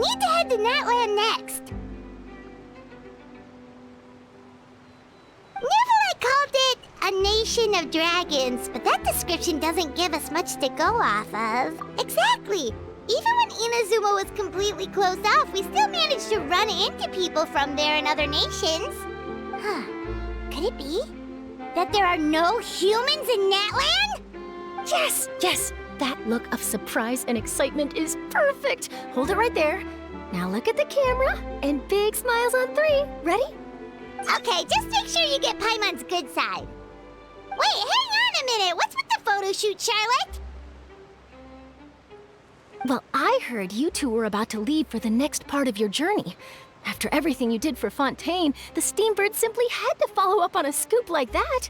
need to head to Natlan next. Neverland called it a nation of dragons, but that description doesn't give us much to go off of. Exactly. Even when Inazuma was completely closed off, we still managed to run into people from there in other nations. Huh. Could it be that there are no humans in Natlan? Yes, yes! That look of surprise and excitement is perfect! Hold it right there. Now look at the camera, and big smiles on 3. Ready? Okay, just make sure you get Paimon's good side. Wait, hang on a minute! What's with the photo shoot, Charlotte? Well, I heard you two were about to leave for the next part of your journey. After everything you did for Fontaine, the Steambird simply had to follow up on a scoop like that.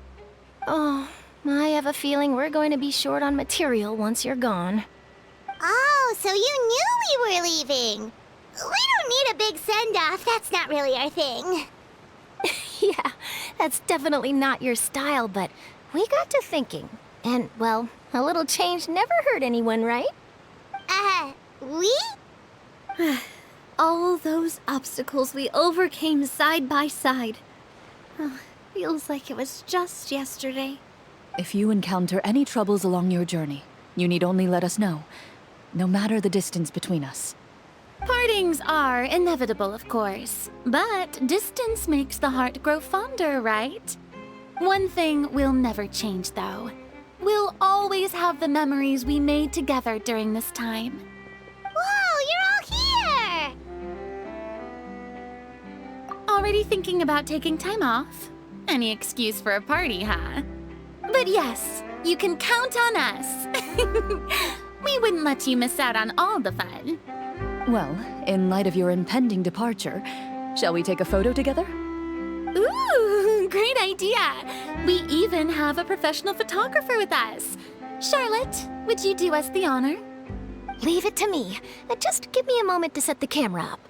Oh, I have a feeling we're going to be short on material once you're gone. Oh, so you knew we were leaving. We don't need a big send-off. That's not really our thing. Yeah, that's definitely not your style, but we got to thinking. And, well, a little change never hurt anyone, right? We? All those obstacles we overcame side by side. Oh, feels like it was just yesterday. If you encounter any troubles along your journey, you need only let us know, no matter the distance between us. Partings are inevitable, of course, but distance makes the heart grow fonder, right? One thing will never change, though. We'll always have the memories we made together during this time. Whoa, you're all here! Already thinking about taking time off? Any excuse for a party, huh? But yes, you can count on us. We wouldn't let you miss out on all the fun. Well, in light of your impending departure, shall we take a photo together? Ooh, great idea! We even have a professional photographer with us. Charlotte, would you do us the honor? Leave it to me. Just give me a moment to set the camera up.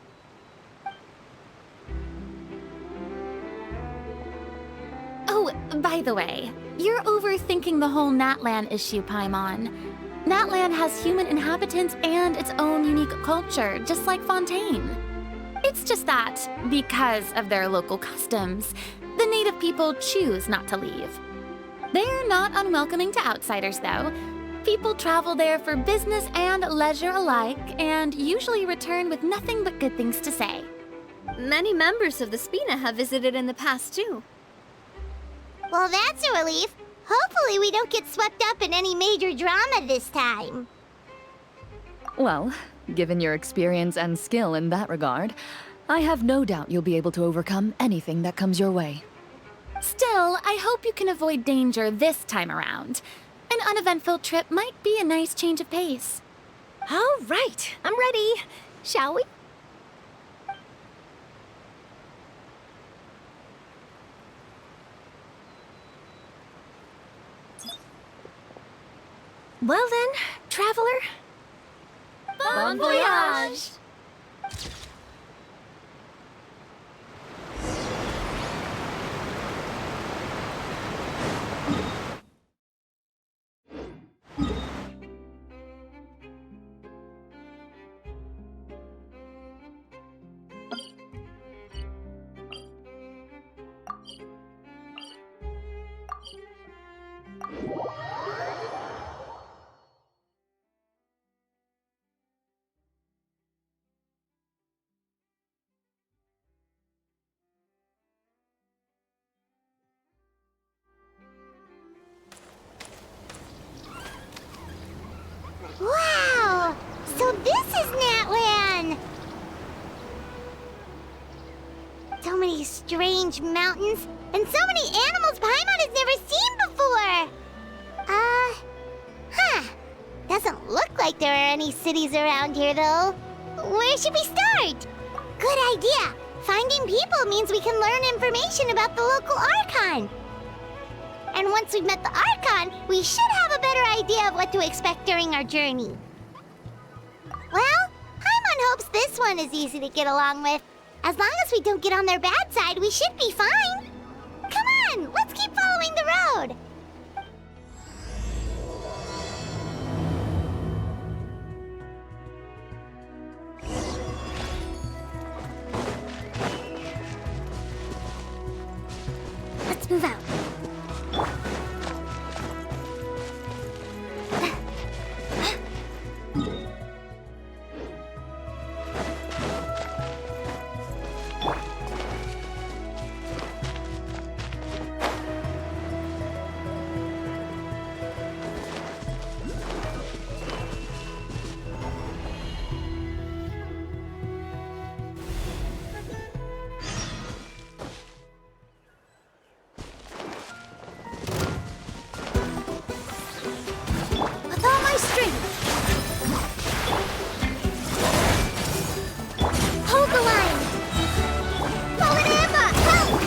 Oh, by the way, you're overthinking the whole Natlan issue, Paimon. Natlan has human inhabitants and its own unique culture, just like Fontaine. It's just that, because of their local customs, the native people choose not to leave. They're not unwelcoming to outsiders, though. People travel there for business and leisure alike, and usually return with nothing but good things to say. Many members of the Spina have visited in the past, too. Well, that's a relief. Hopefully we don't get swept up in any major drama this time. Well, given your experience and skill in that regard, I have no doubt you'll be able to overcome anything that comes your way. Still, I hope you can avoid danger this time around. An uneventful trip might be a nice change of pace. All right, I'm ready. Shall we? Well then, traveler. Bon voyage! Wow! So this is Natlan! So many strange mountains, and so many animals Paimon has never seen before! Doesn't look like there are any cities around here, though. Where should we start? Good idea! Finding people means we can learn information about the local Archon. And once we've met the Archon, we should have a better idea of what to expect during our journey. Well, Paimon hopes this one is easy to get along with. As long as we don't get on their bad side, we should be fine. Come on, let's keep following the road. Move out. With all my strength. Hold the line. Polinampa, help!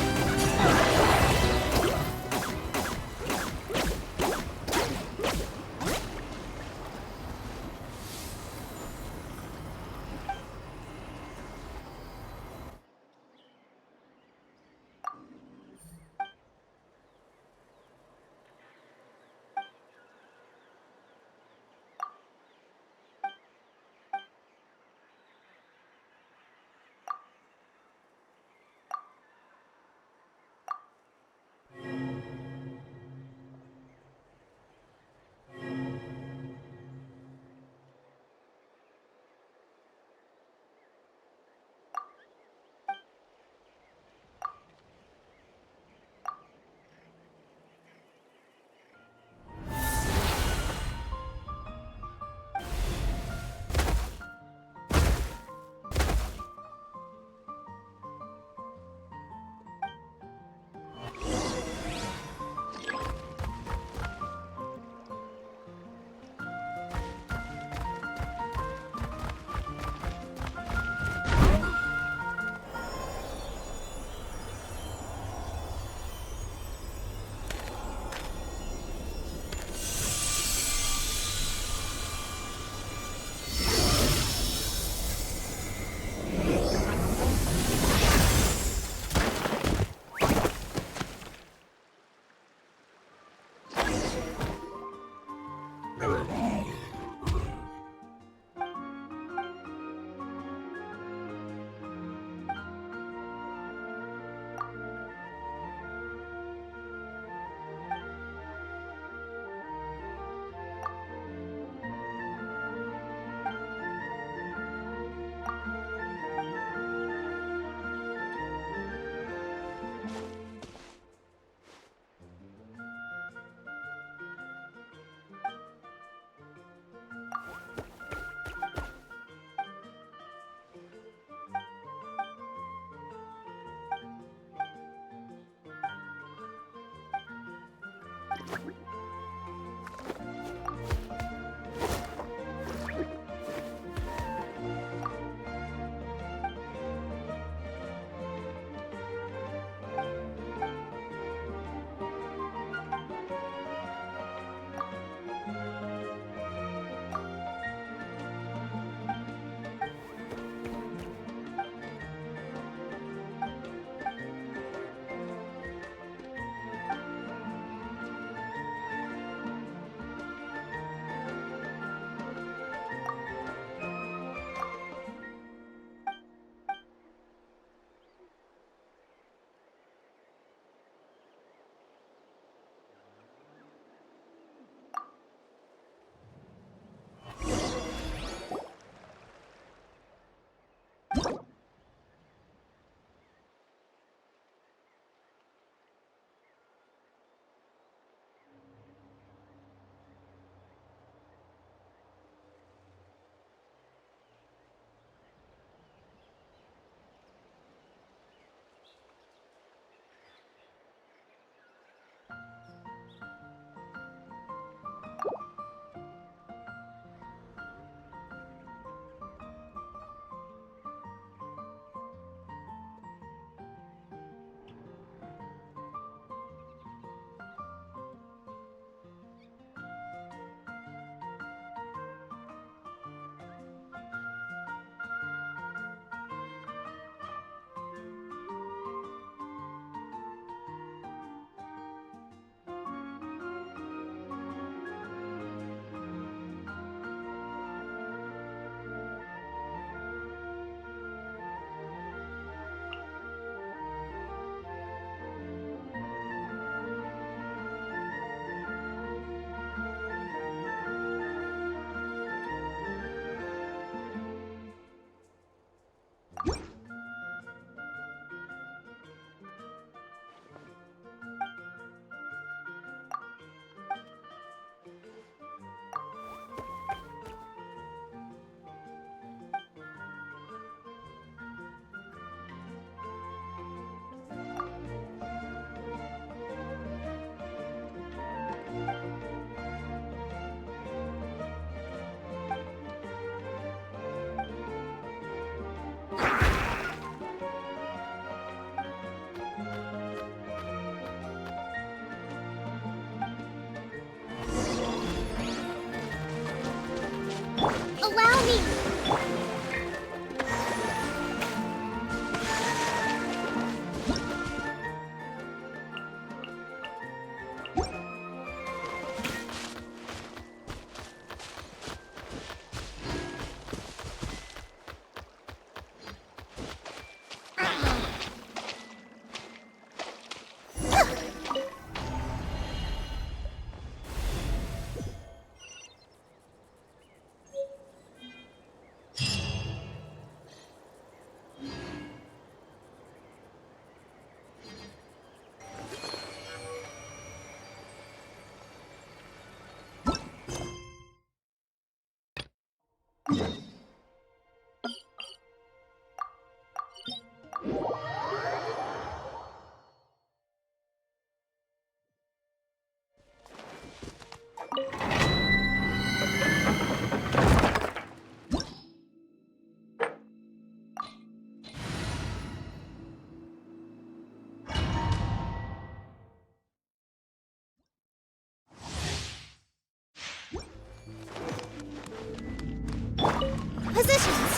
Positions.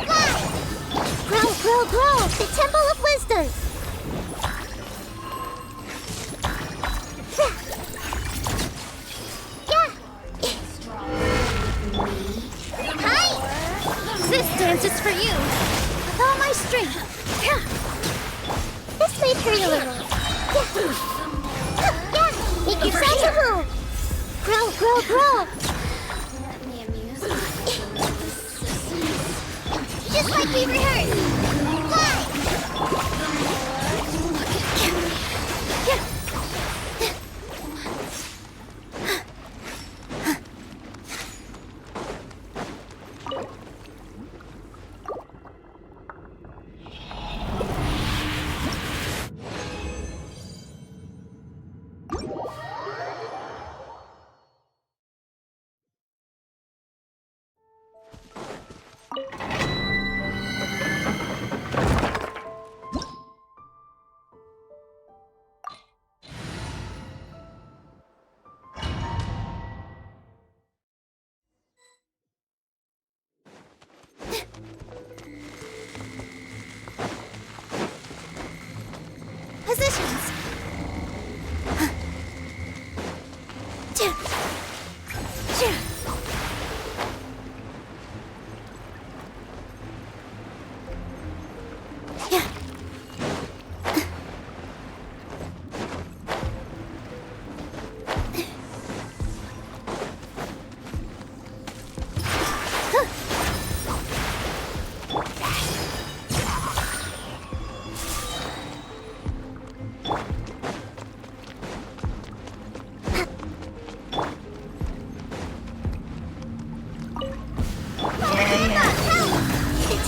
Fly. Grow, grow, grow. The Temple of Wisdom. This dance is for you. With all my strength. This may hurt a little. Make yourself a move. Grow, grow, grow. Let me amuse Just like we rehearsed. Fly. Positions.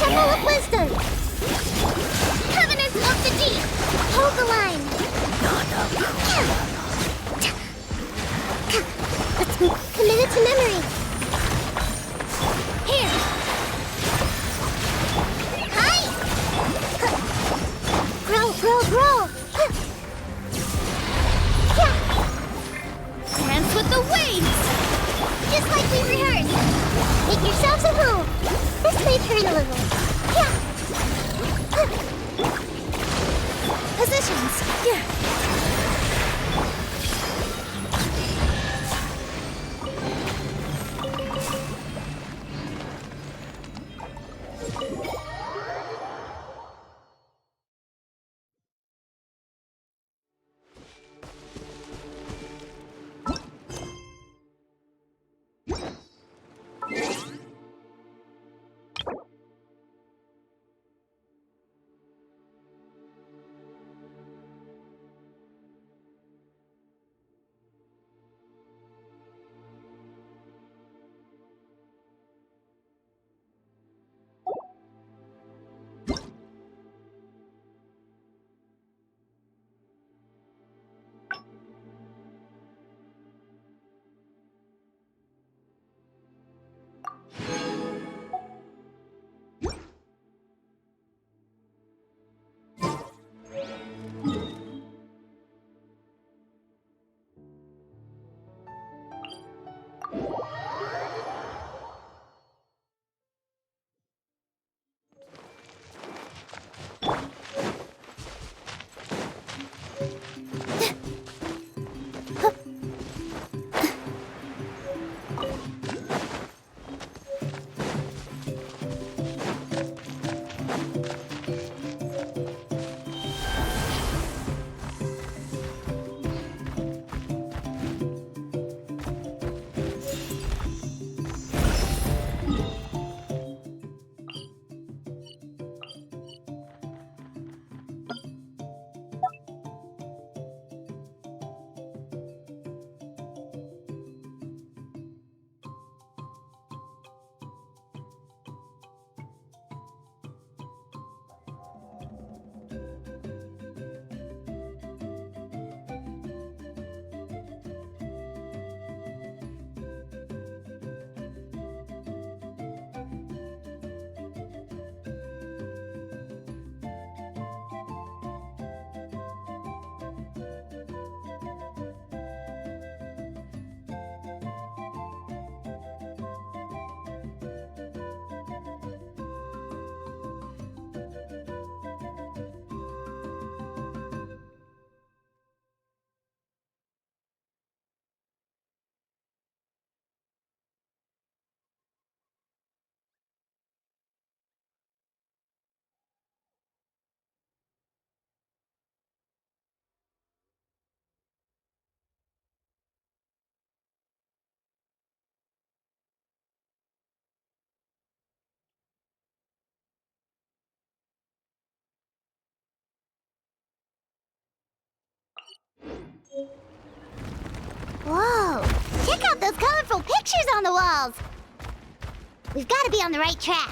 Temple of Wisdom! Covenant of the Deep! Hold the line! Let's commit it to memory! Here! Hi! Grow, grow, grow! dance with the waves. Just like we rehearsed! Make yourselves at home! This may hurt a little. Positions. colorful pictures on the walls. We've got to be on the right track.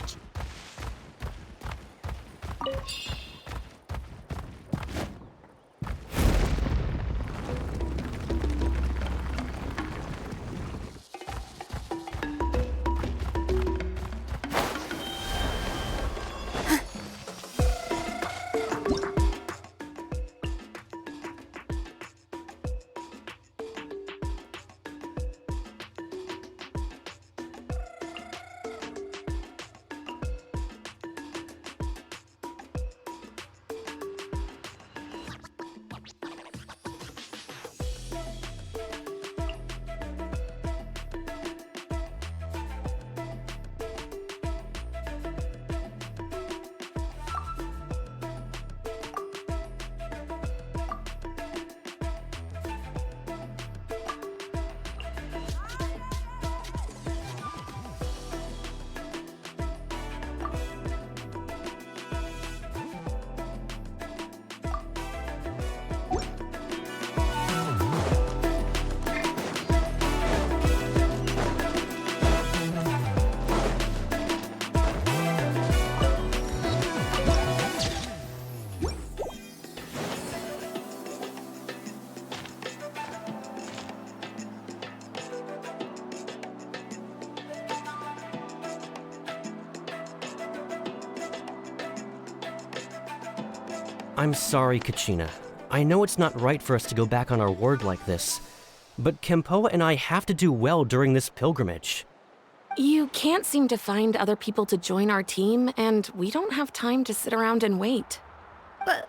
I'm sorry, Kachina. I know it's not right for us to go back on our word like this, but Kempoa and I have to do well during this pilgrimage. You can't seem to find other people to join our team, and we don't have time to sit around and wait. But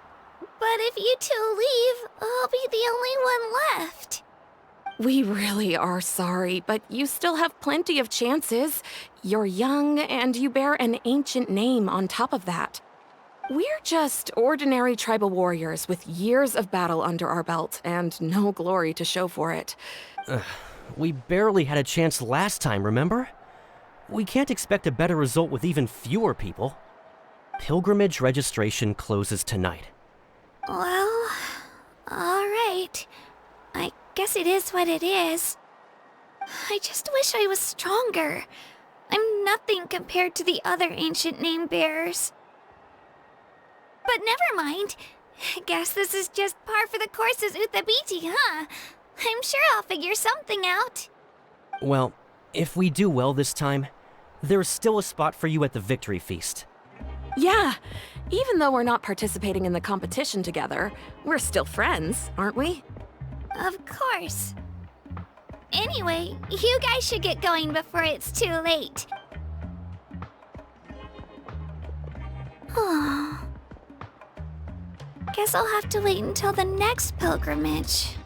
if you two leave, I'll be the only one left. We really are sorry, but you still have plenty of chances. You're young, and you bear an ancient name on top of that. We're just ordinary tribal warriors with years of battle under our belt and no glory to show for it. We barely had a chance last time, remember? We can't expect a better result with even fewer people. Pilgrimage registration closes tonight. Well, alright. I guess it is what it is. I just wish I was stronger. I'm nothing compared to the other ancient name bearers. But never mind. Guess this is just par for the course as Uthabiti, huh? I'm sure I'll figure something out. Well, if we do well this time, there's still a spot for you at the victory feast. Yeah, even though we're not participating in the competition together, we're still friends, aren't we? Of course. Anyway, you guys should get going before it's too late. Oh. Guess I'll have to wait until the next pilgrimage.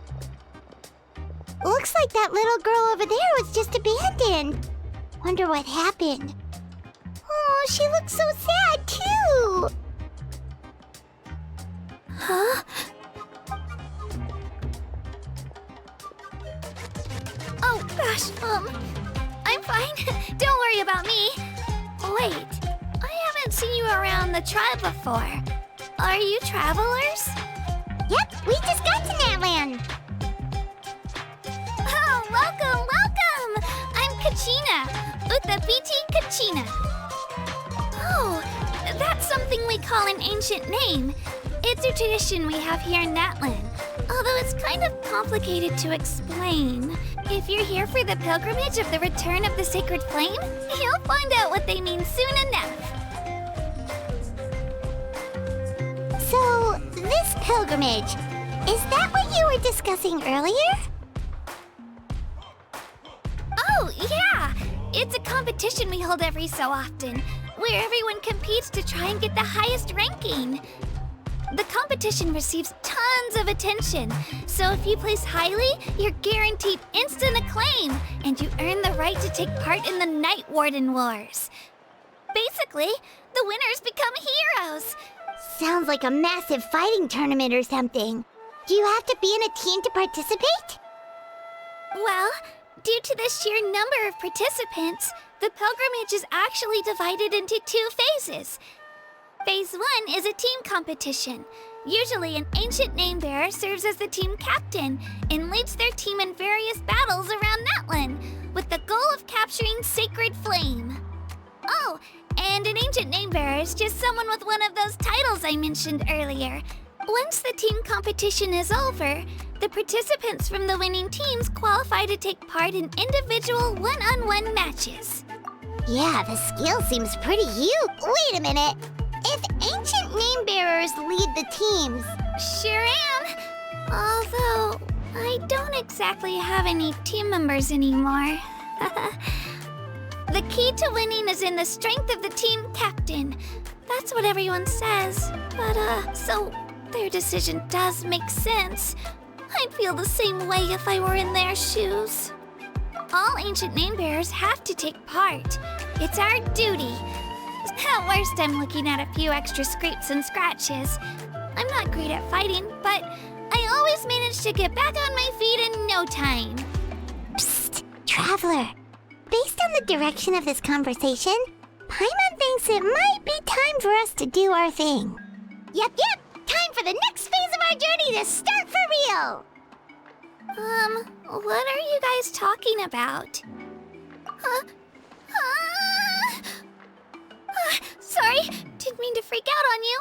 Looks like that little girl over there was just abandoned. Wonder what happened. Oh, she looks so sad, too. Huh? Oh, gosh, I'm fine. Don't worry about me. Wait, I haven't seen you around the tribe before. Are you travelers? Yep, we just got to Natlan. Oh, welcome, welcome! I'm Kachina. Uthabiti Kachina. Oh, that's something we call an ancient name. It's a tradition we have here in Natlan, although it's kind of complicated to explain. If you're here for the pilgrimage of the return of the sacred flame, you'll find out what they mean soon enough. So, this pilgrimage, is that what you were discussing earlier? Oh, yeah! It's a competition we hold every so often, where everyone competes to try and get the highest ranking. The competition receives tons of attention, so if you place highly, you're guaranteed instant acclaim, and you earn the right to take part in the Night Warden Wars. Basically, the winners become heroes. Sounds like a massive fighting tournament or something. Do you have to be in a team to participate? Well, due to the sheer number of participants, the pilgrimage is actually divided into 2 phases. Phase 1 is a team competition. Usually, an ancient name bearer serves as the team captain and leads their team in various battles around Natlan. with the goal of capturing Sacred Flame. Oh, and an ancient name bearer is just someone with one of those titles I mentioned earlier. Once the team competition is over, the participants from the winning teams qualify to take part in individual one-on-one matches. Yeah, the skill seems pretty huge. Wait a minute. If ancient name bearers lead the teams... Sure am. Although, I don't exactly have any team members anymore. The key to winning is in the strength of the team captain. That's what everyone says. But, so their decision does make sense. I'd feel the same way if I were in their shoes. All ancient name bearers have to take part. It's our duty. At worst, I'm looking at a few extra scrapes and scratches. I'm not great at fighting, but I always manage to get back on my feet in no time. Psst, Traveler. Based on the direction of this conversation, Paimon thinks it might be time for us to do our thing. Yep. Time for the next phase of our journey to start for real. What are you guys talking about? Sorry, didn't mean to freak out on you.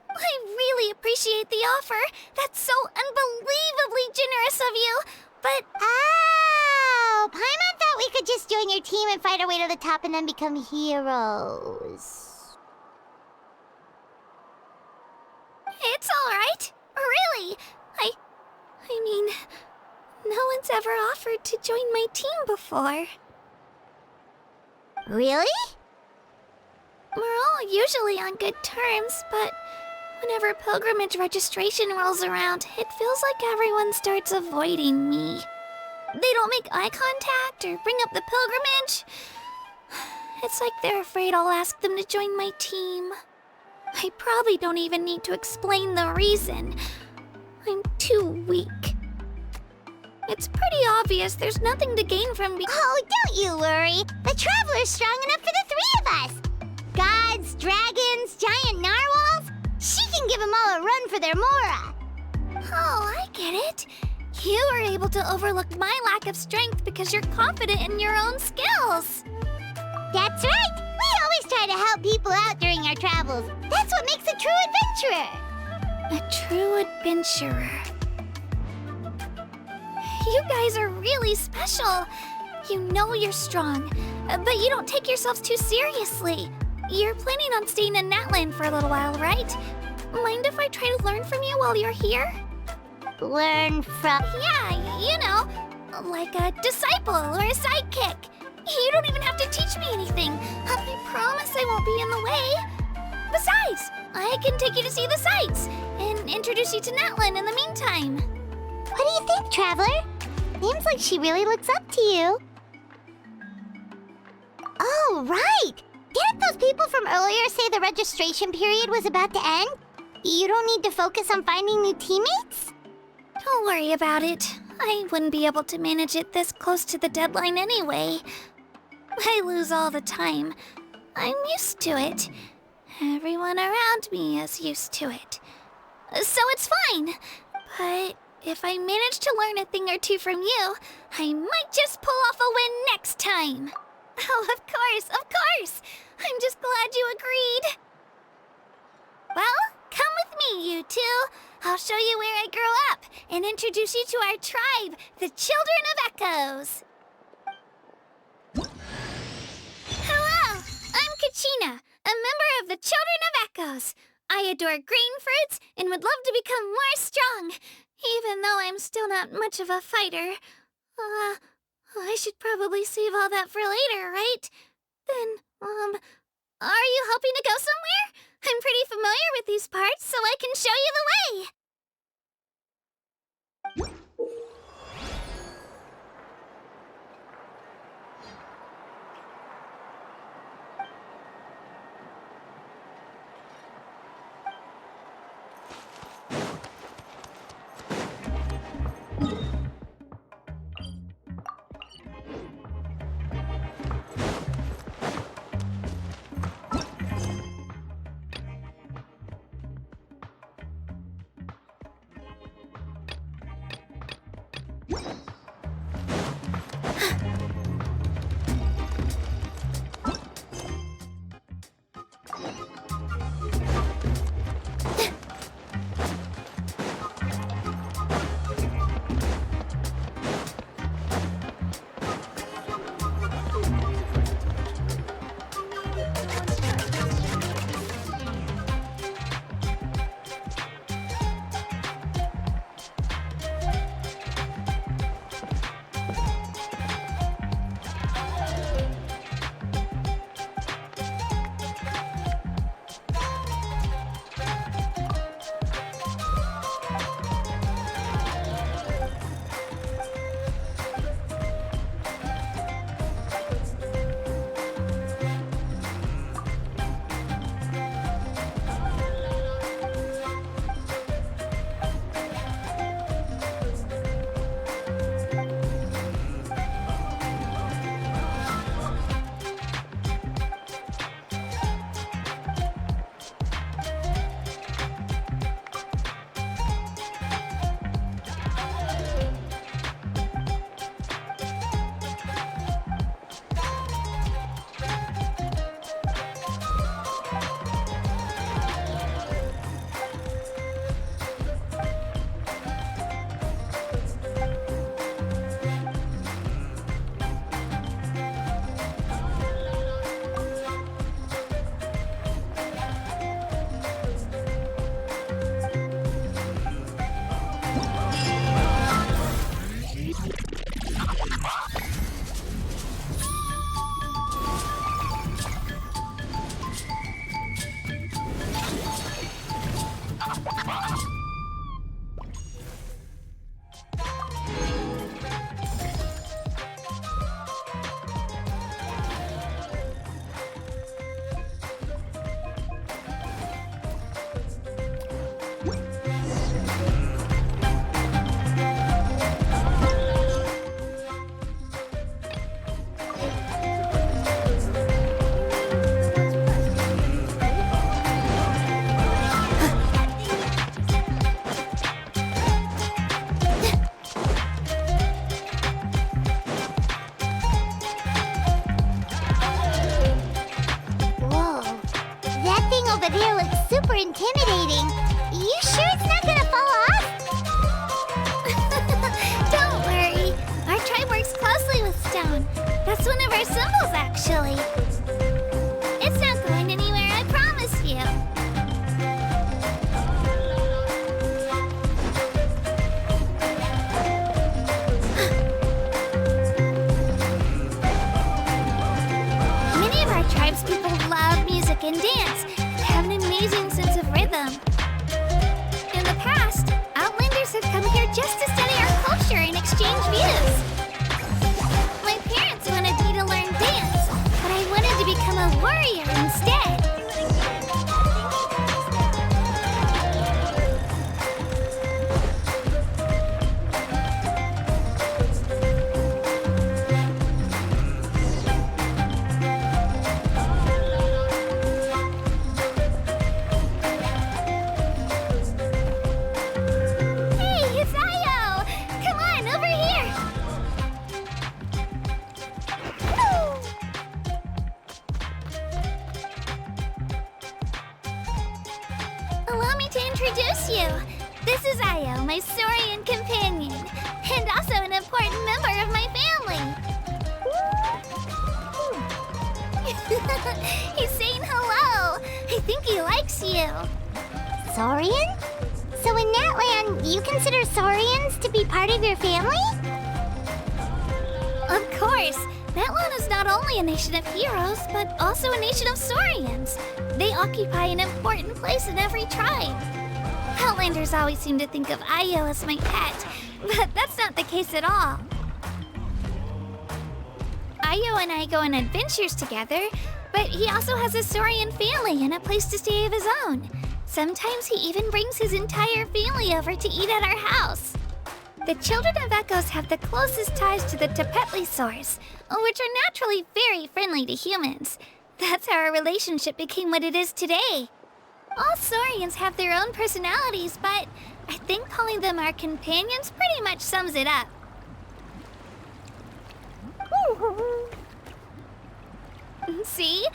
I really appreciate the offer. That's so unbelievably generous of you. But... Oh, Paimon thought we could just join your team and fight our way to the top and then become heroes. It's all right. Really. I mean, no one's ever offered to join my team before. Really? We're all usually on good terms, but whenever pilgrimage registration rolls around, it feels like everyone starts avoiding me. They don't make eye contact or bring up the pilgrimage. It's like they're afraid I'll ask them to join my team. I probably don't even need to explain the reason. I'm too weak. It's pretty obvious there's nothing to gain from being... Oh, don't you worry. The Traveler's strong enough for the three of us. Gods, dragons, giant narwhals. She can give them all a run for their Mora. Oh, I get it. You were able to overlook my lack of strength because you're confident in your own skills. That's right. We always try to help people out during our travels. That's what makes a true adventurer. A true adventurer. You guys are really special. You know you're strong, but you don't take yourselves too seriously. You're planning on staying in Natlan for a little while, right? Mind if I try to learn from you while you're here? Learn from... Yeah, you know, like a disciple or a sidekick. You don't even have to teach me anything. I promise I won't be in the way. Besides, I can take you to see the sights and introduce you to Natlan in the meantime. What do you think, Traveler? Seems like she really looks up to you. Oh, right! Didn't those people from earlier say the registration period was about to end? You don't need to focus on finding new teammates? Don't worry about it. I wouldn't be able to manage it this close to the deadline anyway. I lose all the time. I'm used to it. Everyone around me is used to it. So it's fine. But if I manage to learn a thing or two from you, I might just pull off a win next time. Oh, of course, of course! I'm just glad you agreed. Well, come with me, you two. I'll show you where I grew up and introduce you to our tribe, the Children of Echoes. Hello, I'm Kachina, a member of the Children of Echoes. I adore green fruits and would love to become more strong, even though I'm still not much of a fighter. I should probably save all that for later, right? Then, are you hoping to go somewhere? I'm pretty familiar with these parts, so I can show you the way. Whoa. That thing over there looks super intimidating. You sure it's not gonna fall off? Don't worry. Our tribe works closely with stone. That's one of our symbols, actually. It's not going anywhere, I promise you. Many of our tribes people love music and dance. They have an amazing sense of rhythm. In the past, Outlanders had come here just to study our culture and exchange views. My parents wanted me to learn dance, but I wanted to become a warrior instead. Hey, it's Io! Come on, over here! Allow me to introduce you. This is Io, my Saurian companion, and also an important member of my family. He's saying hello. I think he likes you. Saurian? So in Natlan, you consider Saurians to be part of your family? Of course, Natlan is not only a nation of heroes, but also a nation of Saurians. They occupy an important place in every tribe. Outlanders always seem to think of Io as my pet, but that's not the case at all. Io and I go on adventures together, but he also has a Saurian family and a place to stay of his own. Sometimes he even brings his entire family over to eat at our house. The children of Echoes have the closest ties to the Tepetlisaurs, which are naturally very friendly to humans. That's how our relationship became what it is today. All Saurians have their own personalities, but I think calling them our companions pretty much sums it up. See?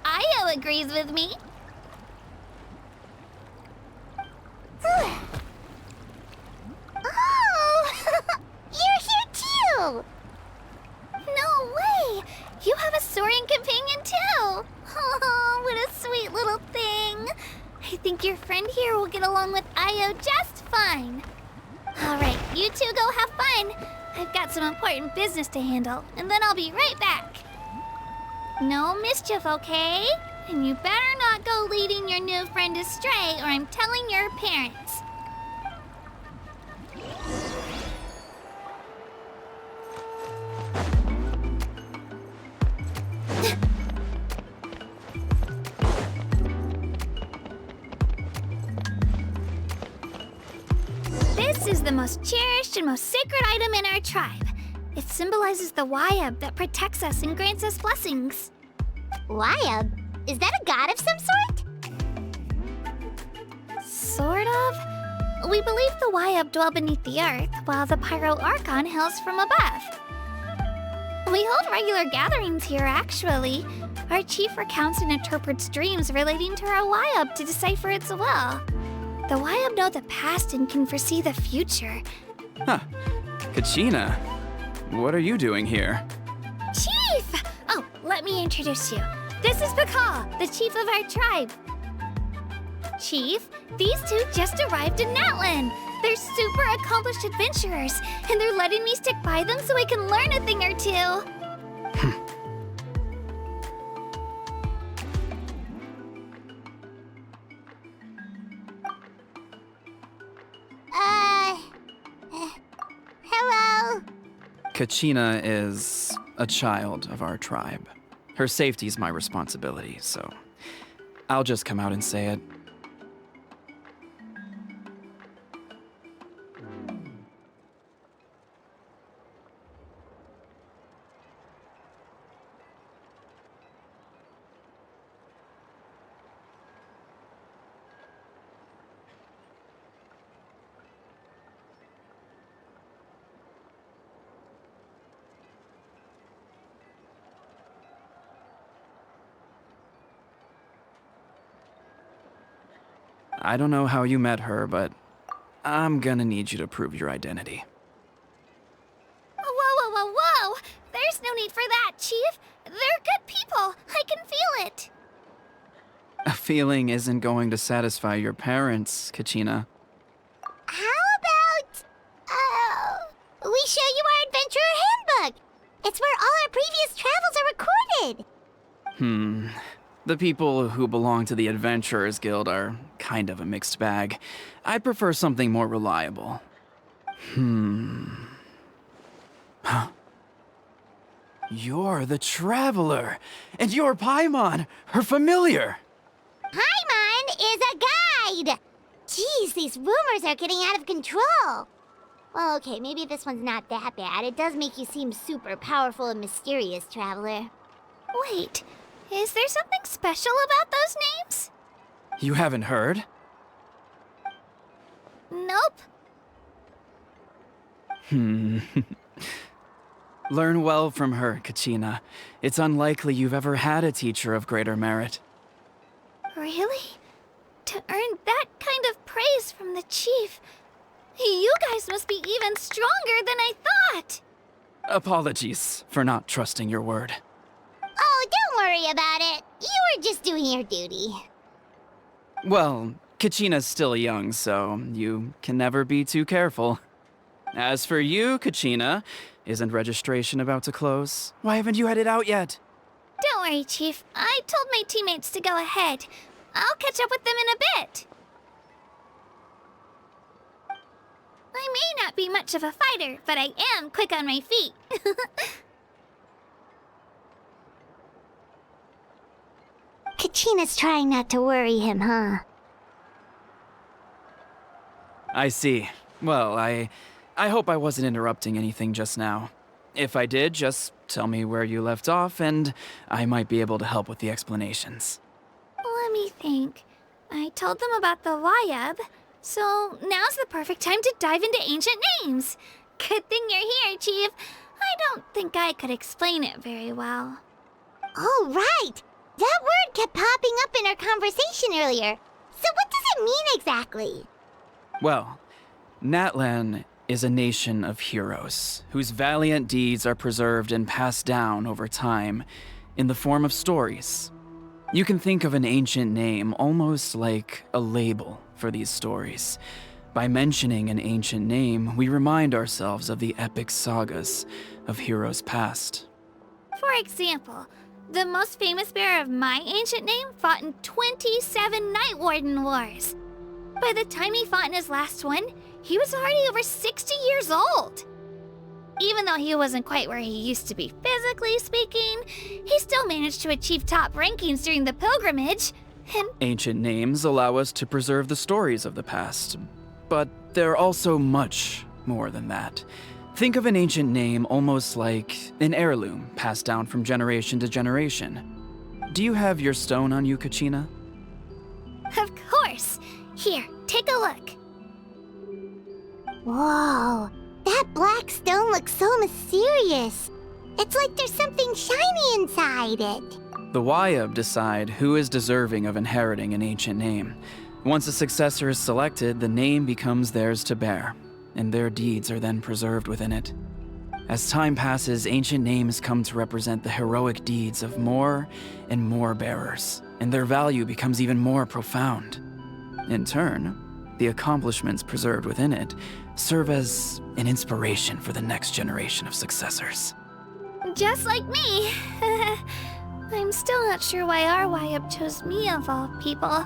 Io agrees with me. Oh! You're here too! No way! You have a Saurian companion too! Oh, what a sweet little thing! I think your friend here will get along with Io just fine. Alright, you two go have fun. I've got some important business to handle, and then I'll be right back. No mischief, okay? And you better not go leading your new friend astray, or I'm telling your parents. This is the most cherished and most sacred item in our tribe. It symbolizes the Wayab that protects us and grants us blessings. Wayab? Is that a god of some sort? Sort of. We believe the Wayab dwell beneath the earth, while the Pyro Archon hails from above. We hold regular gatherings here, actually. Our chief recounts and interprets dreams relating to our Wayab to decipher its will. The Wayab know the past and can foresee the future. Huh. Kachina, what are you doing here? Chief! Oh, let me introduce you. This is Pakal, the chief of our tribe. Chief, these two just arrived in Natlan. They're super accomplished adventurers, and they're letting me stick by them so I can learn a thing or two. Kachina is a child of our tribe. Her safety's my responsibility, so I'll just come out and say it. I don't know how you met her, but I'm gonna need you to prove your identity. Whoa, whoa, whoa, whoa! There's no need for that, Chief. They're good people. I can feel it. A feeling isn't going to satisfy your parents, Kachina. How about, we show you our adventurer handbook? It's where all our previous travels are recorded. The people who belong to the Adventurers Guild are kind of a mixed bag. I'd prefer something more reliable. Huh. You're the Traveler, and you're Paimon, her familiar. Paimon is a guide! Jeez, these rumors are getting out of control. Well, okay, maybe this one's not that bad. It does make you seem super powerful and mysterious, Traveler. Wait, is there something special about those names? You haven't heard? Nope. Learn well from her, Kachina. It's unlikely you've ever had a teacher of greater merit. Really? To earn that kind of praise from the Chief, you guys must be even stronger than I thought. Apologies for not trusting your word. Oh, don't worry about it. You were just doing your duty. Well, Kachina's still young, so you can never be too careful. As for you, Kachina, isn't registration about to close? Why haven't you headed out yet? Don't worry, Chief. I told my teammates to go ahead. I'll catch up with them in a bit. I may not be much of a fighter, but I am quick on my feet. Kachina's trying not to worry him, huh? I see. Well, I hope I wasn't interrupting anything just now. If I did, just tell me where you left off, and I might be able to help with the explanations. Let me think. I told them about the Wayab, so now's the perfect time to dive into ancient names. Good thing you're here, Chief. I don't think I could explain it very well. Oh, right! That word kept popping up in our conversation earlier. So what does it mean exactly? Well, Natlan is a nation of heroes whose valiant deeds are preserved and passed down over time in the form of stories. You can think of an ancient name almost like a label for these stories. By mentioning an ancient name, we remind ourselves of the epic sagas of heroes past. For example, the most famous bearer of my ancient name fought in 27 Night Warden Wars. By the time he fought in his last one, he was already over 60 years old. Even though he wasn't quite where he used to be physically speaking, he still managed to achieve top rankings during the pilgrimage, and Ancient names allow us to preserve the stories of the past, but they're also much more than that. Think of an ancient name almost like an heirloom passed down from generation to generation. Do you have your stone on you, Kachina? of course. Here, take a look. Whoa, that black stone looks so mysterious. It's like there's something shiny inside it. The Wayab decide who is deserving of inheriting an ancient name. Once a successor is selected, the name becomes theirs to bear, and their deeds are then preserved within it. As time passes, ancient names come to represent the heroic deeds of more and more bearers, and their value becomes even more profound. In turn, the accomplishments preserved within it serve as an inspiration for the next generation of successors. Just like me. I'm still not sure why our Wayab chose me of all people.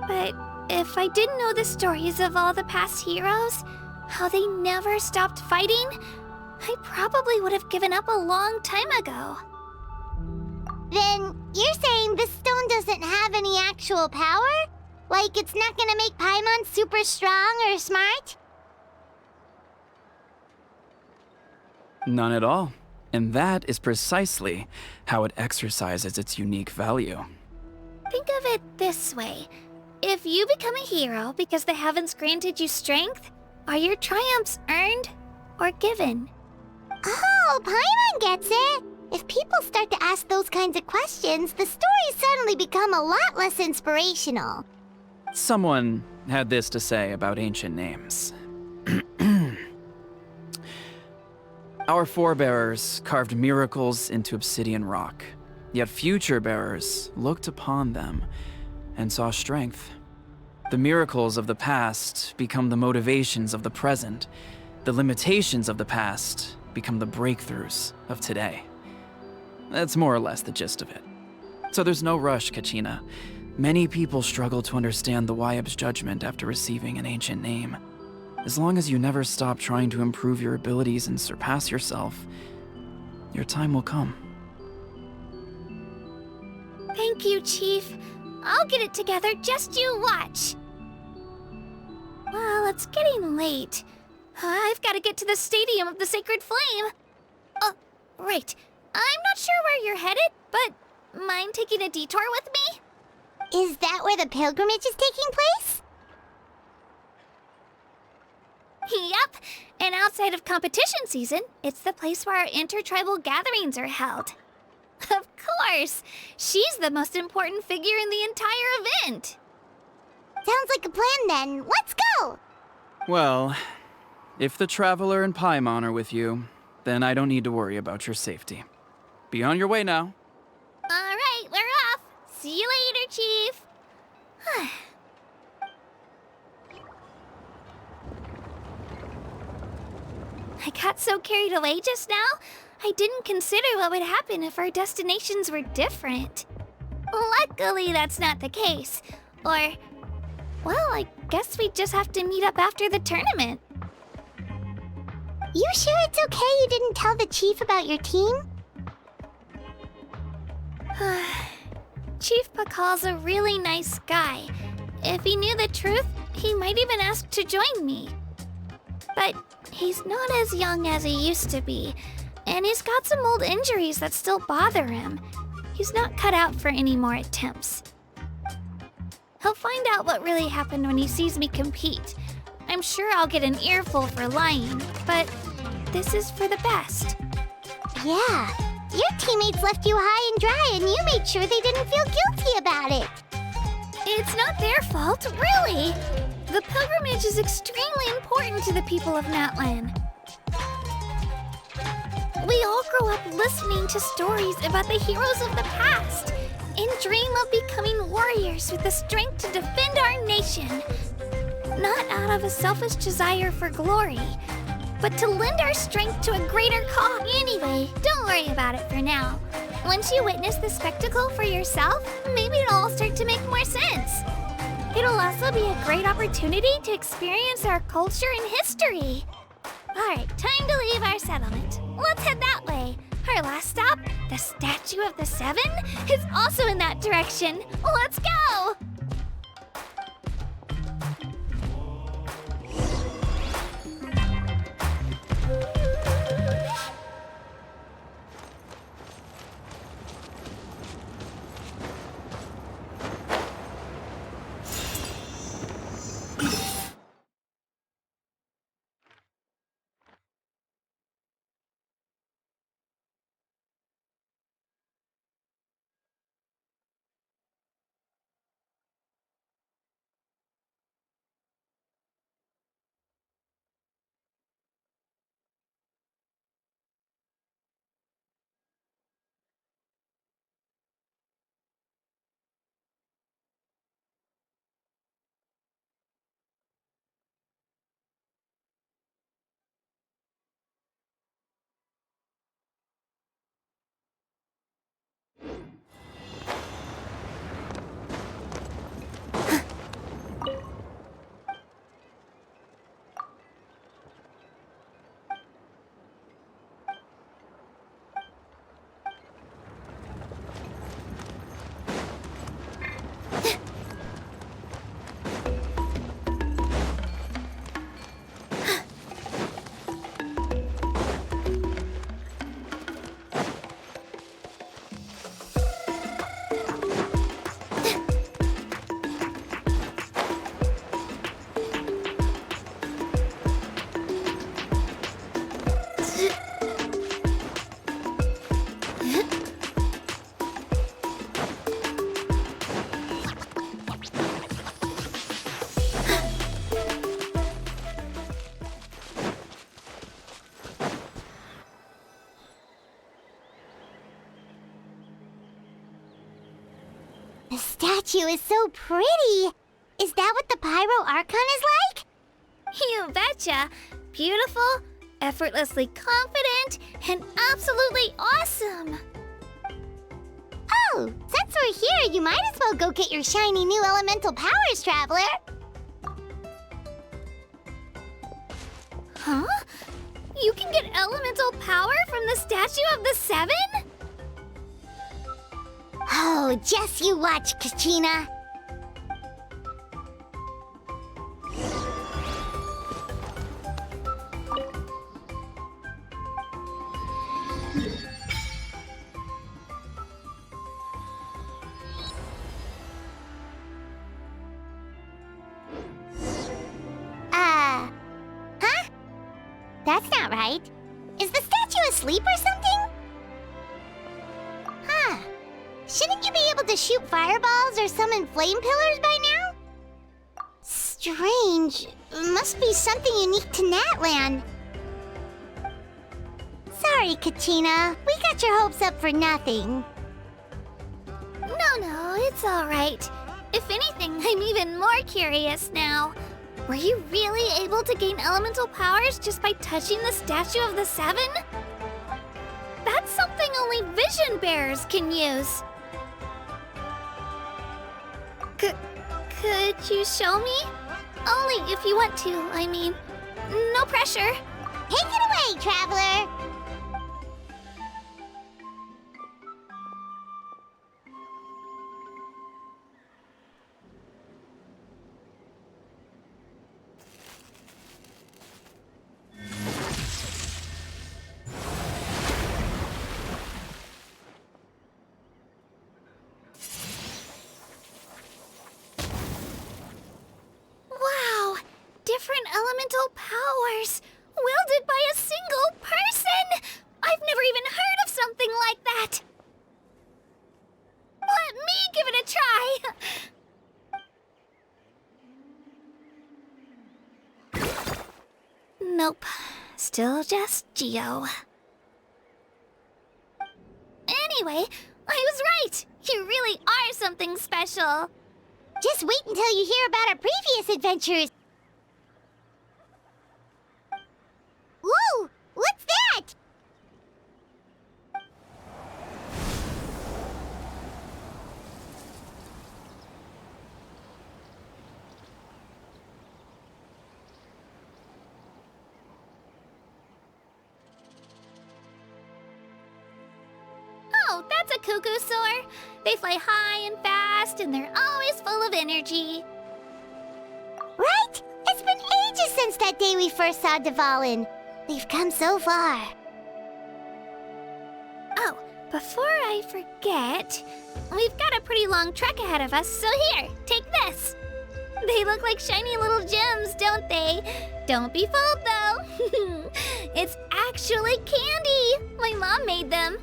But if I didn't know the stories of all the past heroes, how they never stopped fighting, I probably would have given up a long time ago. Then you're saying this stone doesn't have any actual power? Like it's not gonna make Paimon super strong or smart? None at all. And that is precisely how it exercises its unique value. Think of it this way. If you become a hero because the heavens granted you strength, are your triumphs earned or given? Oh, Paimon gets it! If people start to ask those kinds of questions, the stories suddenly become a lot less inspirational. Someone had this to say about ancient names. Our forebears carved miracles into obsidian rock, yet future bearers looked upon them and saw strength. The miracles of the past become the motivations of the present. The limitations of the past become the breakthroughs of today. That's more or less the gist of it. So there's no rush, Kachina. Many people struggle to understand the Wyeb's judgment after receiving an ancient name. As long as you never stop trying to improve your abilities and surpass yourself, your time will come. Thank you, Chief. I'll get it together, just you watch. Well, it's getting late. I've got to get to the Stadium of the Sacred Flame. Oh, right. I'm not sure where you're headed, but mind taking a detour with me? Is that where the pilgrimage is taking place? Yep, and outside of competition season, it's the place where our intertribal gatherings are held. Of course! She's the most important figure in the entire event! Sounds like a plan then. Let's go! Well, if the Traveler and Paimon are with you, then I don't need to worry about your safety. Be on your way now. Alright, we're off! See you later, Chief! I got so carried away just now, I didn't consider what would happen if our destinations were different. Luckily, that's not the case. Or, well, I guess we just have to meet up after the tournament. You sure it's okay you didn't tell the chief about your team? Chief Pakal's a really nice guy. If he knew the truth, he might even ask to join me. But he's not as young as he used to be, and he's got some old injuries that still bother him. He's not cut out for any more attempts. He'll find out what really happened when he sees me compete. I'm sure I'll get an earful for lying, but this is for the best. Yeah. Your teammates left you high and dry and you made sure they didn't feel guilty about it. It's not their fault, really. The pilgrimage is extremely important to the people of Natlan. We all grow up listening to stories about the heroes of the past and dream of becoming warriors with the strength to defend our nation. Not out of a selfish desire for glory, but to lend our strength to a greater cause. Anyway, don't worry about it for now. Once you witness the spectacle for yourself, maybe it'll all start to make more sense. It'll also be a great opportunity to experience our culture and history. Alright, time to leave our settlement. Let's head that way. Our last stop, the Statue of the Seven, is also in that direction. Let's go! statue is so pretty. Is that what the Pyro Archon is like? You betcha. Beautiful, effortlessly confident, and absolutely awesome. Oh, since we're here, you might as well go get your shiny new elemental powers, Traveler. Huh? You can get elemental power from the Statue of the Seven? Oh, just you watch, Kachina. Huh? That's not right. Is the statue asleep or something? Huh. Shouldn't you be able to shoot fireballs or summon flame pillars by now? Strange. Must be something unique to Natlan. Sorry, Kachina. We got your hopes up for nothing. No, it's all right. If anything, I'm even more curious now. Were you really able to gain elemental powers just by touching the Statue of the Seven? That's something only vision bearers can use. Could you show me? Only if you want to, I mean. No pressure. Take it away, Traveler! Wow! Different elemental powers! Wielded by a single person! I've never even heard of something like that! Let me give it a try! Nope. Still just Geo. Anyway, I was right! You really are something special! Just wait until you hear about our previous adventures. Whoa! What's that? Oh, that's a cuckoo soar. They fly high and fast, and they're always full of energy. Right? It's been ages since that day we first saw Dvalin. We've come so far. Oh, before I forget, we've got a pretty long trek ahead of us, so here, take this. They look like shiny little gems, don't they? Don't be fooled, though. It's actually candy. My mom made them.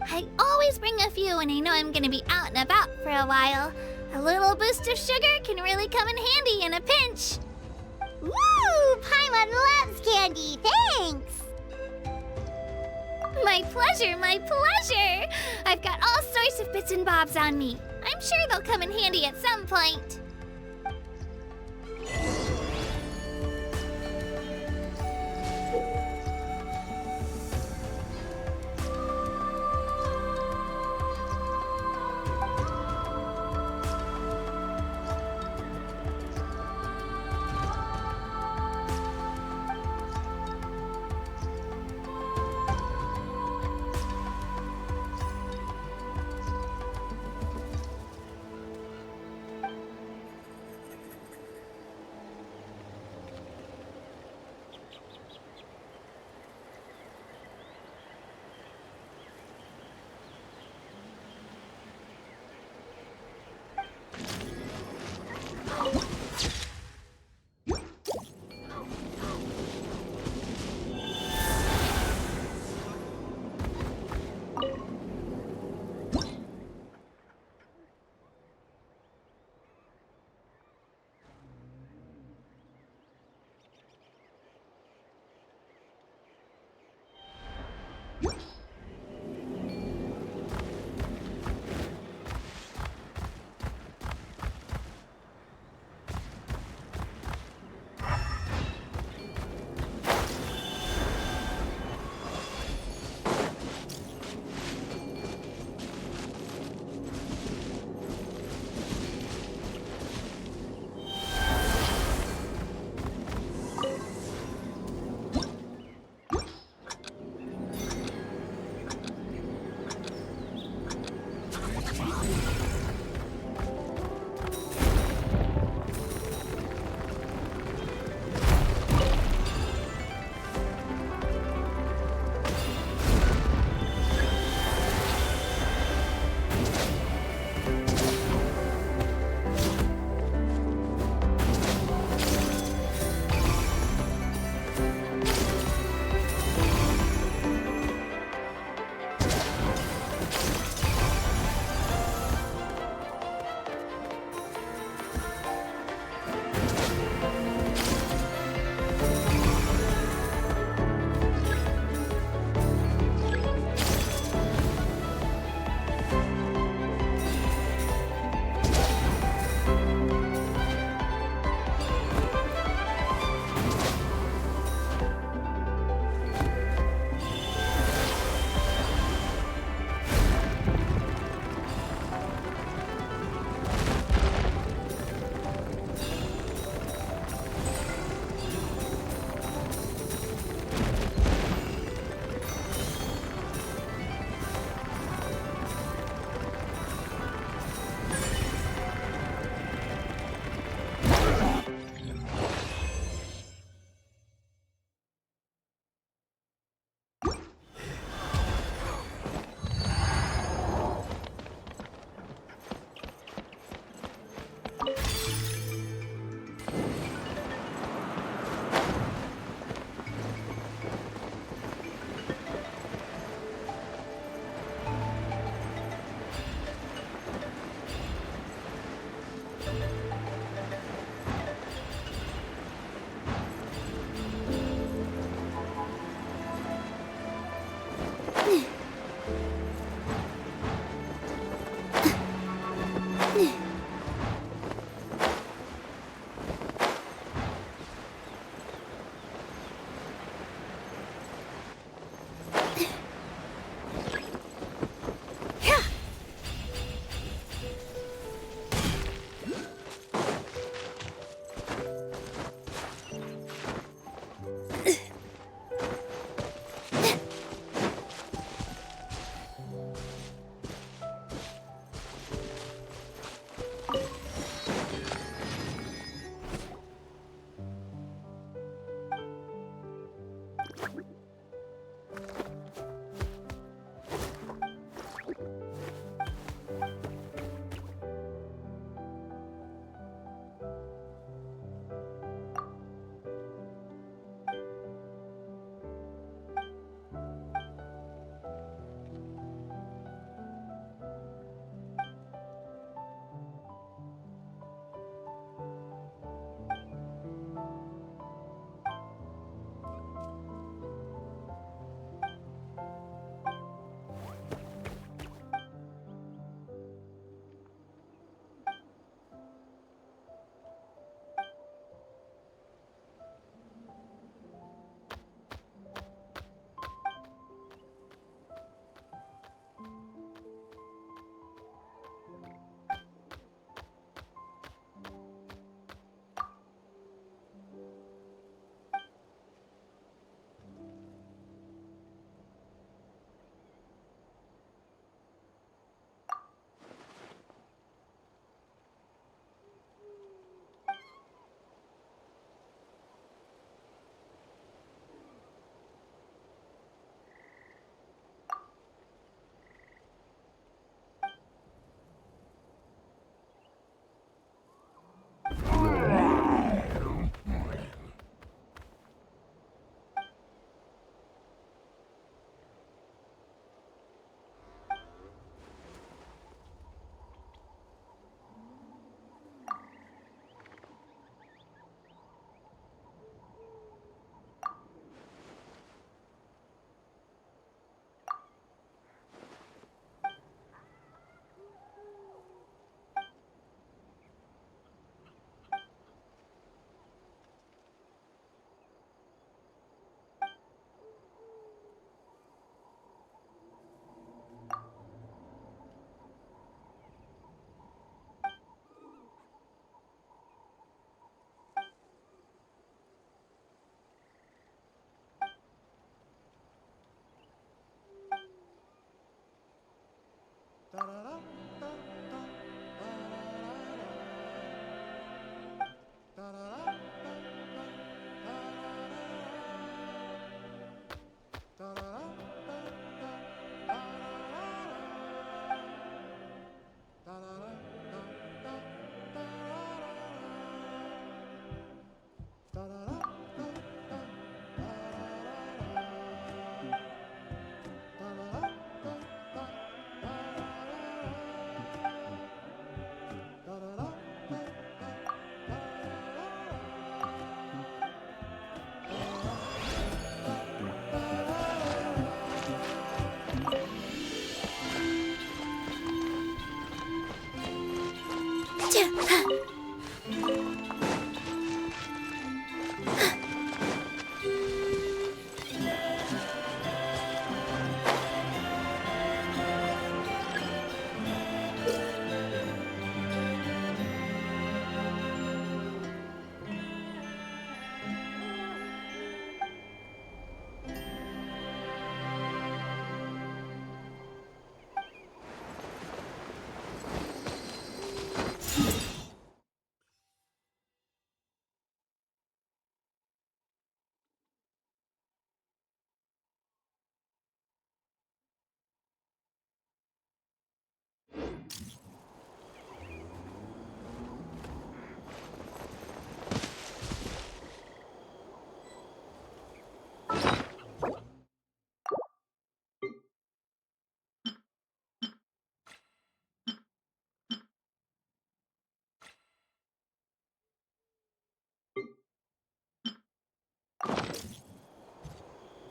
I always bring a few when I know I'm gonna be out and about for a while. A little boost of sugar can really come in handy in a pinch. Woo! Paimon loves candy. Thanks. My pleasure, my pleasure. I've got all sorts of bits and bobs on me. I'm sure they'll come in handy at some point.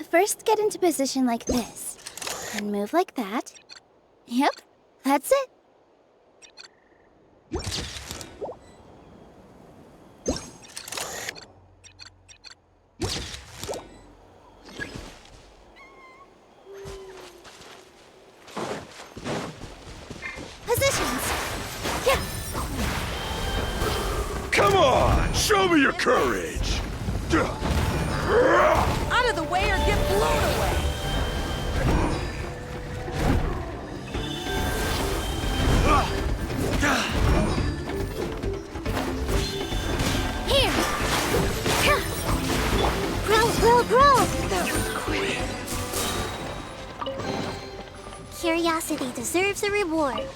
first get into position like this. And move like that. Yep, that's it. Positions. Yeah. Come on! Show me your courage! Out of the way or get blown away! Here! Grow! That was quick. Curiosity deserves a reward.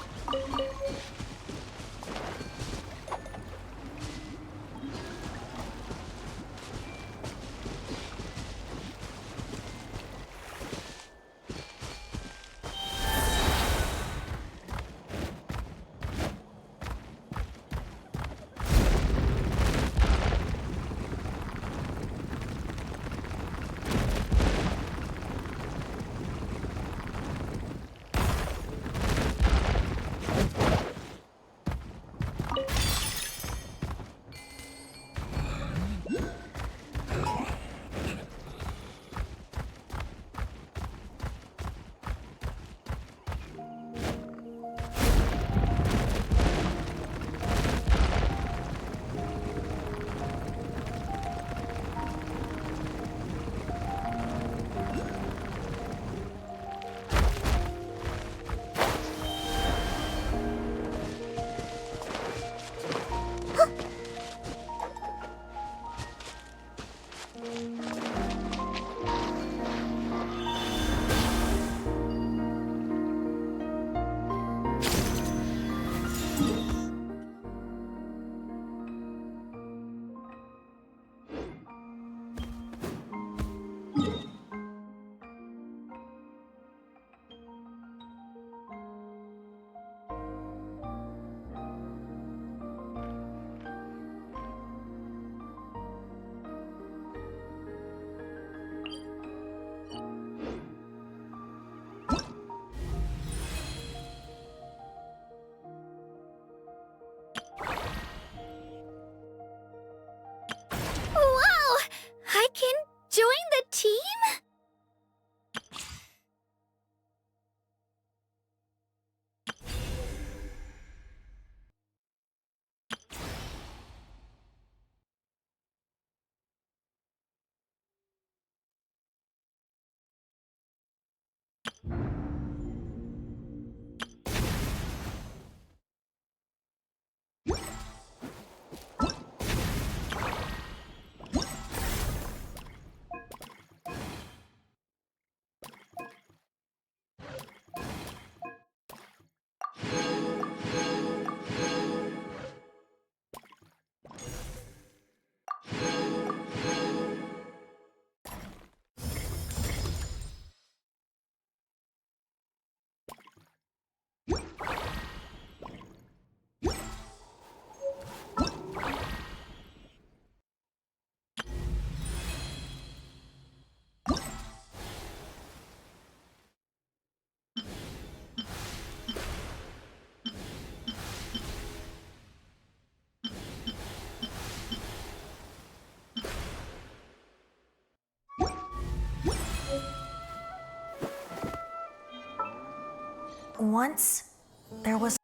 Wow! I can join the team? Once, there was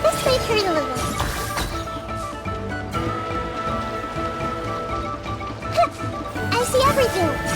This way, Interlude. I see everything.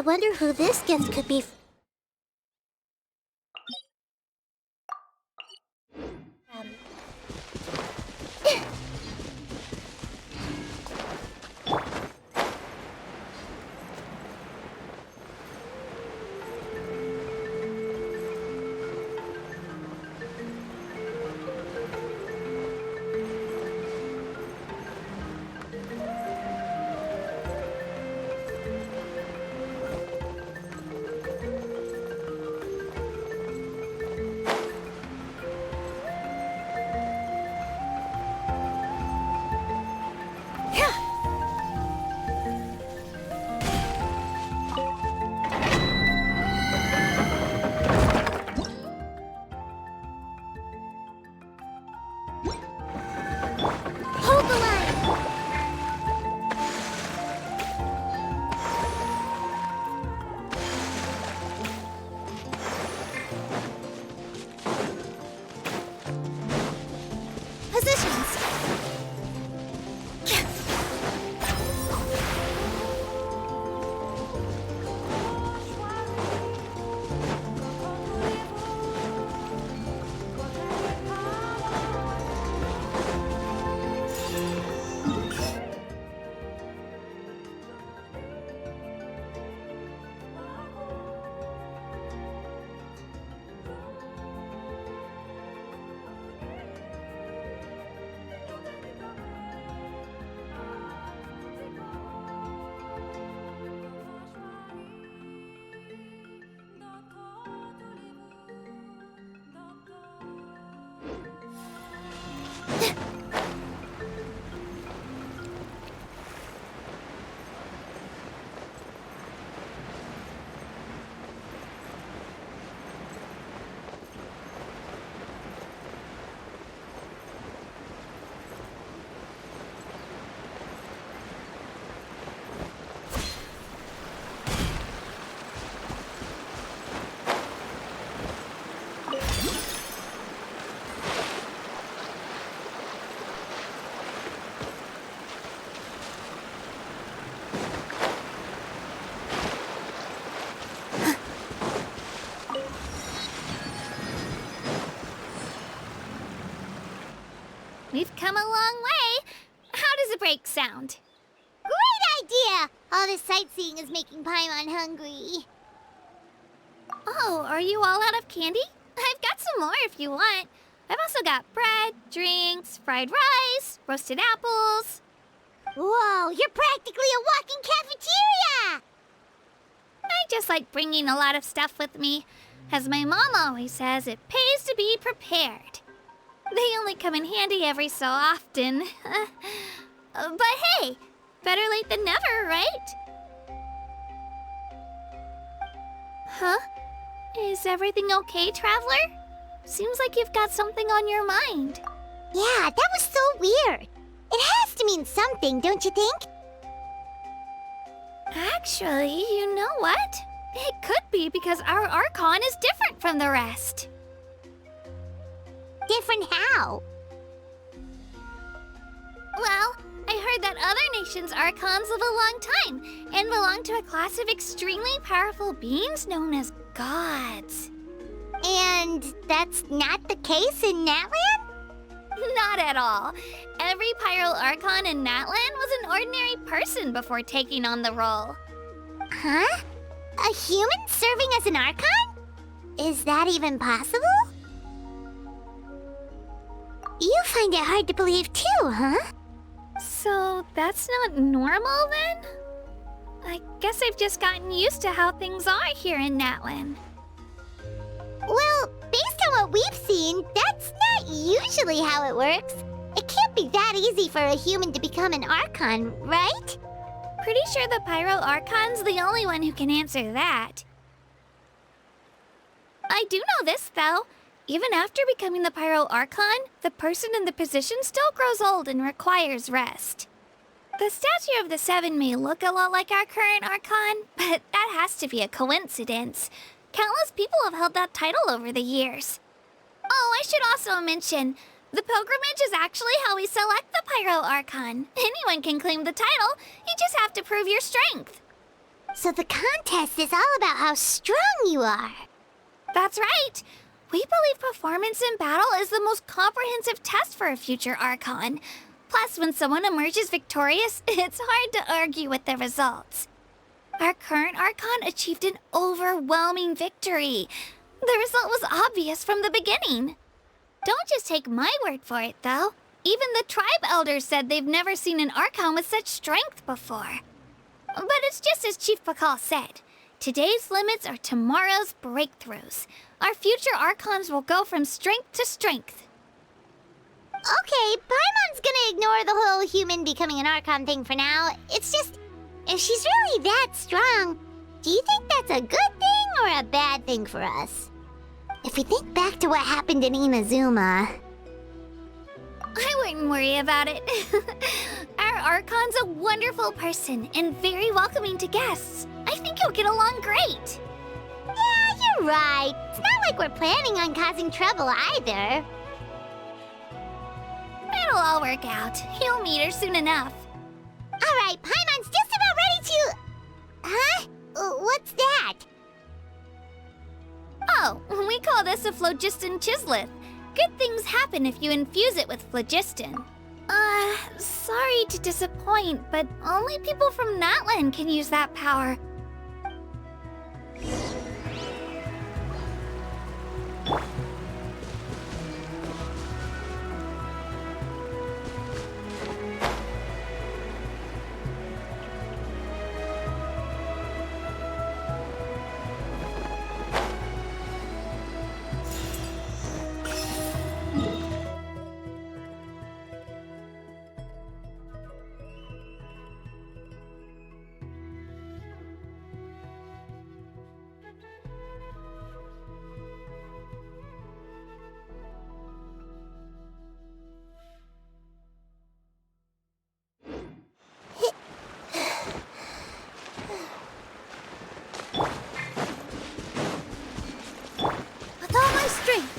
wonder who this gift could be. Hold the line! Positions! We've come a long way. How does a break sound? Great idea! All this sightseeing is making Paimon hungry. Oh, are you all out of candy? I've got some more if you want. I've also got bread, drinks, fried rice, roasted apples. Whoa, you're practically a walking cafeteria! I just like bringing a lot of stuff with me. As my mom always says, it pays to be prepared. They only come in handy every so often. But hey, better late than never, right? Huh? Is everything okay, Traveler? Seems like you've got something on your mind. Yeah, that was so weird. It has to mean something, don't you think? Actually, you know what? It could be because our Archon is different from the rest. Different how? Well, I heard that other nations' Archons live a long time and belong to a class of extremely powerful beings known as gods. And that's not the case in Natlan? Not at all. Every Pyro Archon in Natlan was an ordinary person before taking on the role. Huh? A human serving as an Archon? Is that even possible? You find it hard to believe too, huh? So that's not normal then? I guess I've just gotten used to how things are here in Natlan. Well, based on what we've seen, that's not usually how it works. It can't be that easy for a human to become an Archon, right? Pretty sure the Pyro Archon's the only one who can answer that. I do know this, though. Even after becoming the Pyro Archon, the person in the position still grows old and requires rest. The statue of the Seven may look a lot like our current Archon, but that has to be a coincidence. Countless people have held that title over the years. Oh, I should also mention, the pilgrimage is actually how we select the Pyro Archon. Anyone can claim the title, you just have to prove your strength. So the contest is all about how strong you are. That's right. We believe performance in battle is the most comprehensive test for a future Archon. Plus, when someone emerges victorious, it's hard to argue with the results. Our current Archon achieved an overwhelming victory. The result was obvious from the beginning. Don't just take my word for it, though. Even the tribe elders said they've never seen an Archon with such strength before. But it's just as Chief Pakal said. Today's limits are tomorrow's breakthroughs. Our future Archons will go from strength to strength. Okay, Paimon's gonna ignore the whole human becoming an Archon thing for now. It's just, if she's really that strong, do you think that's a good thing or a bad thing for us? If we think back to what happened in Inazuma... I wouldn't worry about it. Our Archon's a wonderful person and very welcoming to guests. I think he'll get along great. Yeah, you're right. It's not like we're planning on causing trouble either. It'll all work out. He'll meet her soon enough. All right, Paimon's just about ready to... Huh? What's that? Oh, we call this a phlogiston chisleth. Good things happen if you infuse it with phlogiston. Sorry to disappoint, but only people from Natlan can use that power. With all my strength.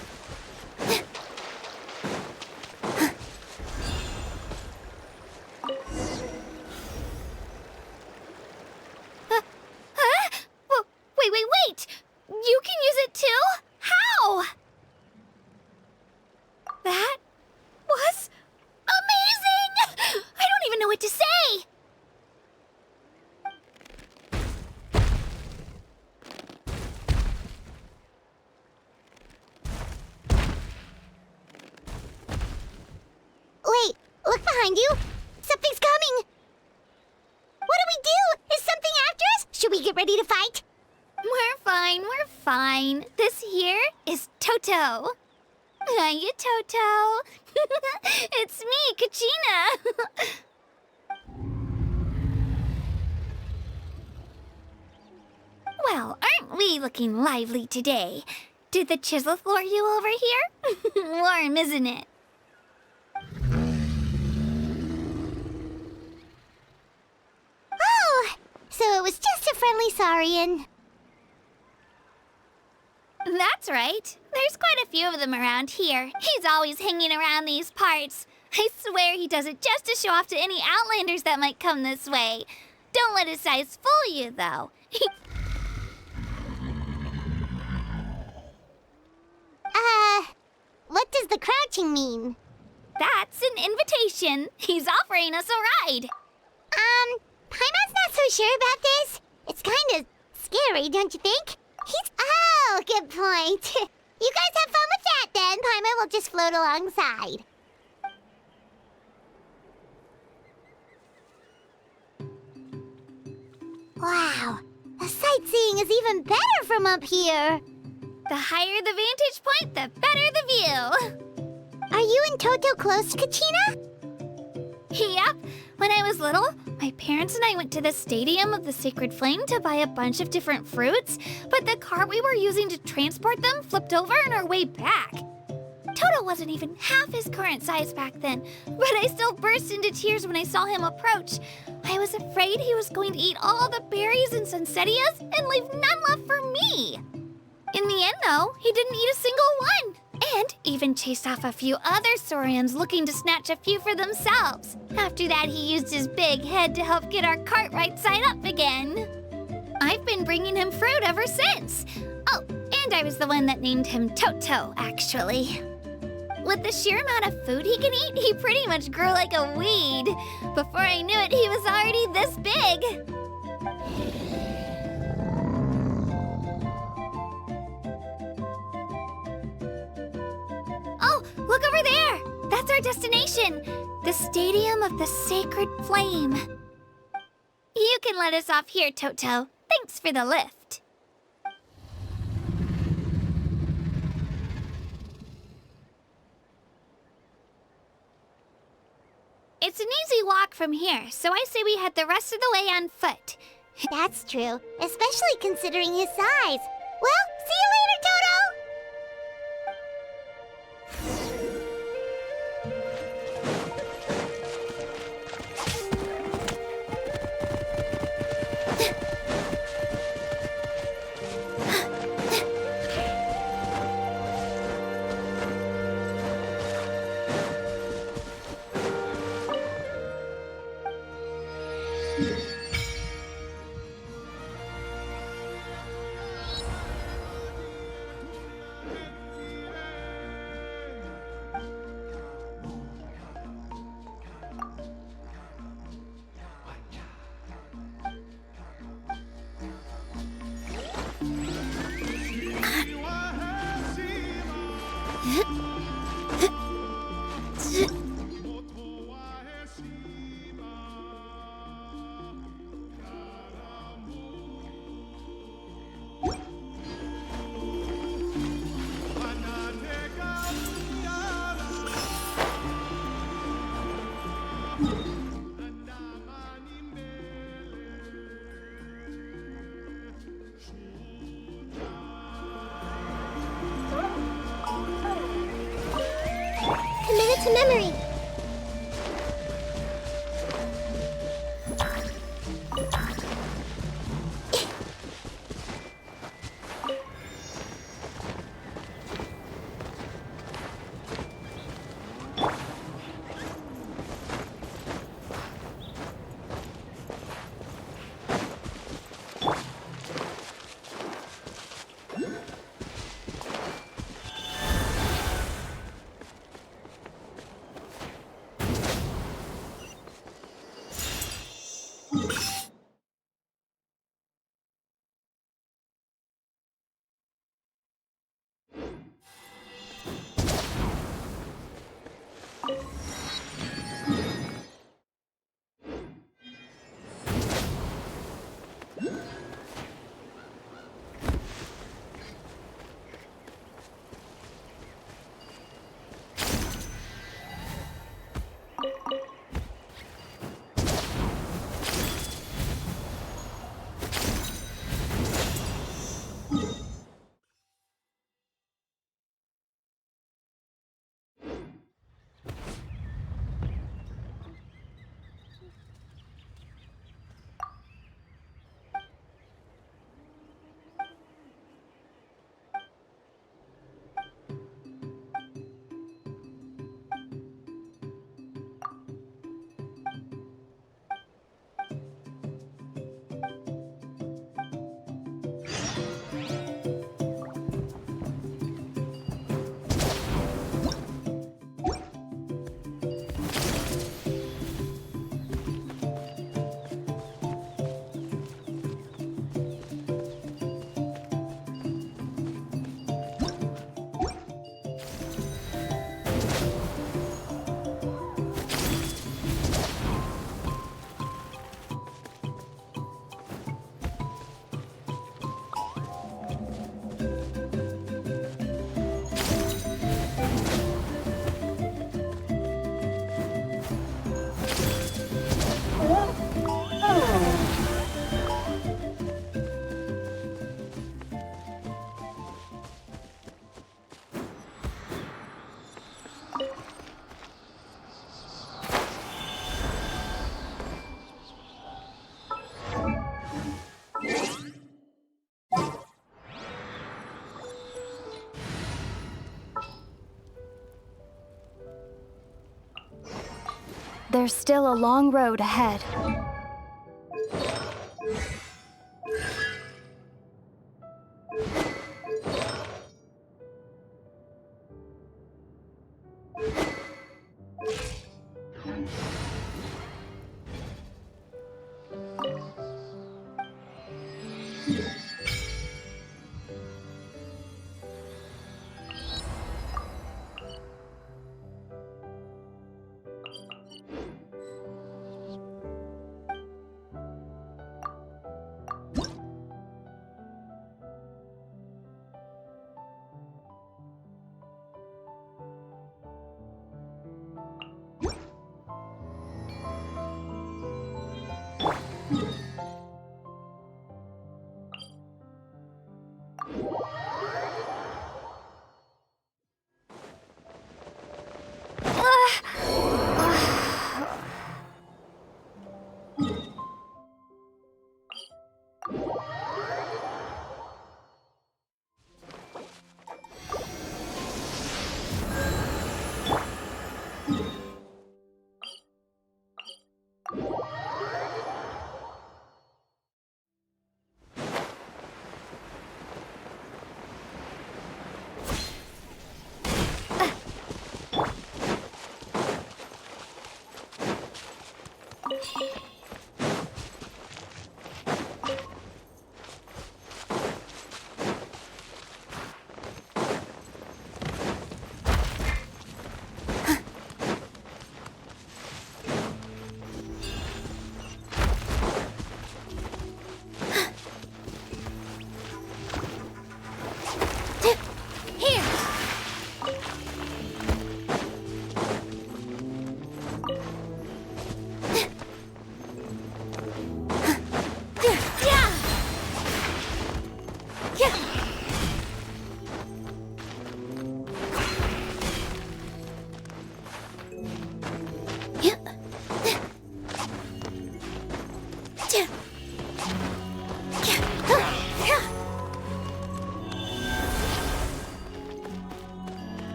Wait! You can use it too? How? That was amazing! I don't even know what to say! Wait, look behind you. Something's coming. What do we do? Is something after us? Should we get ready to fight? We're fine. This here is Toto. Hiya, Toto. It's me, Kachina. Well, aren't we looking lively today? Did the chisleth lure you over here? Warm, isn't it? Oh, so it was just a friendly Saurian. That's right. There's quite a few of them around here. He's always hanging around these parts. I swear he does it just to show off to any Outlanders that might come this way. Don't let his size fool you, though. What does the crouching mean? That's an invitation. He's offering us a ride. Paimon's not so sure about this. It's kind of scary, don't you think? Oh, good point. You guys have fun with that, then. Paimon will just float alongside. Wow, the sightseeing is even better from up here. The higher the vantage point, the better the view. Are you and Toto close to Kachina? Yep. When I was little, my parents and I went to the Stadium of the Sacred Flame to buy a bunch of different fruits, but the cart we were using to transport them flipped over on our way back. Toto wasn't even half his current size back then, but I still burst into tears when I saw him approach. I was afraid he was going to eat all the berries and sunsettias and leave none left for me. In the end, though, he didn't eat a single one, and even chased off a few other Saurians looking to snatch a few for themselves. After that, he used his big head to help get our cart right side up again. I've been bringing him fruit ever since. Oh, and I was the one that named him Toto, actually. With the sheer amount of food he can eat, he pretty much grew like a weed. Before I knew it, he was already this big. Oh, look over there! That's our destination! The Stadium of the Sacred Flame. You can let us off here, Toto. Thanks for the lift. It's an easy walk from here, so I say we head the rest of the way on foot. That's true, especially considering his size. Well, see you later, Toto! Commit it to memory. There's still a long road ahead.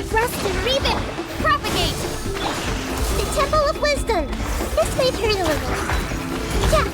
Thrust and rebound! Propagate! The Temple of Wisdom! This way, Interlude! Yeah!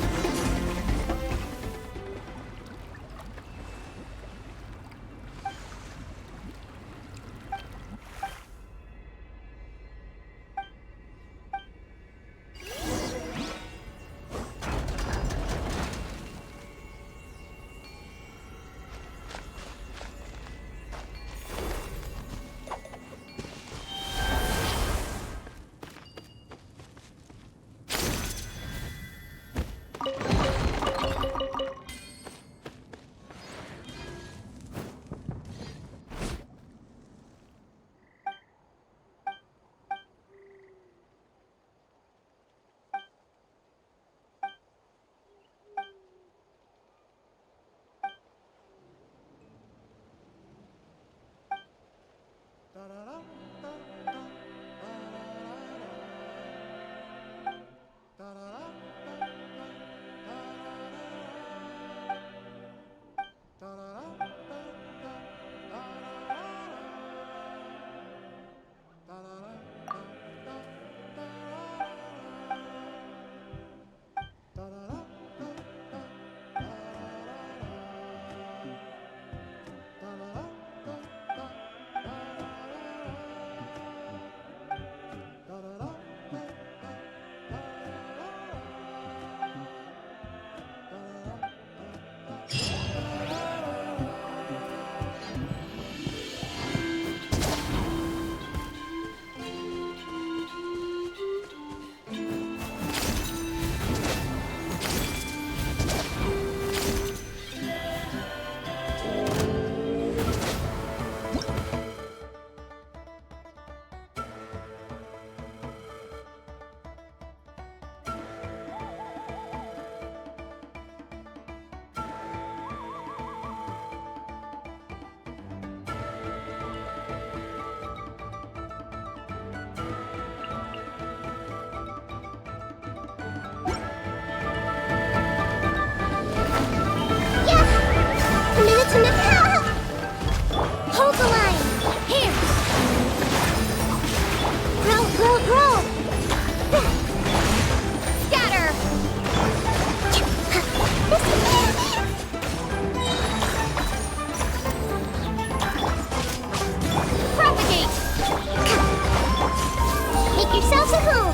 impossible!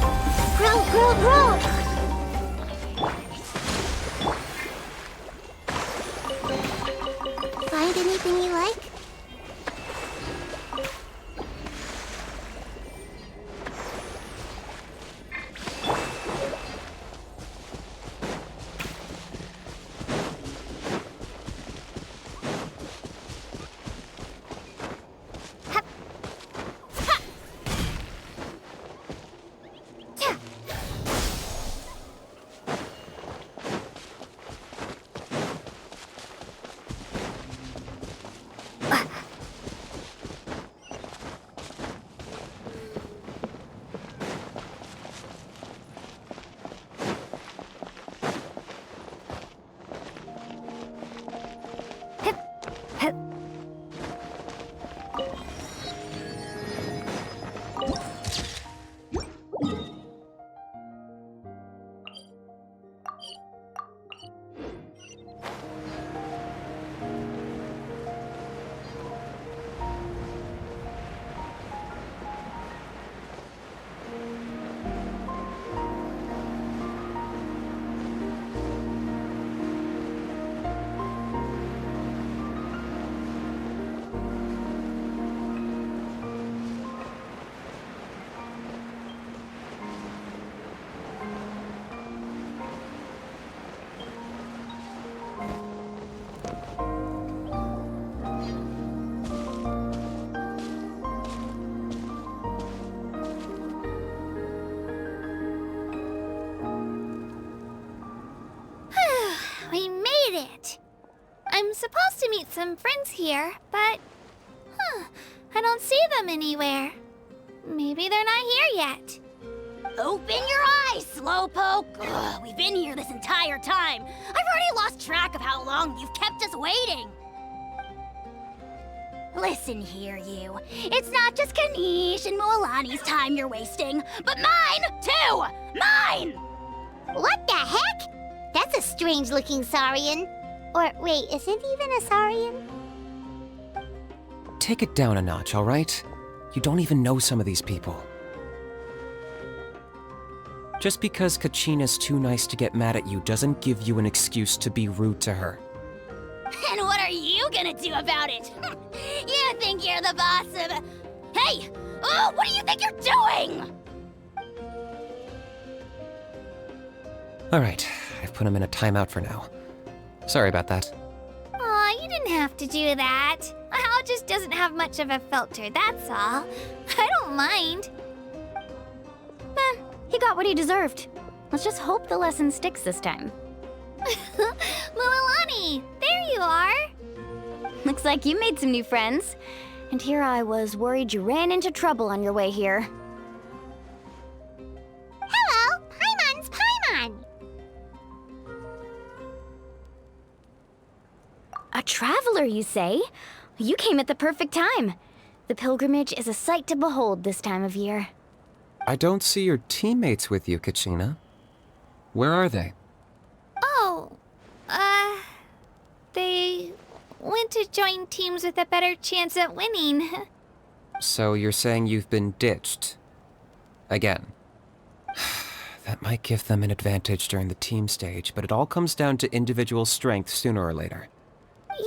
Grow, grow, grow! Find anything you like? We made it! I'm supposed to meet some friends here, but... I don't see them anywhere. Maybe they're not here yet. Open your eyes, Slowpoke! Ugh, we've been here this entire time. I've already lost track of how long you've kept us waiting. Listen here, you. It's not just Kanish and Moalani's time you're wasting, but mine, too! Mine! What the heck? That's a strange-looking Saurian. Or, wait, is it even a Saurian? Take it down a notch, all right? You don't even know some of these people. Just because Kachina's too nice to get mad at you doesn't give you an excuse to be rude to her. And what are you gonna do about it? You think you're the boss of... Hey! Oh, what do you think you're doing? All right, I've put him in a timeout for now. Sorry about that. Aw, you didn't have to do that. Hal just doesn't have much of a filter, that's all. I don't mind. He got what he deserved. Let's just hope the lesson sticks this time. Mualani, there you are. Looks like you made some new friends. And here I was worried you ran into trouble on your way here. Hello, Paimon's Paimon. A traveler, you say? You came at the perfect time. The pilgrimage is a sight to behold this time of year. I don't see your teammates with you, Kachina. Where are they? Oh, they went to join teams with a better chance at winning. So you're saying you've been ditched? Again. That might give them an advantage during the team stage, but it all comes down to individual strength sooner or later.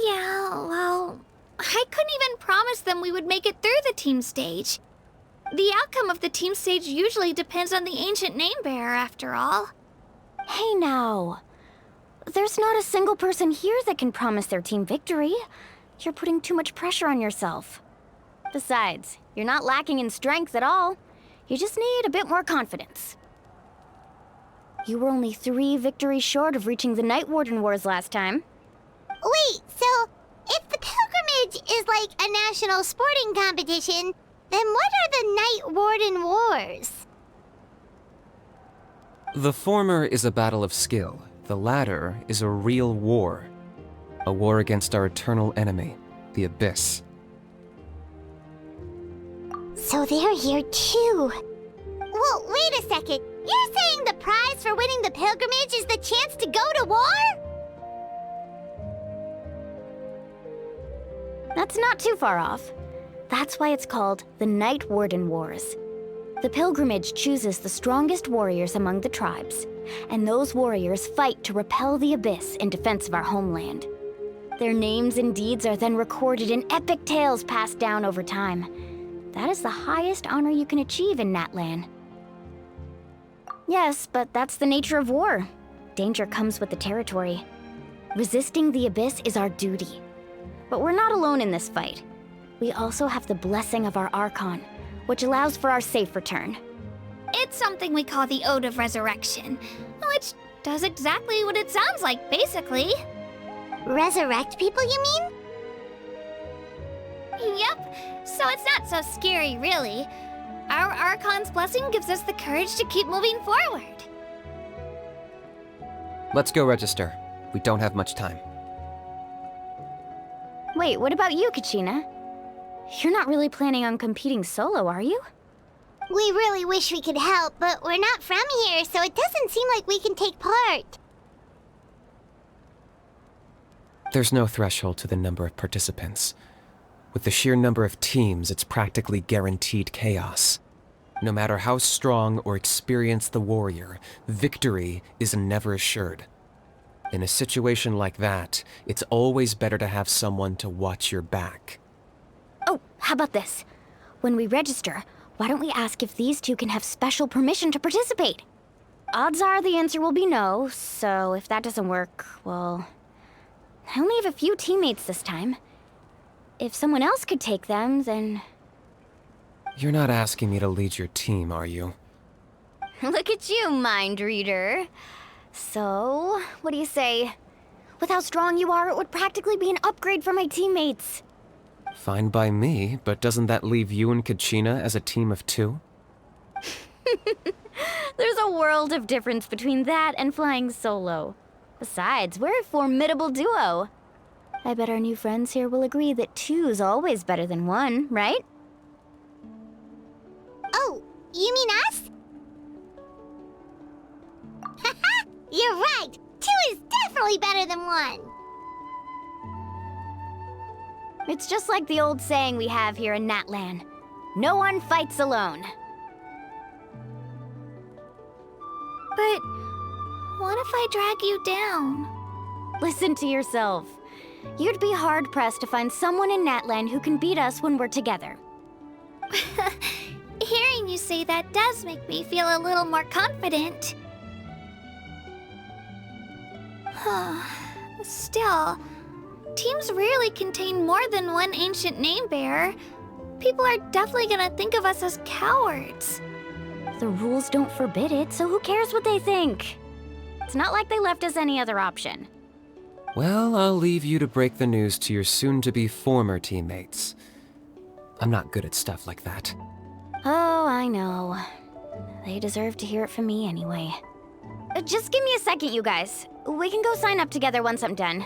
Yeah, well, I couldn't even promise them we would make it through the team stage. The outcome of the team stage usually depends on the ancient name-bearer, after all. Hey now. There's not a single person here that can promise their team victory. You're putting too much pressure on yourself. Besides, you're not lacking in strength at all. You just need a bit more confidence. You were only 3 victories short of reaching the Night Warden Wars last time. Wait, so if the pilgrimage is like a national sporting competition, then what are the Night Warden Wars? The former is a battle of skill. The latter is a real war. A war against our eternal enemy, the Abyss. So they're here too. Well, wait a second. You're saying the prize for winning the pilgrimage is the chance to go to war? That's not too far off. That's why it's called the Night Warden Wars. The pilgrimage chooses the strongest warriors among the tribes, and those warriors fight to repel the abyss in defense of our homeland. Their names and deeds are then recorded in epic tales passed down over time. That is the highest honor you can achieve in Natlan. Yes, but that's the nature of war. Danger comes with the territory. Resisting the abyss is our duty. But we're not alone in this fight. We also have the blessing of our Archon, which allows for our safe return. It's something we call the Ode of Resurrection, which does exactly what it sounds like, basically. Resurrect people, you mean? Yep, so it's not so scary, really. Our Archon's blessing gives us the courage to keep moving forward. Let's go register. We don't have much time. Wait, what about you, Kachina? You're not really planning on competing solo, are you? We really wish we could help, but we're not from here, so it doesn't seem like we can take part. There's no threshold to the number of participants. With the sheer number of teams, it's practically guaranteed chaos. No matter how strong or experienced the warrior, victory is never assured. In a situation like that, it's always better to have someone to watch your back. Oh, how about this? When we register, why don't we ask if these two can have special permission to participate? Odds are the answer will be no, so if that doesn't work, well... I only have a few teammates this time. If someone else could take them, then... You're not asking me to lead your team, are you? Look at you, mind reader. So, what do you say? With how strong you are, it would practically be an upgrade for my teammates. Fine by me, but doesn't that leave you and Kachina as a team of two? There's a world of difference between that and flying solo. Besides, we're a formidable duo. I bet our new friends here will agree that two's always better than one, right? Oh, you mean us? Haha, you're right! 2 is definitely better than 1! It's just like the old saying we have here in Natlan. No one fights alone. But what if I drag you down? Listen to yourself. You'd be hard-pressed to find someone in Natlan who can beat us when we're together. Hearing you say that does make me feel a little more confident. Still, teams rarely contain more than one ancient name bearer. People are definitely gonna think of us as cowards. The rules don't forbid it, so who cares what they think? It's not like they left us any other option. Well, I'll leave you to break the news to your soon-to-be former teammates. I'm not good at stuff like that. Oh, I know. They deserve to hear it from me anyway. Just give me a second, you guys. We can go sign up together once I'm done.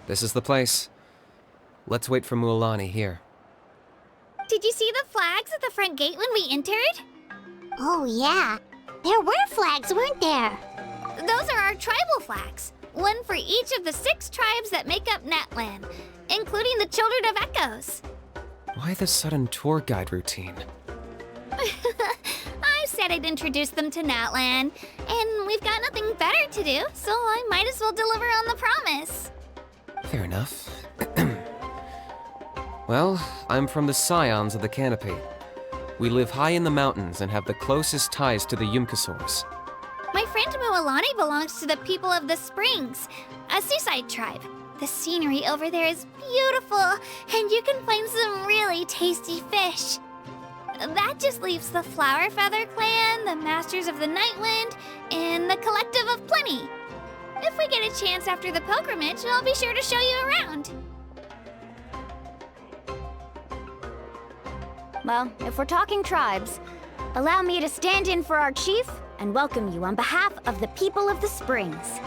This is the place. Let's wait for Mualani here. Did you see the flags at the front gate when we entered? Oh yeah, there were flags, weren't there? Those are our tribal flags. One for each of the 6 tribes that make up Natlan, including the Children of Echoes. Why the sudden tour guide routine? I said I'd introduce them to Natlan, and we've got nothing better to do, so I might as well deliver on the promise. Fair enough. Well, I'm from the Scions of the Canopy. We live high in the mountains and have the closest ties to the Yumkasaurs. My friend Mualani belongs to the people of the Springs, a seaside tribe. The scenery over there is beautiful, and you can find some really tasty fish. That just leaves the Flower Feather Clan, the Masters of the Nightwind, and the Collective of Plenty. If we get a chance after the pilgrimage, I'll be sure to show you around. Well, if we're talking tribes, allow me to stand in for our chief and welcome you on behalf of the people of the Springs.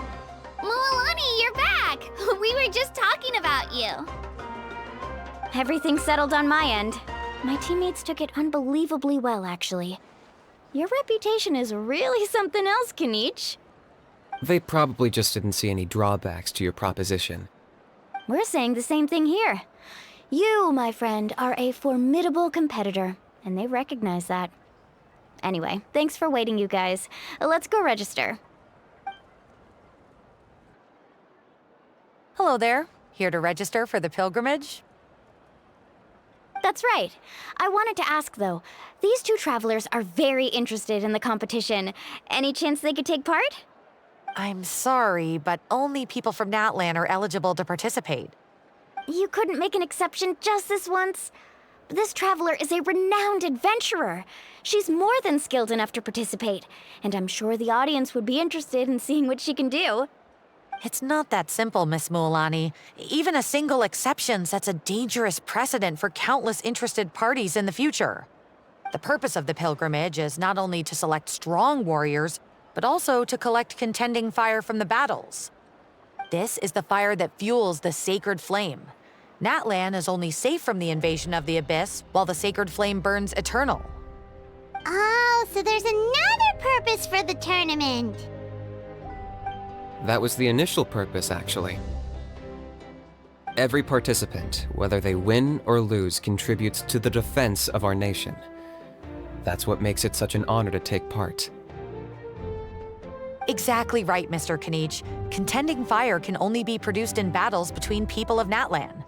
Mualani, you're back! We were just talking about you. everything's settled on my end. My teammates took it unbelievably well, actually. Your reputation is really something else, Kanich. They probably just didn't see any drawbacks to your proposition. We're saying the same thing here. You, my friend, are a formidable competitor, and they recognize that. Anyway, thanks for waiting, you guys. Let's go register. Hello there. Here to register for the pilgrimage? That's right. I wanted to ask, though. These two travelers are very interested in the competition. Any chance they could take part? I'm sorry, but only people from Natlan are eligible to participate. You couldn't make an exception just this once? This traveler is a renowned adventurer. She's more than skilled enough to participate, and I'm sure the audience would be interested in seeing what she can do. It's not that simple, Miss Mualani. Even a single exception sets a dangerous precedent for countless interested parties in the future. The purpose of the pilgrimage is not only to select strong warriors, but also to collect contending fire from the battles. This is the fire that fuels the sacred flame. Natlan is only safe from the invasion of the Abyss, while the sacred flame burns eternal. Oh, so there's another purpose for the tournament. That was the initial purpose, actually. Every participant, whether they win or lose, contributes to the defense of our nation. That's what makes it such an honor to take part. Exactly right, Mr. Kanich. Contending fire can only be produced in battles between people of Natlan.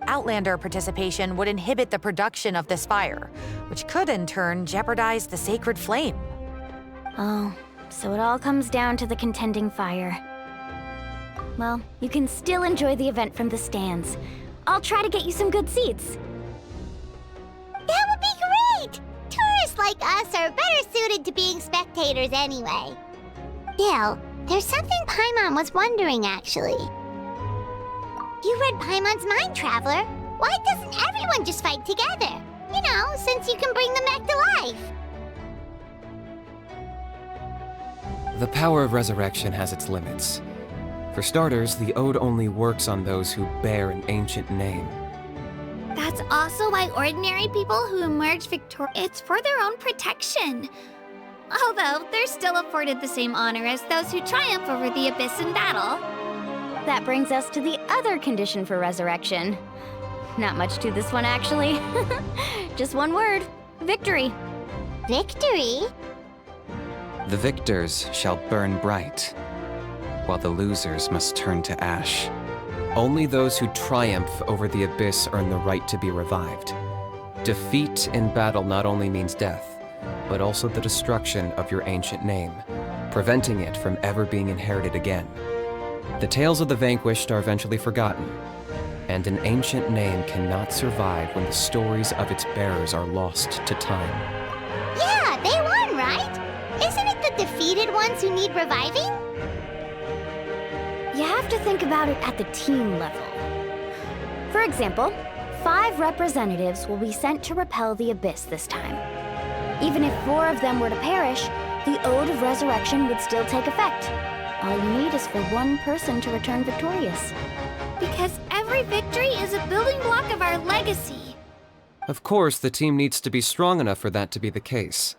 Outlander participation would inhibit the production of this fire, which could in turn jeopardize the sacred flame. Oh, so it all comes down to the contending fire. Well, you can still enjoy the event from the stands. I'll try to get you some good seats. That would be great! Tourists like us are better suited to being spectators anyway. Still, there's something Paimon was wondering, actually. You read Paimon's mind, Traveler. Why doesn't everyone just fight together? You know, since you can bring them back to life. The power of resurrection has its limits. For starters, the ode only works on those who bear an ancient name. That's also why ordinary people who emerge victorious, it's for their own protection. Although, they're still afforded the same honor as those who triumph over the Abyss in battle. That brings us to the other condition for resurrection. Not much to this one, actually. Just one word: victory. Victory? The victors shall burn bright, while the losers must turn to ash. Only those who triumph over the Abyss earn the right to be revived. Defeat in battle not only means death, but also the destruction of your ancient name, preventing it from ever being inherited again. The tales of the vanquished are eventually forgotten, and an ancient name cannot survive when the stories of its bearers are lost to time. Yeah, they won, right? Isn't it the defeated ones who need reviving? You have to think about it at the team level. For example, 5 representatives will be sent to repel the Abyss this time. Even if 4 of them were to perish, the Ode of Resurrection would still take effect. All you need is for 1 person to return victorious. Because every victory is a building block of our legacy. Of course, the team needs to be strong enough for that to be the case.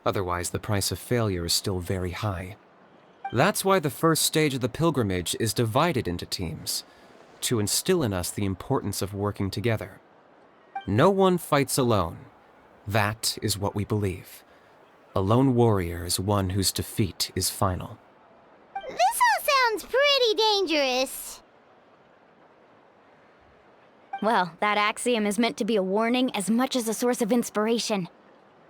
Otherwise, the price of failure is still very high. That's why the first stage of the pilgrimage is divided into teams, to instill in us the importance of working together. No one fights alone. That is what we believe. A lone warrior is one whose defeat is final. This all sounds pretty dangerous. Well, that axiom is meant to be a warning as much as a source of inspiration.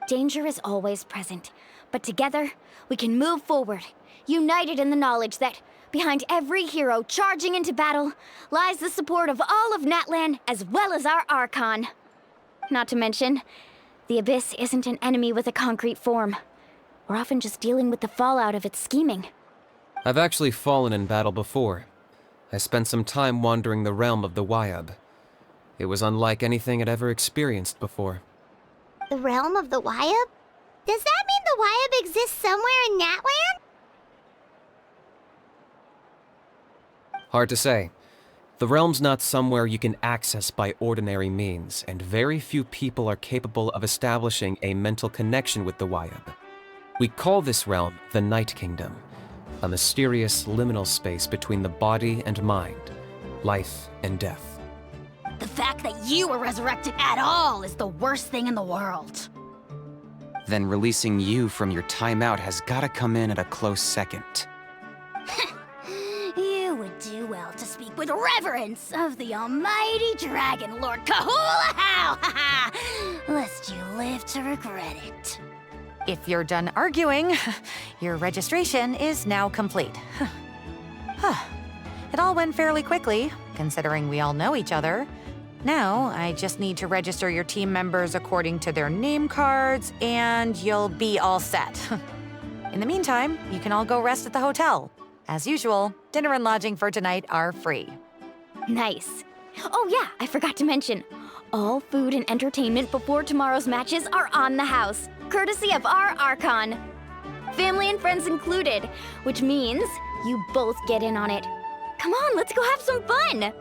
Danger is always present, but together, we can move forward, united in the knowledge that behind every hero charging into battle lies the support of all of Natlan as well as our Archon. Not to mention, the Abyss isn't an enemy with a concrete form. We're often just dealing with the fallout of its scheming. I've actually fallen in battle before. I spent some time wandering the realm of the Wyab. It was unlike anything I'd ever experienced before. The realm of the Wyab? Does that mean the Wyab exists somewhere in Natlan? Hard to say. The realm's not somewhere you can access by ordinary means, and very few people are capable of establishing a mental connection with the Wayab. We call this realm the Night Kingdom, a mysterious liminal space between the body and mind, life and death. The fact that you were resurrected at all is the worst thing in the world. Then releasing you from your timeout has gotta come in at a close second. You would do well to speak with reverence of the almighty Dragon Lord Kahula-How, lest you live to regret it. If you're done arguing, your registration is now complete. It all went fairly quickly, considering we all know each other. Now, I just need to register your team members according to their name cards, and you'll be all set. In the meantime, you can all go rest at the hotel. As usual, dinner and lodging for tonight are free. Nice. Oh yeah, I forgot to mention, all food and entertainment before tomorrow's matches are on the house, courtesy of our Archon. Family and friends included, which means you both get in on it. Come on, let's go have some fun!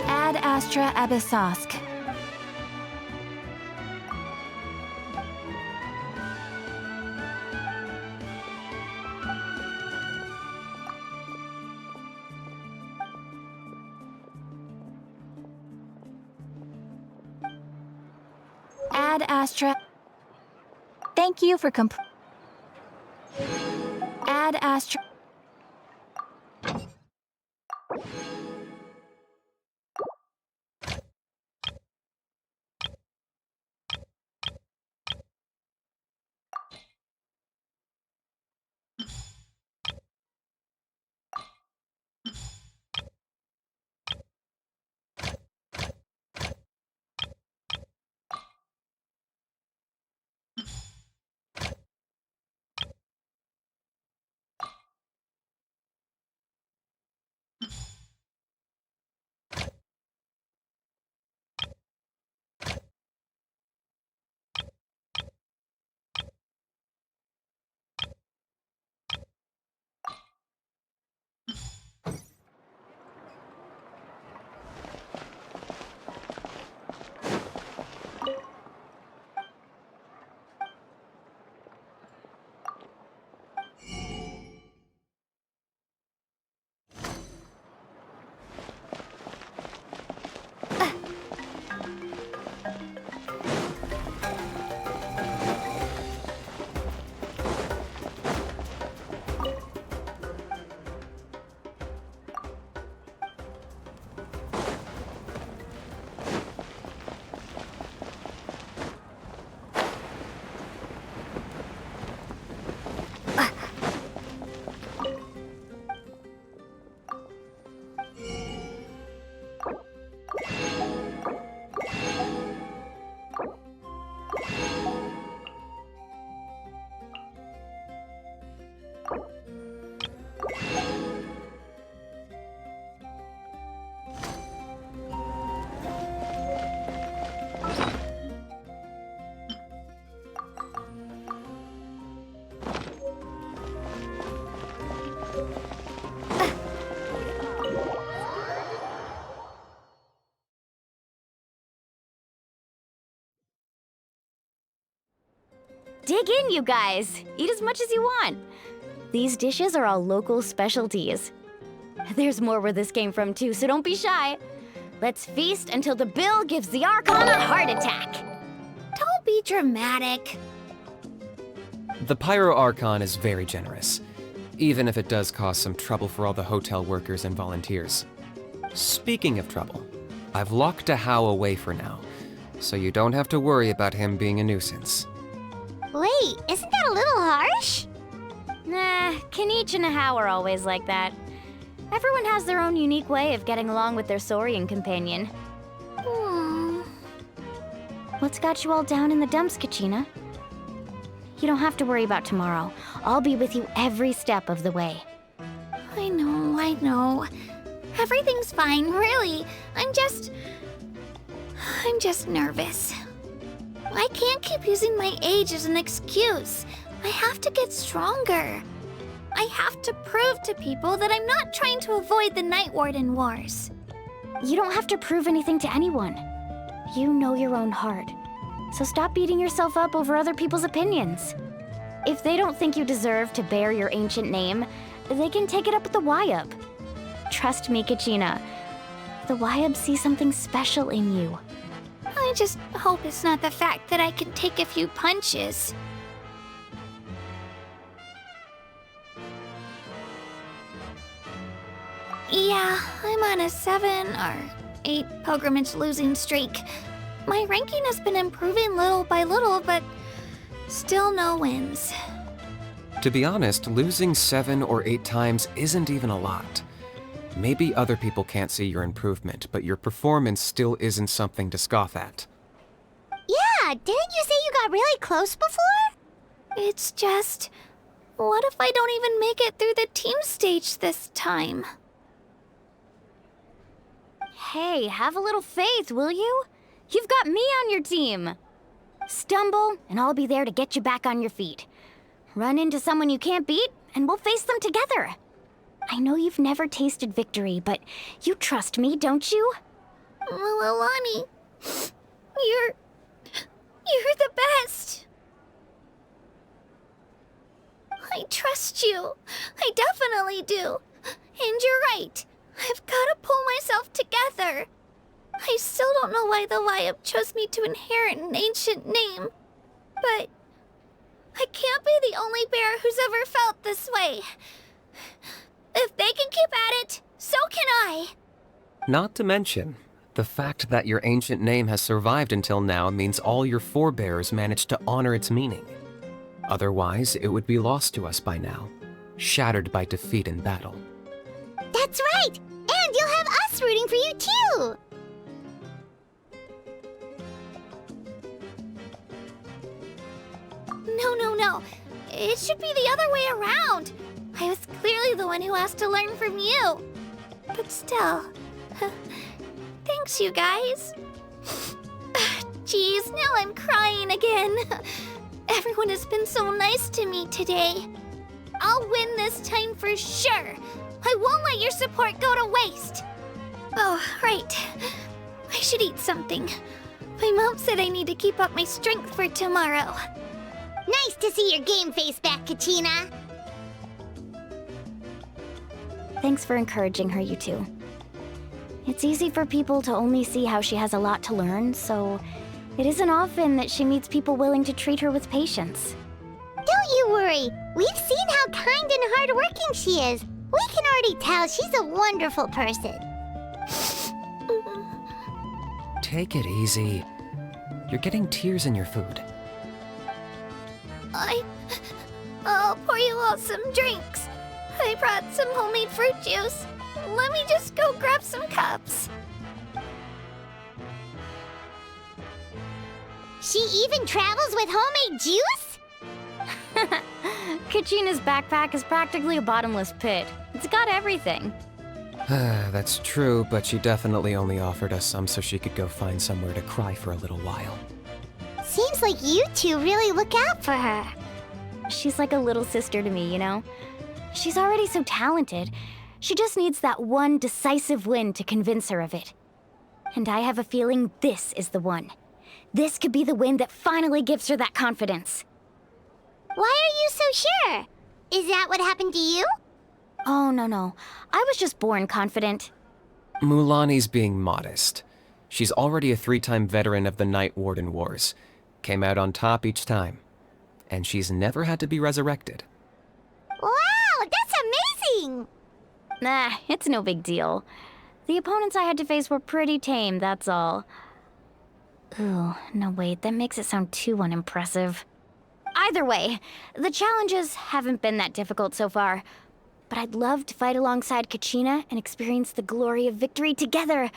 Ad Astra Abyssosk. Ad Astra. Thank you for Ad Astra. Dig in, you guys! Eat as much as you want! These dishes are all local specialties. There's more where this came from too, so don't be shy. Let's feast until the bill gives the Archon a heart attack! be dramatic. The Pyro Archon is very generous, even if it does cause some trouble for all the hotel workers and volunteers. Speaking of trouble, I've locked Ahau away for now, so you don't have to worry about him being a nuisance. Wait, isn't that a little harsh? Nah, Kanich and Ahau are always like that. Everyone has their own unique way of getting along with their Saurian companion. What's got you all down in the dumps, Kachina? You don't have to worry about tomorrow. I'll be with you every step of the way. I know. Everything's fine, really. I'm just nervous. I can't keep using my age as an excuse. I have to get stronger. I have to prove to people that I'm not trying to avoid the Night Warden Wars. You don't have to prove anything to anyone. You know your own heart. So stop beating yourself up over other people's opinions. If they don't think you deserve to bear your ancient name, they can take it up with the Wyub. Trust me, Kachina. The Wyub see something special in you. I just hope it's not the fact that I can take a few punches. Yeah, I'm on a 7 or 8 pilgrimage losing streak. My ranking has been improving little by little, but still no wins. To be honest, losing 7 or 8 times isn't even a lot. Maybe other people can't see your improvement, but your performance still isn't something to scoff at. Yeah, didn't you say you got really close before? It's just, what if I don't even make it through the team stage this time? Hey, have a little faith, will you? You've got me on your team. Stumble, and I'll be there to get you back on your feet. Run into someone you can't beat, and we'll face them together. I know you've never tasted victory, but you trust me, don't you? Alani, you're the best. I trust you. I definitely do. And you're right. I've got to pull myself together. I still don't know why the Wyub chose me to inherit an ancient name. But I can't be the only bear who's ever felt this way. If they can keep at it, so can I. Not to mention, the fact that your ancient name has survived until now means all your forebears managed to honor its meaning. Otherwise, it would be lost to us by now, shattered by defeat in battle. That's right! And you'll have us rooting for you too! No. It should be the other way around. I was clearly the one who asked to learn from you. But still, thanks you guys. Geez, now I'm crying again. Everyone has been so nice to me today. I'll win this time for sure. I won't let your support go to waste. Oh, right. I should eat something. My mom said I need to keep up my strength for tomorrow. Nice to see your game face back, Kachina. Thanks for encouraging her, you two. It's easy for people to only see how she has a lot to learn, so it isn't often that she meets people willing to treat her with patience. Don't you worry. We've seen how kind and hardworking she is. We can already tell she's a wonderful person. Take it easy. You're getting tears in your food. I'll pour you all some drinks. I brought some homemade fruit juice. Let me just go grab some cups. She even travels with homemade juice? Kachina's backpack is practically a bottomless pit. It's got everything. That's true, but she definitely only offered us some so she could go find somewhere to cry for a little while. Seems like you two really look out for her. She's like a little sister to me, you know? She's already so talented. She just needs that one decisive win to convince her of it. And I have a feeling this is the one. This could be the win that finally gives her that confidence. Why are you so sure? Is that what happened to you? Oh, no. I was just born confident. Mulani's being modest. She's already a 3-time veteran of the Night Warden Wars. came out on top each time. And she's never had to be resurrected. Wow, that's amazing! Nah, it's no big deal. The opponents I had to face were pretty tame, that's all. Ooh, no wait, that makes it sound too unimpressive. Either way, the challenges haven't been that difficult so far. But I'd love to fight alongside Kachina and experience the glory of victory together.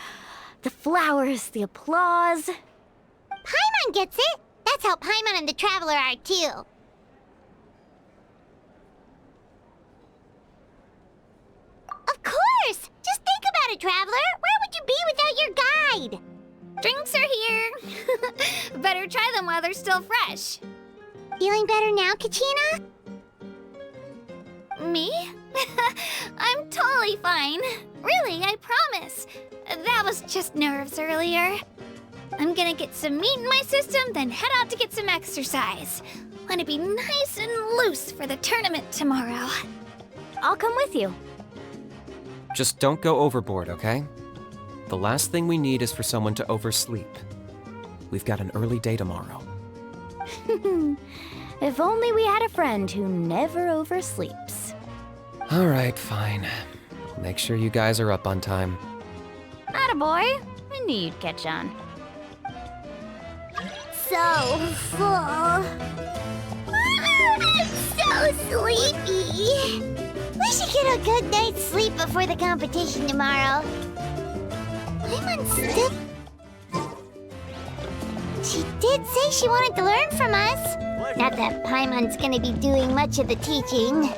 The flowers, the applause. Paimon gets it! That's how Paimon and the Traveler are too. Of course! Just think about it, Traveler! Where would you be without your guide? Drinks are here. Better try them while they're still fresh. Feeling better now, Kachina? Me? I'm totally fine. Really, I promise. That was just nerves earlier. I'm gonna get some meat in my system, then head out to get some exercise. Want to be nice and loose for the tournament tomorrow. I'll come with you. Just don't go overboard, okay? The last thing we need is for someone to oversleep. We've got an early day tomorrow. If only we had a friend who never oversleeps. All right, fine. I'll make sure you guys are up on time. Attaboy. I knew you'd catch on. So full. I'm so sleepy. We should get a good night's sleep before the competition tomorrow. Paimon's still... She did say she wanted to learn from us. Not that Paimon's gonna be doing much of the teaching.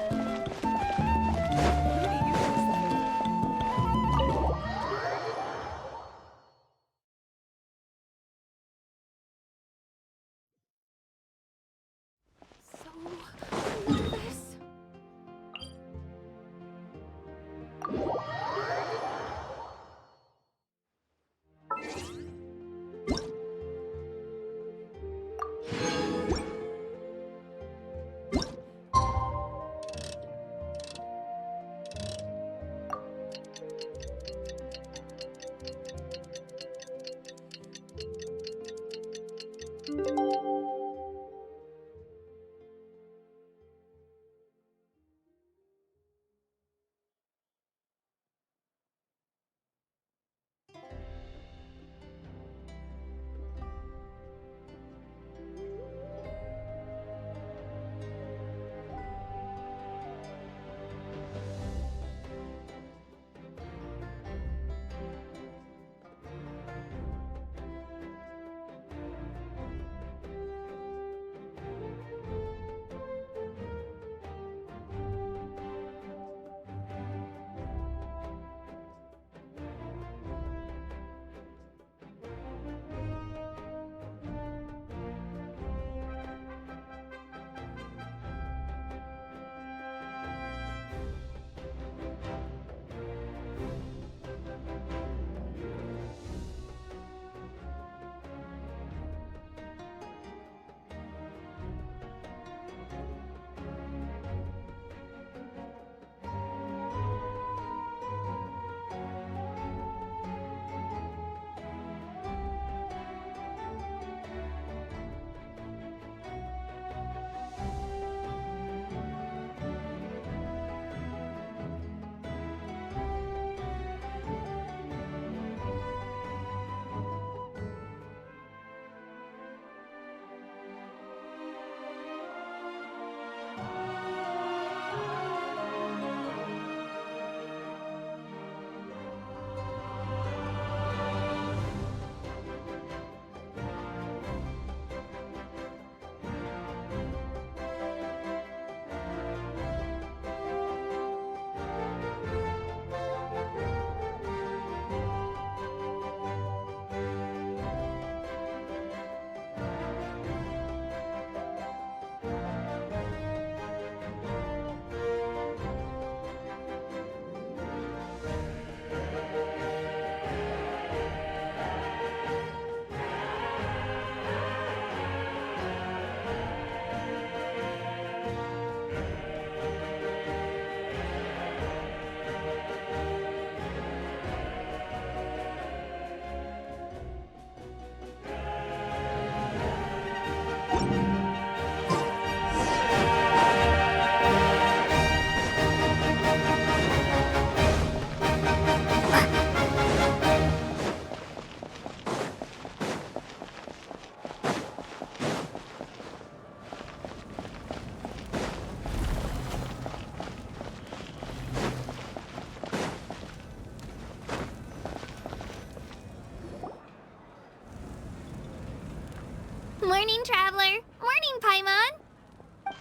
Morning, Traveler. Morning, Paimon.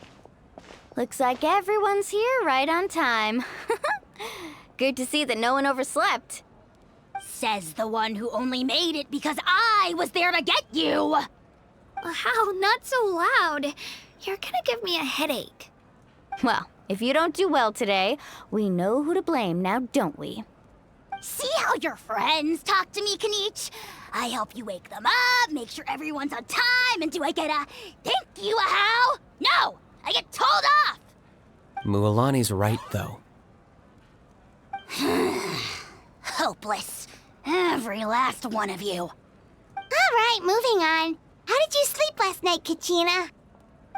Looks like everyone's here right on time. Good to see that no one overslept. Says the one who only made it because I was there to get you! Wow, not so loud. You're gonna give me a headache. Well, if you don't do well today, we know who to blame now, don't we? See how your friends talk to me, Kanich? I help you wake them up, make sure everyone's on time, and do I get a thank you, a how? No! I get told off! Mualani's right, though. Hopeless. Every last one of you. All right, moving on. How did you sleep last night, Kachina?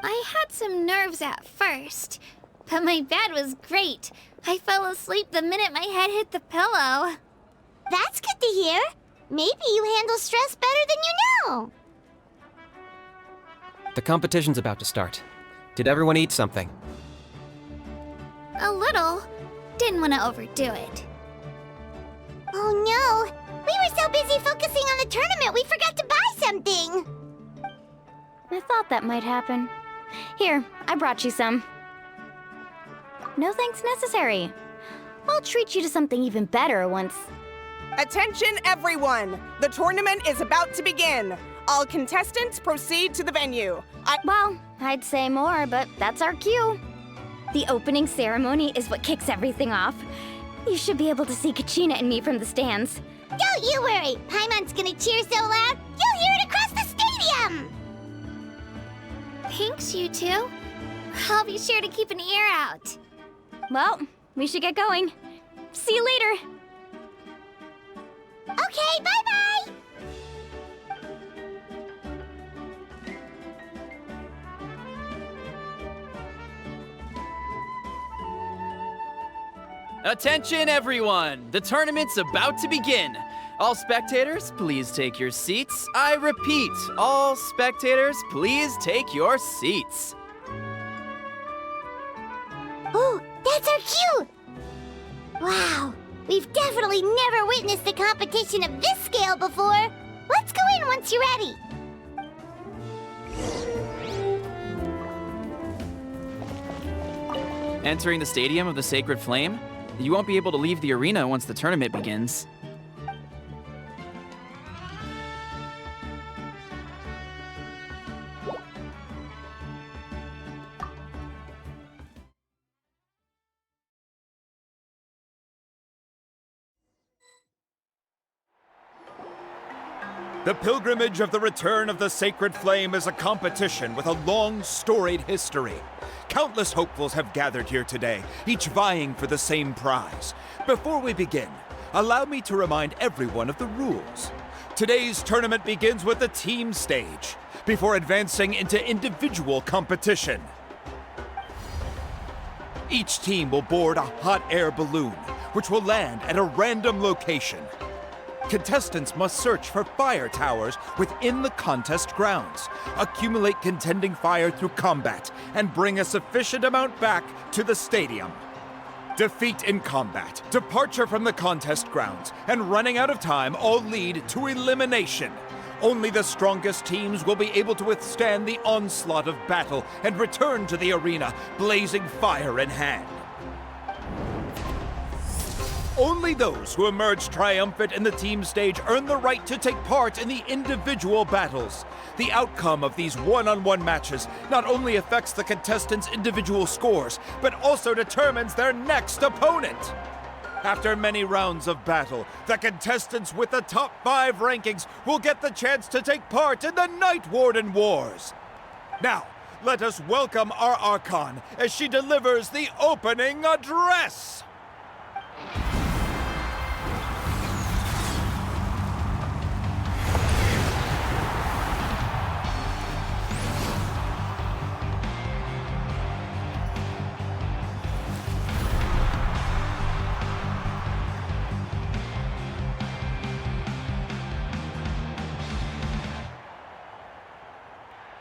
I had some nerves at first, but my bed was great. I fell asleep the minute my head hit the pillow. That's good to hear. Maybe you handle stress better than you know. The competition's about to start. Did everyone eat something? A little. Didn't want to overdo it. Oh no! We were so busy focusing on the tournament we forgot to buy something! I thought that might happen. Here, I brought you some. No thanks necessary. I'll treat you to something even better once... Attention everyone! The tournament is about to begin! All contestants proceed to the venue. Well, I'd say more, but that's our cue. The opening ceremony is what kicks everything off. You should be able to see Kachina and me from the stands. Don't you worry! Paimon's gonna cheer so loud, you'll hear it across the stadium! Thanks, you two. I'll be sure to keep an ear out. Well, we should get going. See you later. Okay, bye-bye! Attention everyone! The tournament's about to begin! All spectators, please take your seats. I repeat, all spectators, please take your seats. Oh, that's our cue! Wow, we've definitely never witnessed a competition of this scale before. Let's go in once you're ready. Entering the Stadium of the Sacred Flame, you won't be able to leave the arena once the tournament begins. The pilgrimage of the return of the Sacred Flame is a competition with a long, storied history. Countless hopefuls have gathered here today, each vying for the same prize. Before we begin, allow me to remind everyone of the rules. Today's tournament begins with the team stage, before advancing into individual competition. Each team will board a hot air balloon, which will land at a random location. Contestants must search for fire towers within the contest grounds, accumulate contending fire through combat, and bring a sufficient amount back to the stadium. Defeat in combat, departure from the contest grounds, and running out of time all lead to elimination. Only the strongest teams will be able to withstand the onslaught of battle and return to the arena, blazing fire in hand. Only those who emerge triumphant in the team stage earn the right to take part in the individual battles. The outcome of these one-on-one matches not only affects the contestants' individual scores, but also determines their next opponent. After many rounds of battle, the contestants with the top 5 rankings will get the chance to take part in the Night Warden Wars. Now, let us welcome our Archon as she delivers the opening address.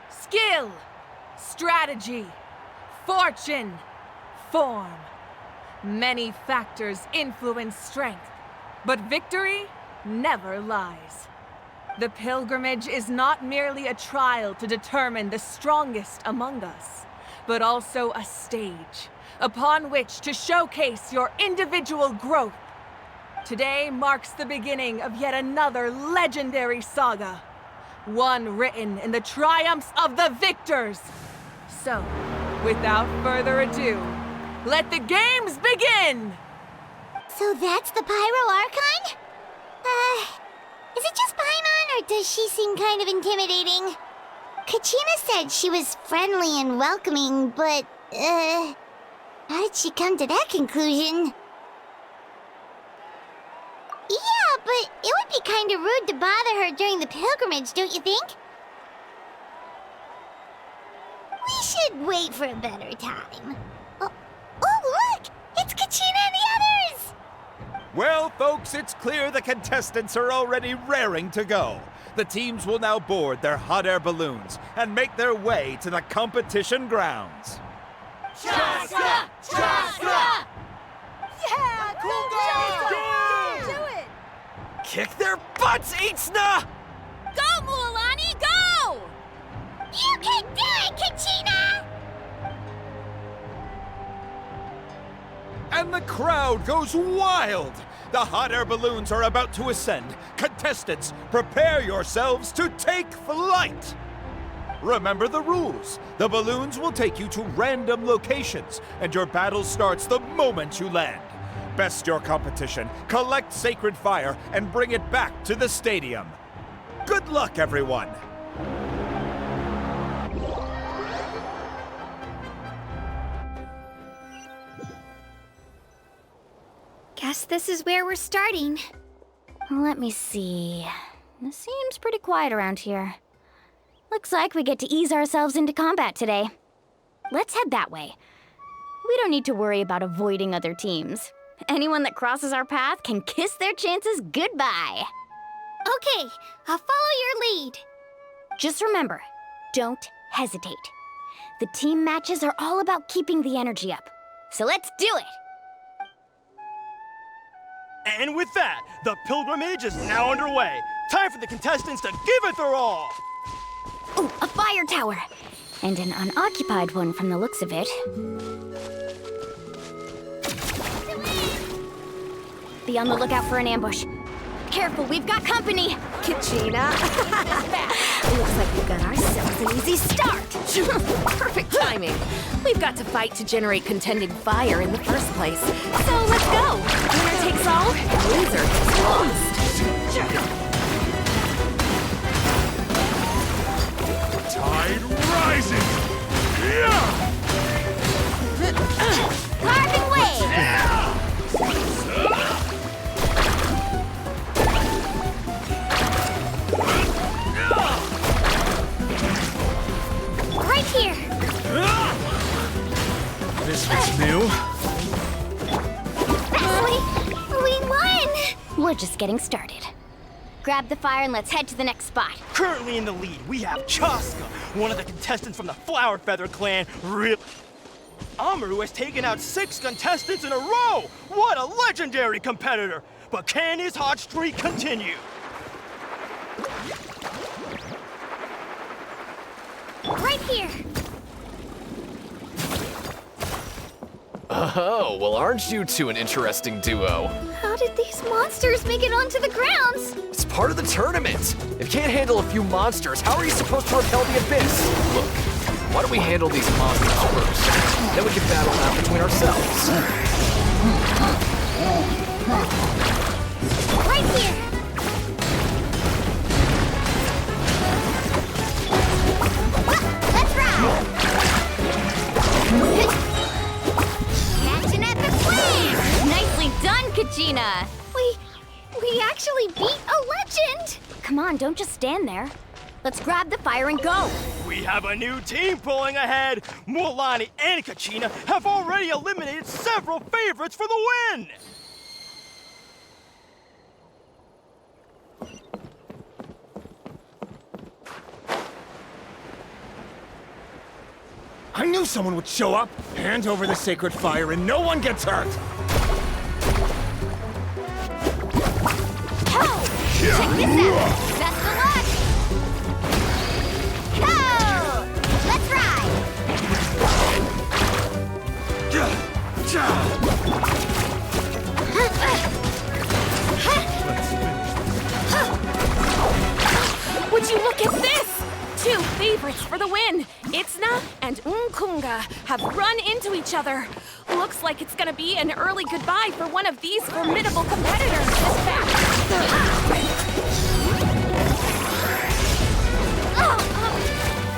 Skill, strategy, fortune, form. Many factors influence strength, but victory never lies. The pilgrimage is not merely a trial to determine the strongest among us, but also a stage upon which to showcase your individual growth. Today marks the beginning of yet another legendary saga, one written in the triumphs of the victors. So, without further ado, let the games begin! So that's the Pyro Archon? Is it just Paimon, or does she seem kind of intimidating? Kachina said she was friendly and welcoming, but, how did she come to that conclusion? Yeah, but it would be kind of rude to bother her during the pilgrimage, don't you think? We should wait for a better time. Oh, look! It's Kachina and the others! Well, folks, it's clear the contestants are already raring to go. The teams will now board their hot air balloons and make their way to the competition grounds. Chaska! Chaska! Yeah, cool job! Do it! Kick their butts, Itzna! Go, Mualani, go! You can do it, Kachina! And the crowd goes wild! The hot air balloons are about to ascend. Contestants, prepare yourselves to take flight! Remember the rules. The balloons will take you to random locations, and your battle starts the moment you land. Best your competition, collect sacred fire, and bring it back to the stadium. Good luck, everyone! Guess this is where we're starting. Let me see. It seems pretty quiet around here. Looks like we get to ease ourselves into combat today. Let's head that way. We don't need to worry about avoiding other teams. Anyone that crosses our path can kiss their chances goodbye. Okay, I'll follow your lead. Just remember, don't hesitate. The team matches are all about keeping the energy up. So let's do it! And with that, the pilgrimage is now underway. Time for the contestants to give it their all! Ooh, a fire tower! And an unoccupied one from the looks of it. Be on the lookout for an ambush. Careful, we've got company! Kachina. Looks like we've got ourselves an easy start. Perfect timing. We've got to fight to generate contending fire in the first place. So let's go. Winner takes all, loser gets lost. Tide rising! Carving way! Right here! This was new. We won! We're just getting started. Grab the fire and let's head to the next spot. Currently in the lead, we have Chaska, one of the contestants from the Flower Feather clan. Amaru has taken out 6 contestants in a row! What a legendary competitor! But can his hot streak continue? Right here! Oh, well, aren't you two an interesting duo? How did these monsters make it onto the grounds? It's part of the tournament. If you can't handle a few monsters, how are you supposed to repel the abyss? Look, why don't we handle these monsters first? Then we can battle them out between ourselves. Right here! Let's ride! Catch an epic wave! Nicely done, Kachina! We actually beat a legend! Come on, don't just stand there. Let's grab the fire and go! We have a new team pulling ahead. Mualani and Kachina have already eliminated several favorites for the win! I knew someone would show up! Hand over the sacred fire and no one gets hurt! Check this out! Best alive! Would you look at this? Two favorites for the win. Itzna and Nkunga have run into each other. Looks like it's gonna be an early goodbye for one of these formidable competitors.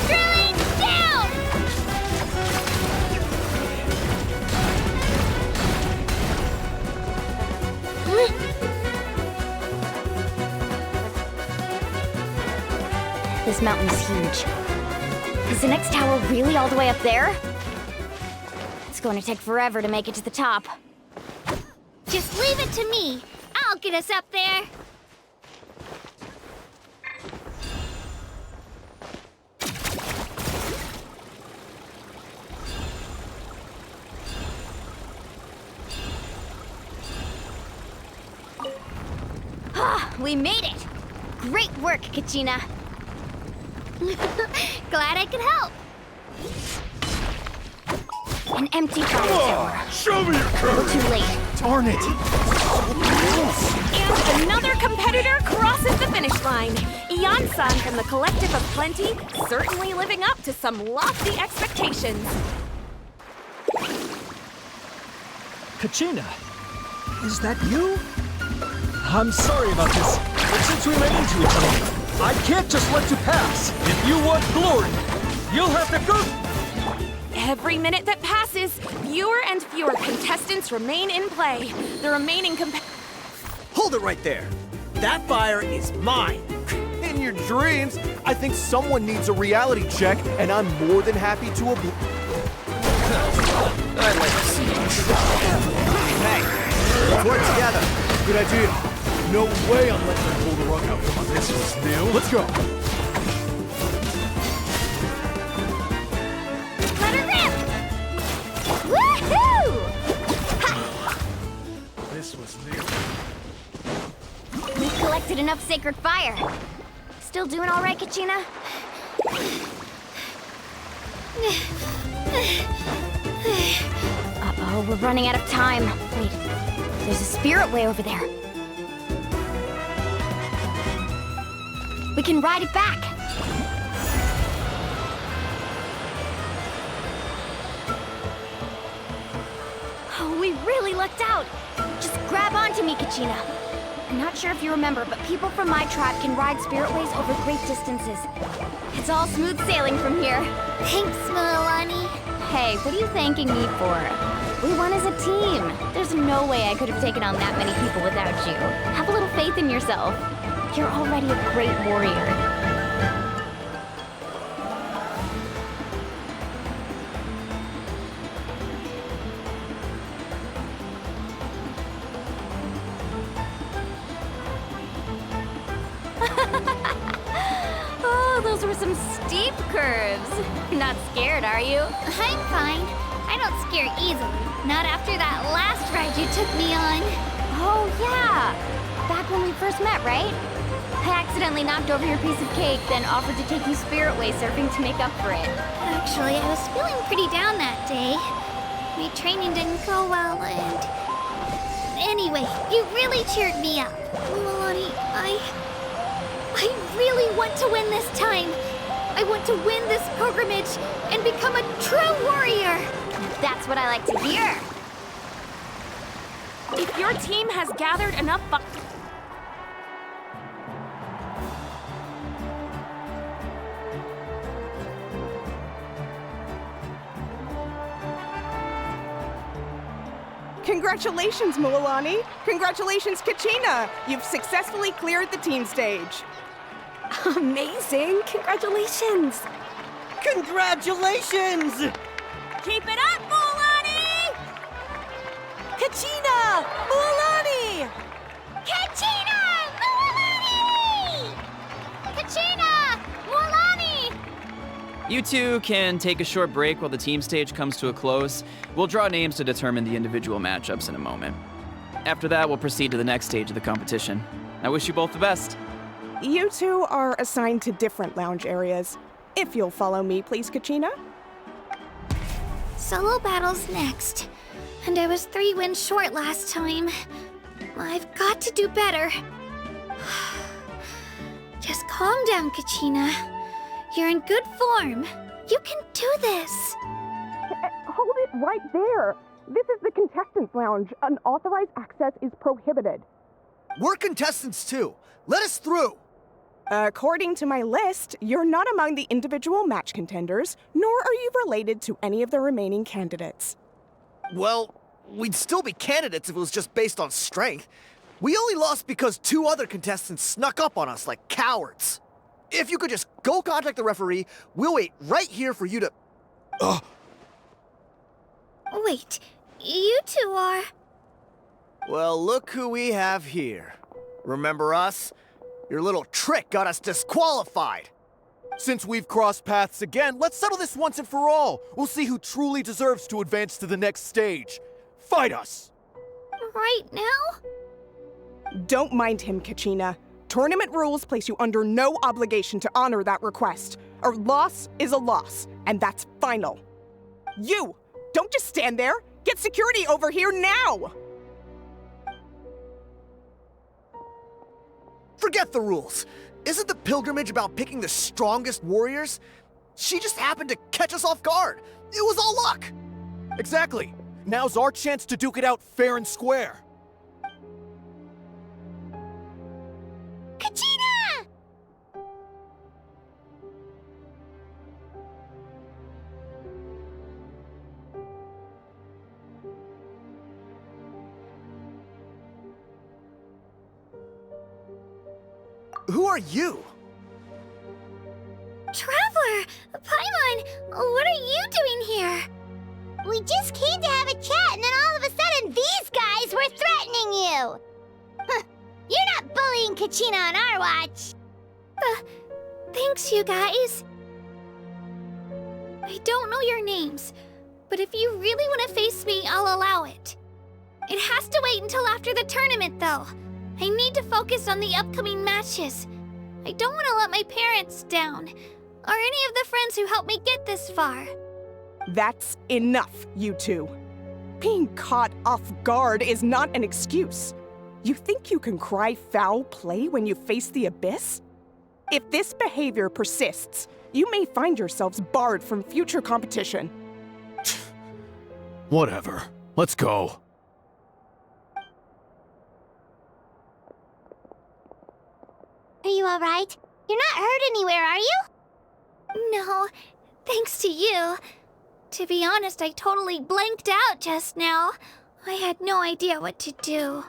Drilling down! This mountain's huge. Is the next tower really all the way up there? It's going to take forever to make it to the top. Just leave it to me. I'll get us up there. We made it! Great work, Kachina. Glad I could help. An empty fire tower. Show me your courage! Too late. Darn it! And another competitor crosses the finish line. Ian-san from the Collective of Plenty, certainly living up to some lofty expectations. Kachina, is that you? I'm sorry about this, but since we ran into each other, I can't just let you pass. If you want glory, you'll have to go. Every minute that passes, fewer and fewer contestants remain in play. The remaining Hold it right there. That fire is mine. In your dreams, I think someone needs a reality check, and I'm more than happy to I'd like to see you try. Hey, let's work together. Good idea. No way I'm letting her pull the rug out from under. This is new. Let's go. Let her rip! Woohoo! This was new. We've collected enough sacred fire. Still doing all right, Kachina? Uh-oh, we're running out of time. Wait, there's a spirit way over there. We can ride it back. Oh, we really lucked out. Just grab onto me, Kachina. I'm not sure if you remember, but people from my tribe can ride spiritways over great distances. It's all smooth sailing from here. Thanks, Milani. Hey, what are you thanking me for? We won as a team. There's no way I could have taken on that many people without you. Have a little faith in yourself. You're already a great warrior. Oh, those were some steep curves. You're not scared, are you? I'm fine. I don't scare easily. Not after that last ride you took me on. Oh, yeah. Back when we first met, right? I accidentally knocked over your piece of cake, then offered to take you spiritway surfing to make up for it. Actually, I was feeling pretty down that day. My training didn't go well, and... Anyway, you really cheered me up. Milani, I really want to win this time. I want to win this pilgrimage and become a true warrior. That's what I like to hear. If your team has gathered enough Congratulations, Milani! Congratulations, Kachina! You've successfully cleared the team stage. Amazing! Congratulations! Congratulations! Keep it up, Milani! Kachina! Milani! Kachina! Milani! Kachina! Milani! You two can take a short break while the team stage comes to a close. We'll draw names to determine the individual matchups in a moment. After that, we'll proceed to the next stage of the competition. I wish you both the best. You two are assigned to different lounge areas. If you'll follow me, please, Kachina. Solo battles next. And I was 3 wins short last time. I've got to do better. Just calm down, Kachina. You're in good form. You can do this. Hold it right there. This is the contestants' lounge. Unauthorized access is prohibited. We're contestants too. Let us through. According to my list, you're not among the individual match contenders, nor are you related to any of the remaining candidates. Well, we'd still be candidates if it was just based on strength. We only lost because 2 other contestants snuck up on us like cowards. If you could just go contact the referee, we'll wait right here for you to... Wait, you 2 are... Well, look who we have here. Remember us? Your little trick got us disqualified. Since we've crossed paths again, let's settle this once and for all. We'll see who truly deserves to advance to the next stage. Fight us! Right now? Don't mind him, Kachina. Tournament rules place you under no obligation to honor that request. A loss is a loss, and that's final. You! Don't just stand there! Get security over here now! Forget the rules. Isn't the pilgrimage about picking the strongest warriors? She just happened to catch us off guard. It was all luck. Exactly. Now's our chance to duke it out fair and square. Kachina! Who are you? Traveler! Paimon! What are you doing here? We just came to have a chat, and then all of a sudden these guys were threatening you! Huh, you're not bullying Kachina on our watch! Thanks, you guys. I don't know your names, but if you really want to face me, I'll allow it. It has to wait until after the tournament, though. I need to focus on the upcoming matches. I don't want to let my parents down, or any of the friends who helped me get this far. That's enough, you 2. Being caught off guard is not an excuse. You think you can cry foul play when you face the abyss? If this behavior persists, you may find yourselves barred from future competition. Whatever. Let's go. Are you alright? You're not hurt anywhere, are you? No, thanks to you. To be honest, I totally blanked out just now. I had no idea what to do.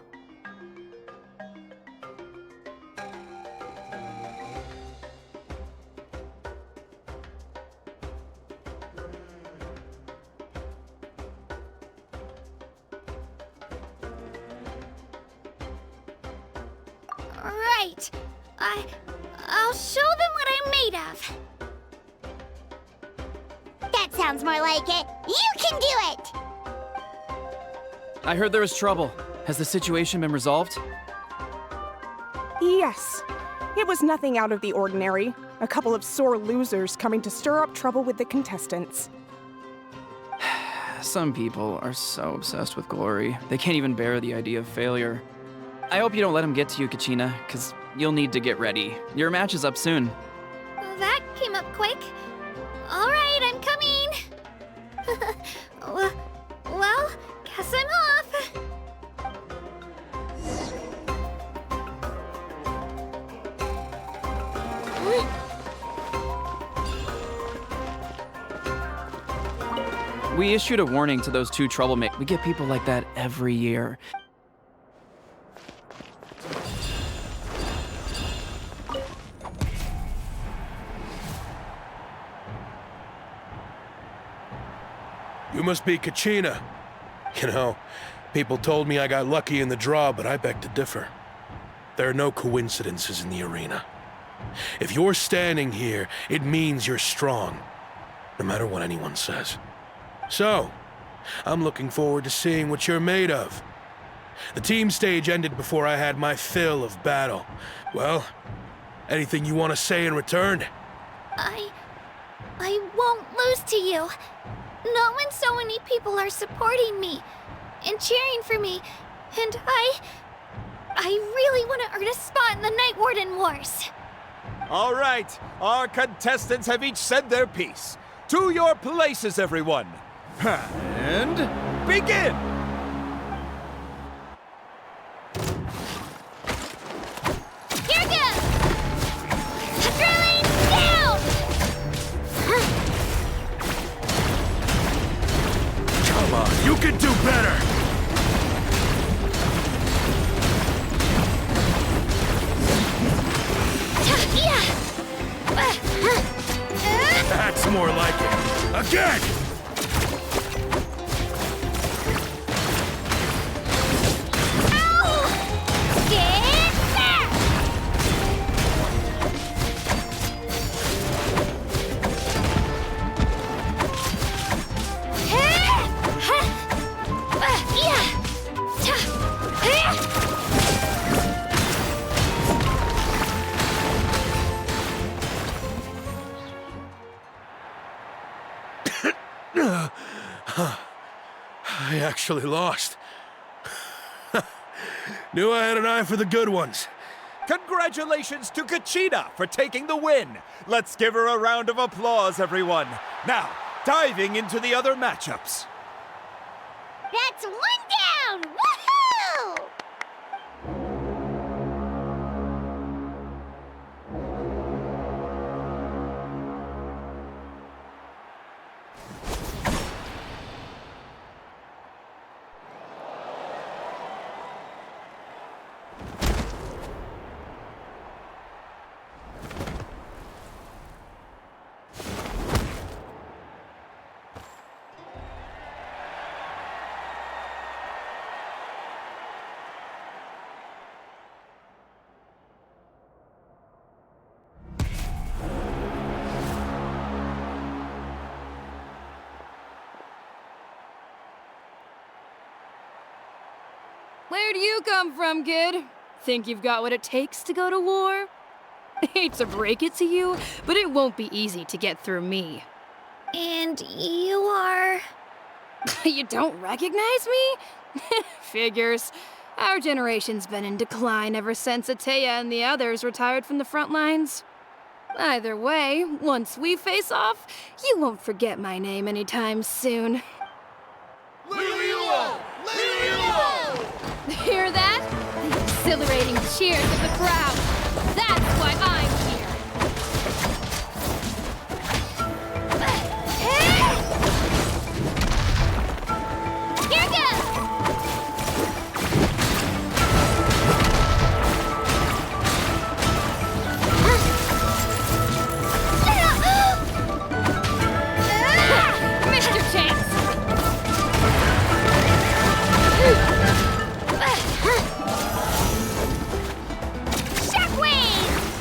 Right. I'll show them what I'm made of. That sounds more like it. You can do it! I heard there was trouble. Has the situation been resolved? Yes. It was nothing out of the ordinary. A couple of sore losers coming to stir up trouble with the contestants. Some people are so obsessed with glory, they can't even bear the idea of failure. I hope you don't let them get to you, Kachina, because you'll need to get ready. Your match is up soon. That came up quick. All right, I'm coming. Well, guess I'm off. We issued a warning to those 2 troublemakers. We get people like that every year. You must be Kachina. You know, people told me I got lucky in the draw, but I beg to differ. There are no coincidences in the arena. If you're standing here, it means you're strong, no matter what anyone says. So, I'm looking forward to seeing what you're made of. The team stage ended before I had my fill of battle. Well, anything you want to say in return? I won't lose to you. Not when so many people are supporting me. and cheering for me. And I really want to earn a spot in the Night Warden Wars. All right, our contestants have each said their piece. To your places, everyone. And begin! Here goes! Drilling down! Come on, you can do better! That's more like it. Again! I actually lost. Knew I had an eye for the good ones. Congratulations to Kachina for taking the win. Let's give her a round of applause, everyone. Now, diving into the other matchups. That's one down! Woohoo! Where'd you come from, kid? Think you've got what it takes to go to war? Hate to break it to you, but it won't be easy to get through me. And you are... You don't recognize me? Figures. Our generation's been in decline ever since Ateya and the others retired from the front lines. Either way, once we face off, you won't forget my name anytime soon. Hear that? The exhilarating cheers of the crowd. That's why I'm here. Here goes! Mr. Chance! Shockwave!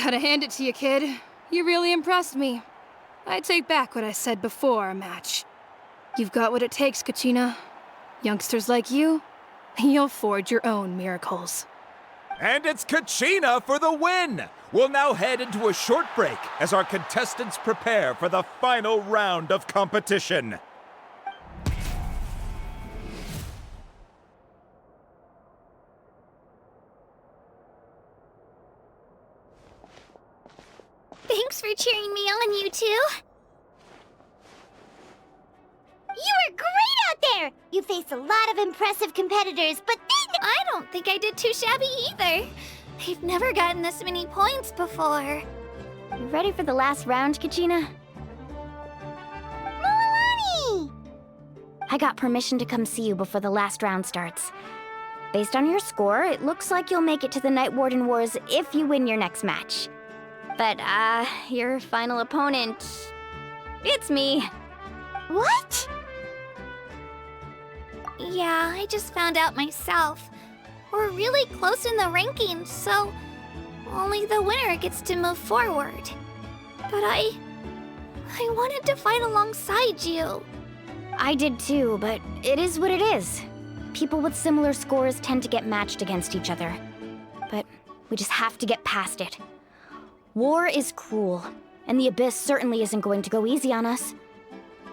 Gotta hand it to you, kid. You really impressed me. I take back what I said before our match. You've got what it takes, Kachina. Youngsters like you, you'll forge your own miracles. And it's Kachina for the win! We'll now head into a short break as our contestants prepare for the final round of competition. Thanks for cheering me on, you two. You were great out there! You faced a lot of impressive competitors, but then... I don't think I did too shabby either. I've never gotten this many points before. You ready for the last round, Kachina? Moalani! I got permission to come see you before the last round starts. Based on your score, it looks like you'll make it to the Night Warden Wars if you win your next match. But, your final opponent... it's me. What? Yeah, I just found out myself. We're really close in the rankings, so only the winner gets to move forward. But I wanted to fight alongside you. I did too, but it is what it is. People with similar scores tend to get matched against each other. But we just have to get past it. War is cruel, and the Abyss certainly isn't going to go easy on us.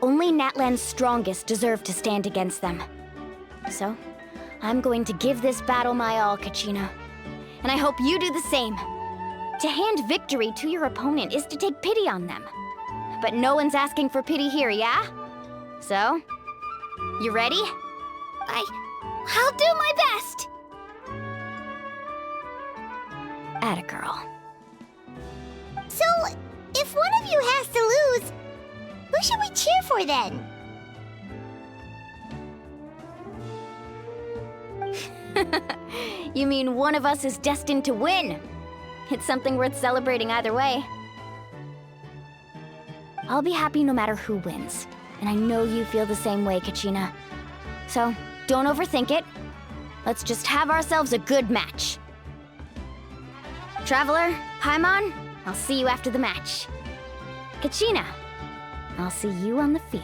Only Natlan's strongest deserve to stand against them. So, I'm going to give this battle my all, Kachina. And I hope you do the same. To hand victory to your opponent is to take pity on them. But no one's asking for pity here, yeah? So, you ready? I'll do my best! Atta girl. So, if one of you has to lose, who should we cheer for then? You mean one of us is destined to win? It's something worth celebrating either way. I'll be happy no matter who wins, and I know you feel the same way, Kachina. So, don't overthink it. Let's just have ourselves a good match. Traveler, Paimon, I'll see you after the match. Kachina, I'll see you on the field.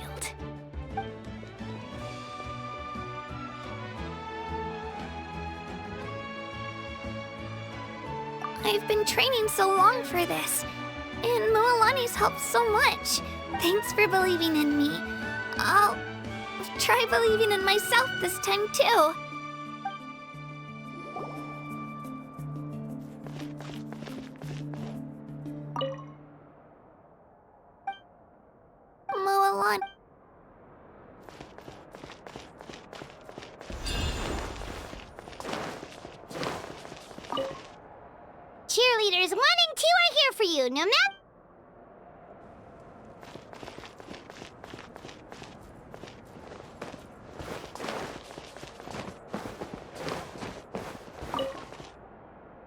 I've been training so long for this, and Moalani's helped so much. Thanks for believing in me. I'll try believing in myself this time too. Moalani. Cheerleaders 1 and 2 are here for you, no matter.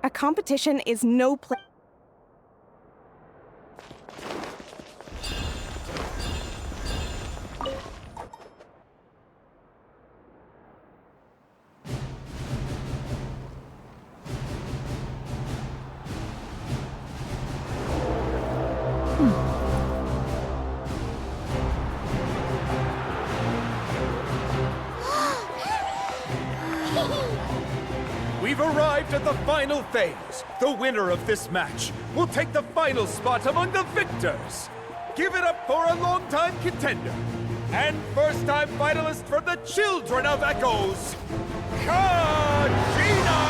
A competition is no place. We've arrived at the final phase. The winner of this match will take the final spot among the victors. Give it up for a longtime contender and first-time finalist from the Children of Echoes, Kachina!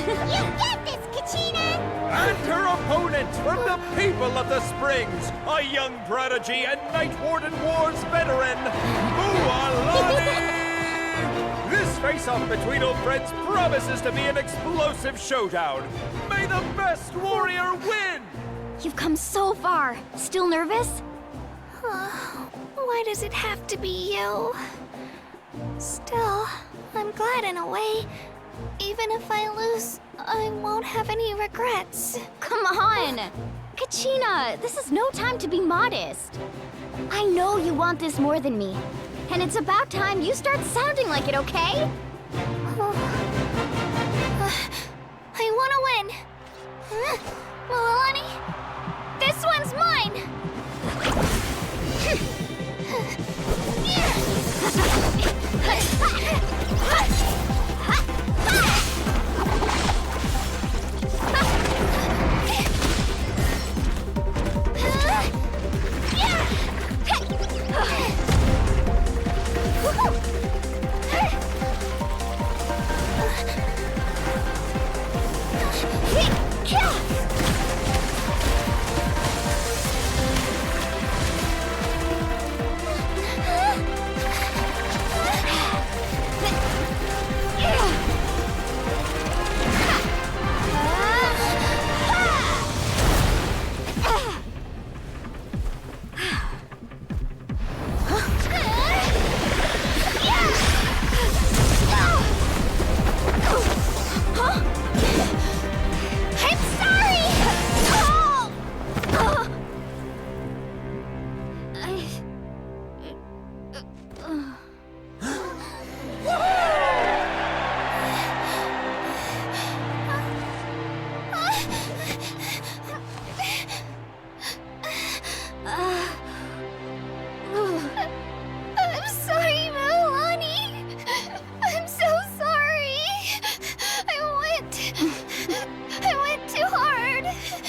You get this, Kachina! And her opponent from the people of the Springs, a young prodigy and Night Warden Wars veteran, Moalani! This face-off between old friends promises to be an explosive showdown. May the best warrior win! You've come so far. Still nervous? Why does it have to be you? Still, I'm glad in a way. Even if I lose, I won't have any regrets. Come on! Kachina, this is no time to be modest. I know you want this more than me, and it's about time you start sounding like it, okay? I want to win. Milani, this one's mine.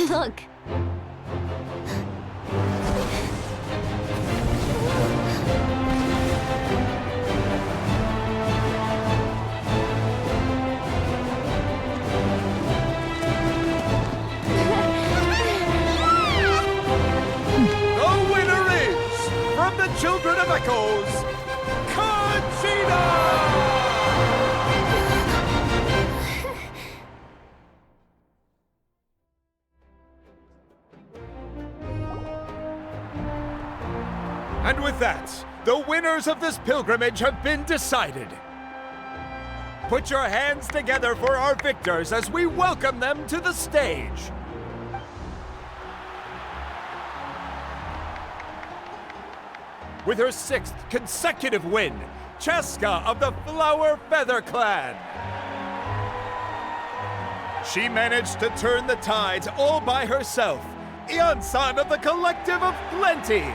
Look. The winner is, from the Children of Echoes, Kachina! And with that, the winners of this pilgrimage have been decided. Put your hands together for our victors as we welcome them to the stage. With her 6th consecutive win, Cheska of the Flower Feather Clan. She managed to turn the tides all by herself. Ian-san of the Collective of Plenty.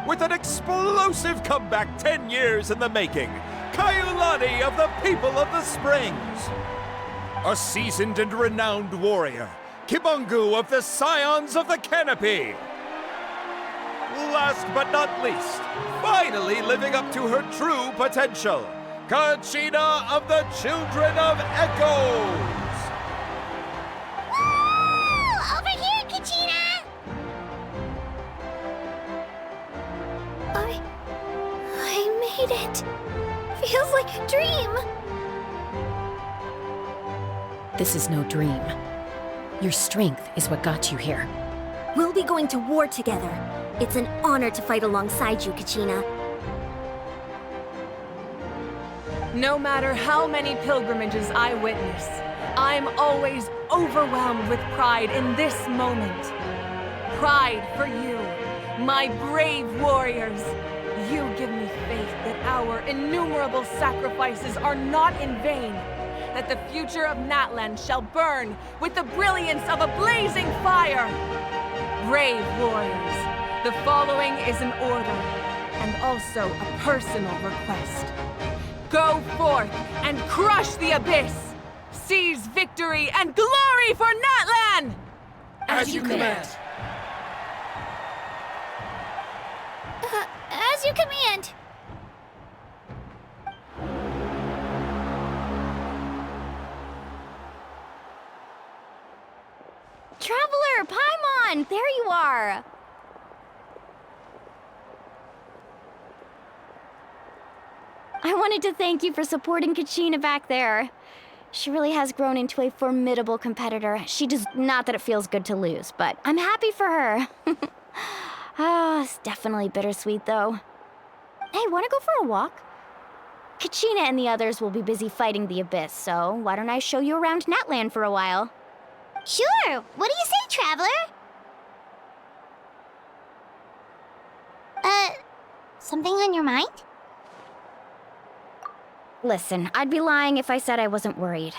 With an explosive comeback 10 years in the making, Kaiulani of the People of the Springs. A seasoned and renowned warrior, Kibungu of the Scions of the Canopy. Last but not least, finally living up to her true potential, Kachina of the Children of Echoes. Woo! Over here, Kachina! I made it. Feels like a dream. This is no dream. Your strength is what got you here. We'll be going to war together. It's an honor to fight alongside you, Kachina. No matter how many pilgrimages I witness, I'm always overwhelmed with pride in this moment. Pride for you, my brave warriors. You give me faith that our innumerable sacrifices are not in vain, that the future of Natlan shall burn with the brilliance of a blazing fire. Brave warriors, the following is an order, and also a personal request. Go forth and crush the abyss! Seize victory and glory for Natlan! As you command. As you command. Traveler, Paimon, there you are. I wanted to thank you for supporting Kachina back there. She really has grown into a formidable competitor. She just, not that it feels good to lose, but I'm happy for her. It's definitely bittersweet though. Hey, wanna go for a walk? Kachina and the others will be busy fighting the Abyss, so why don't I show you around Natlan for a while? Sure. What do you say, Traveler? Something on your mind? Listen, I'd be lying if I said I wasn't worried.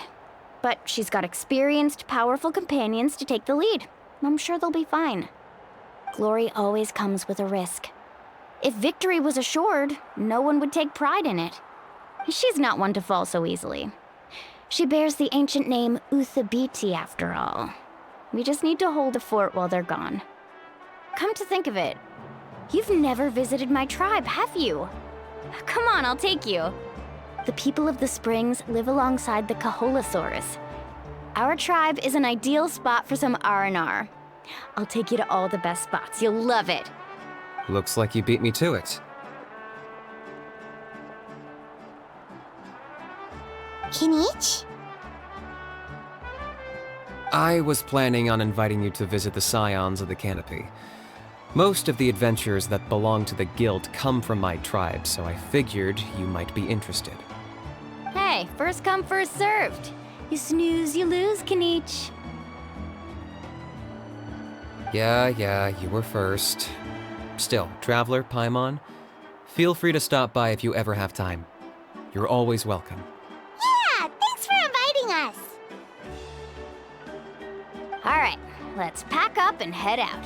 But she's got experienced, powerful companions to take the lead. I'm sure they'll be fine. Glory always comes with a risk. If victory was assured, no one would take pride in it. She's not one to fall so easily. She bears the ancient name Uthabiti, after all. We just need to hold the fort while they're gone. Come to think of it, you've never visited my tribe, have you? Come on, I'll take you. The people of the Springs live alongside the Kaholasaurus. Our tribe is an ideal spot for some R&R. I'll take you to all the best spots. You'll love it. Looks like you beat me to it. Kinich? I was planning on inviting you to visit the Scions of the Canopy. Most of the adventures that belong to the Guild come from my tribe, so I figured you might be interested. Hey, first come, first served. You snooze, you lose, Kinich. Yeah, you were first. Still, Traveler, Paimon, feel free to stop by if you ever have time. You're always welcome. Yeah, thanks for inviting us. All right, let's pack up and head out.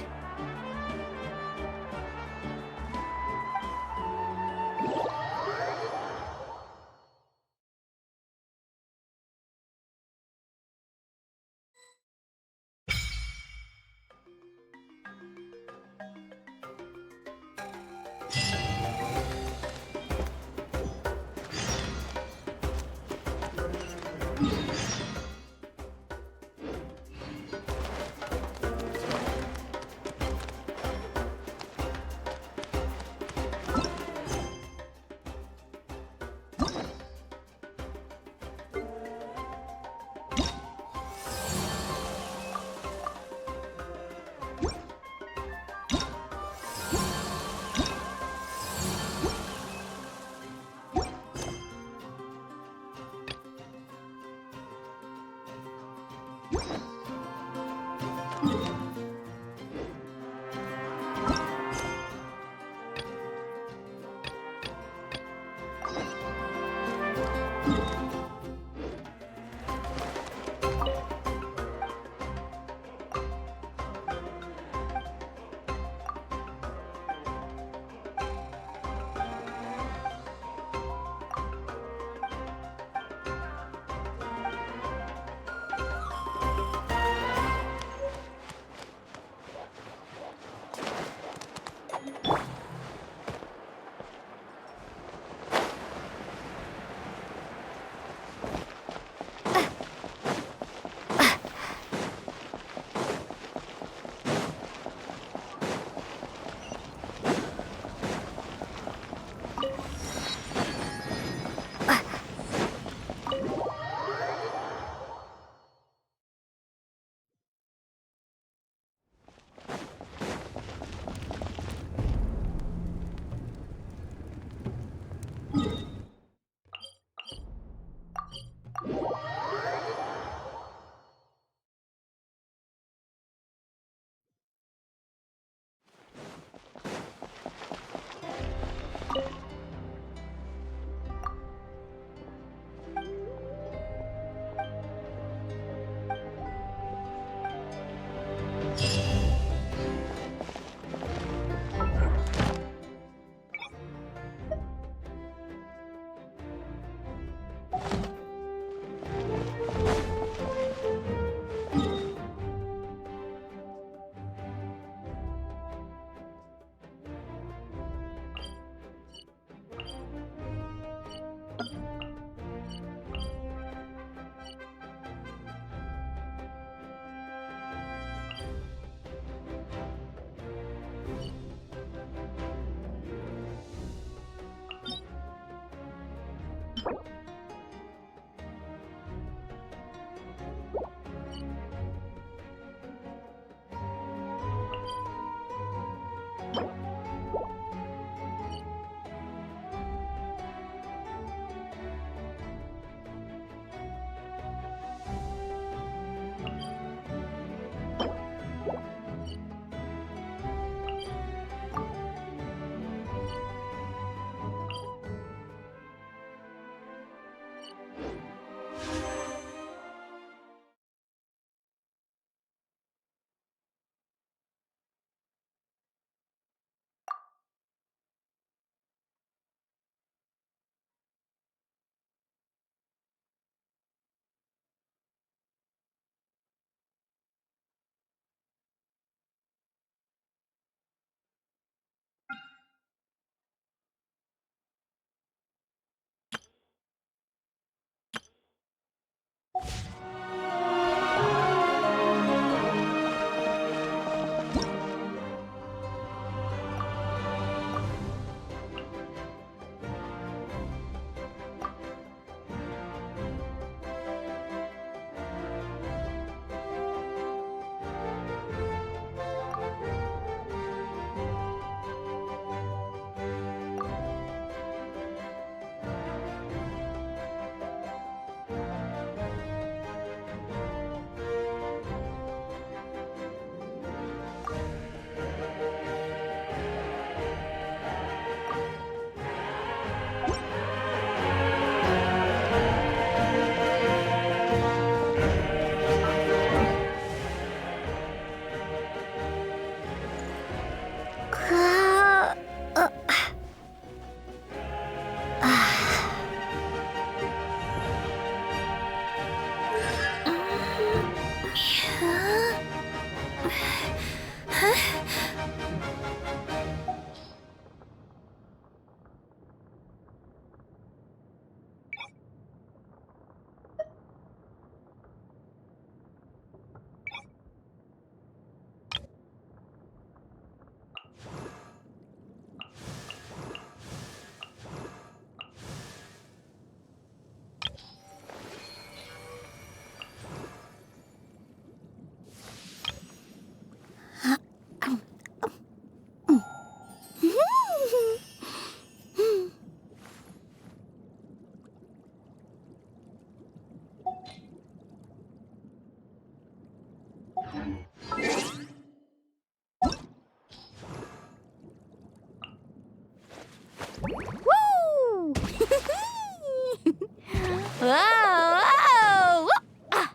Oh! Ah.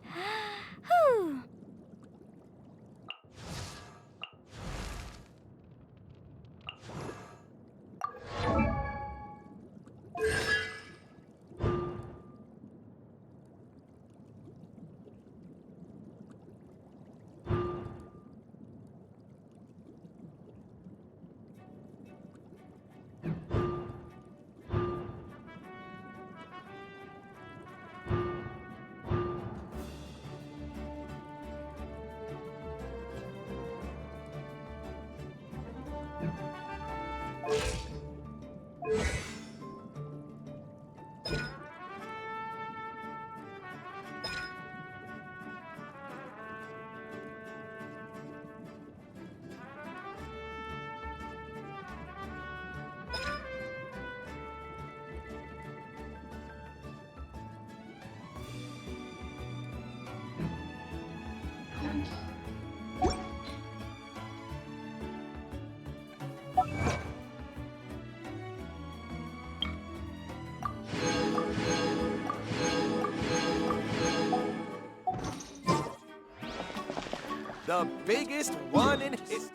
Whew. The biggest one in history.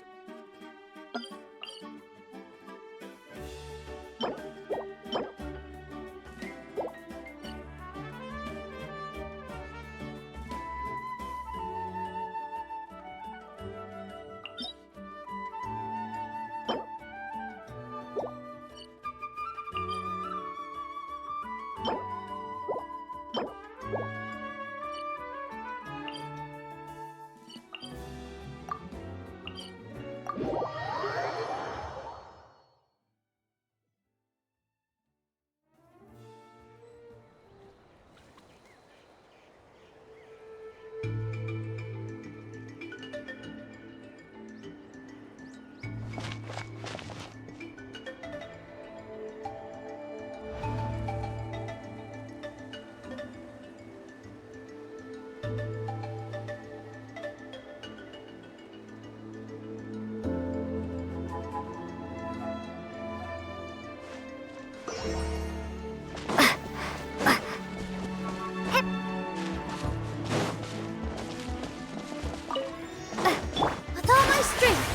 With all my strength.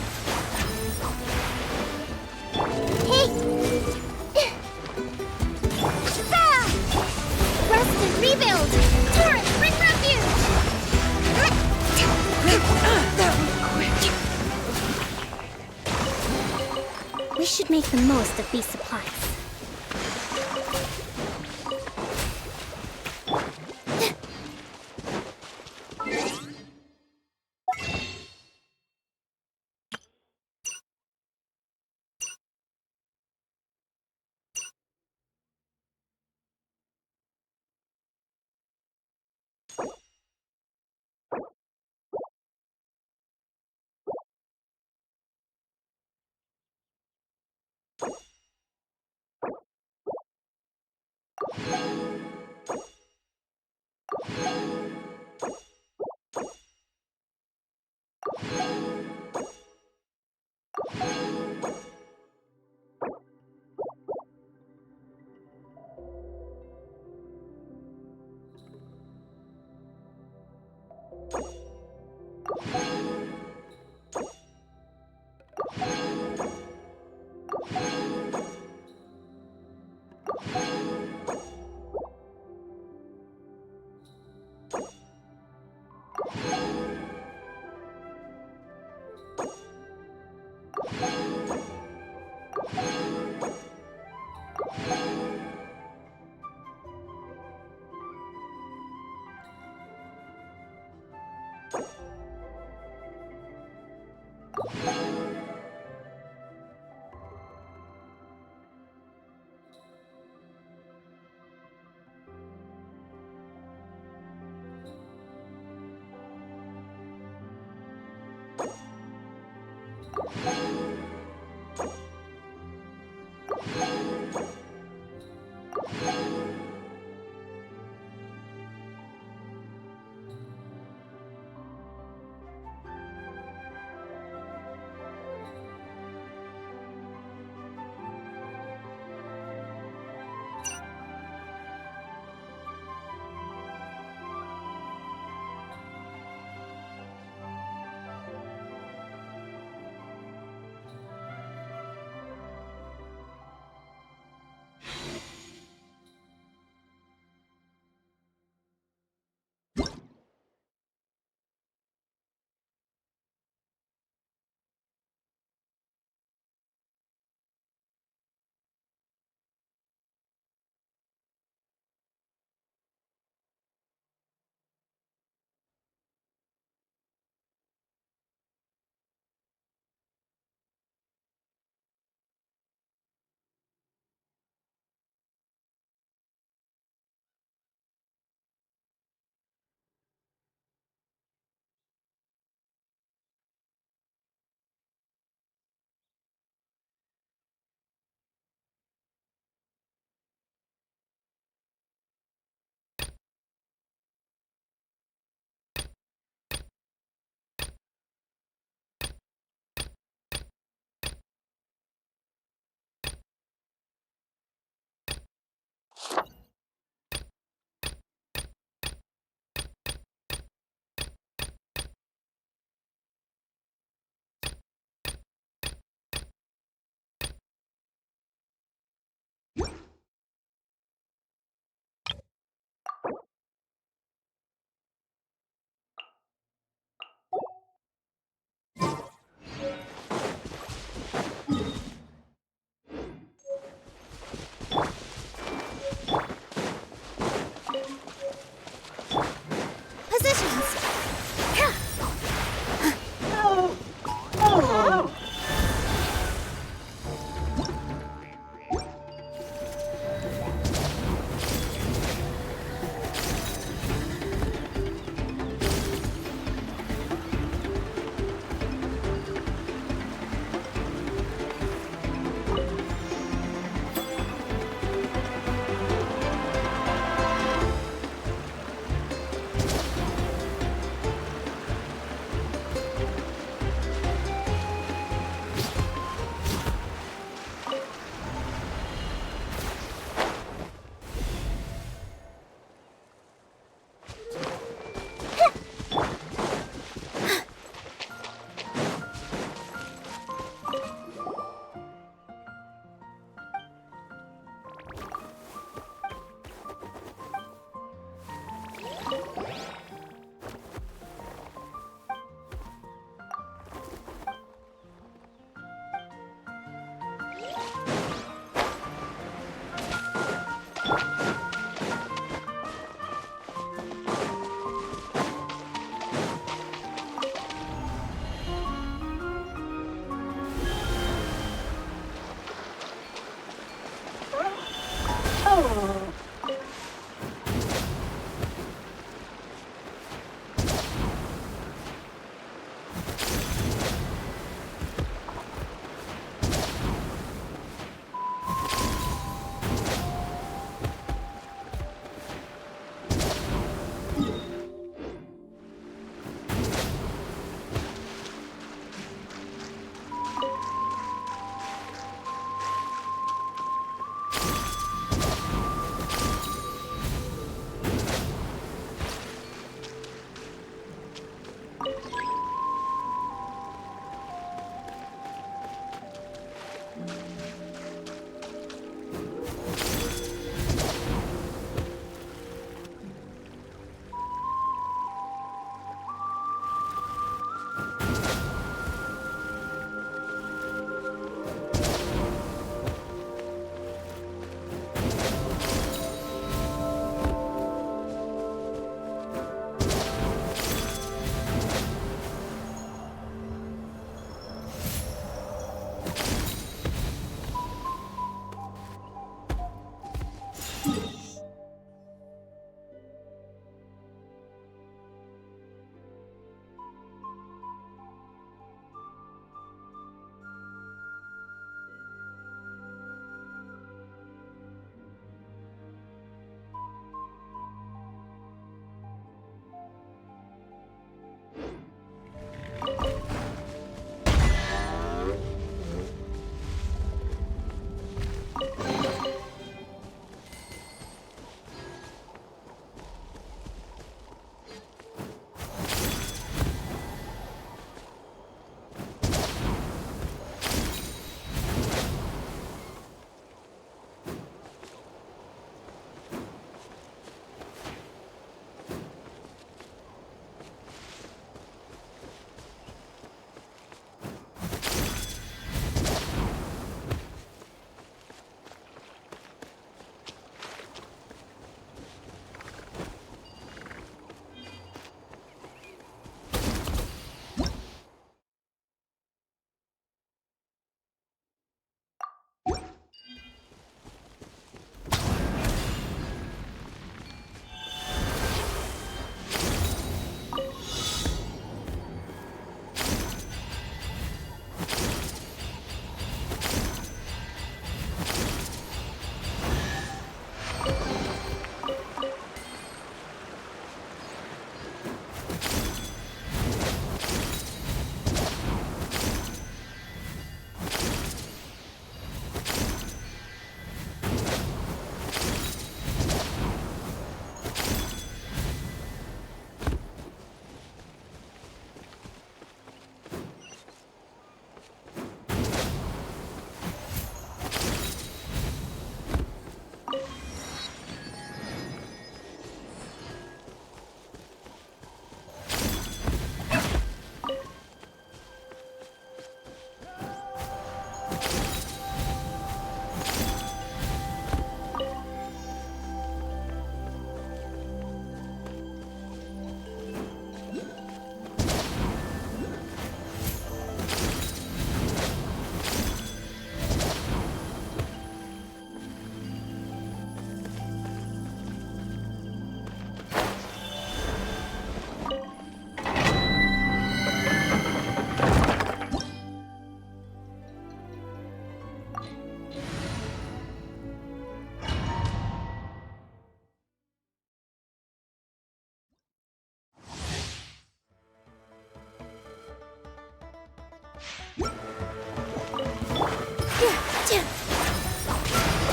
Hey! Shazah! Rest and rebuild! Torrent, bring refuge! That was quick. We should make the most of these supplies.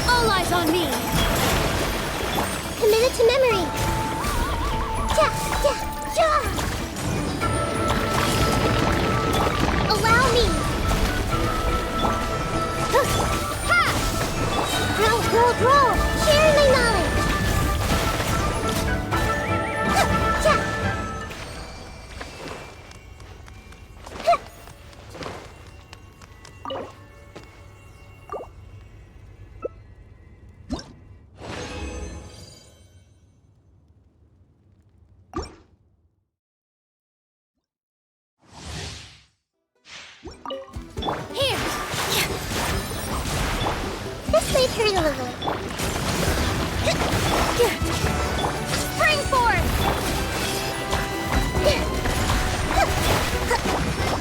All eyes on me! Committed to memory! Allow me! Ha! Roll! Share my knowledge! may hurt a little. Spring forth!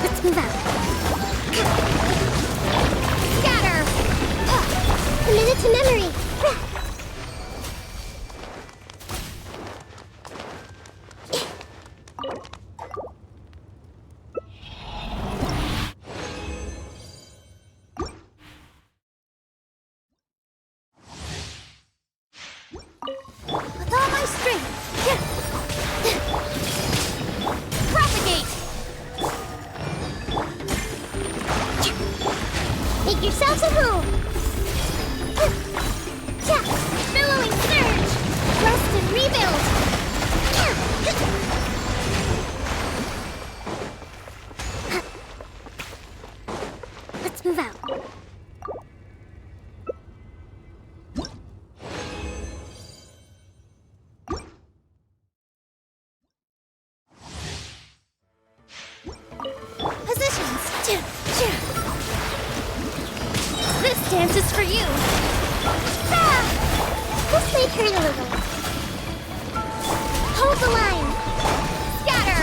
Let's move out. Scatter! Commit it to memory. With all my strength. Propagate! Make yourselves a room! Billowing surge! Rest and rebuild! Let's move out. Positions! This dance is for you! This may hurt a little. Hold the line! Scatter!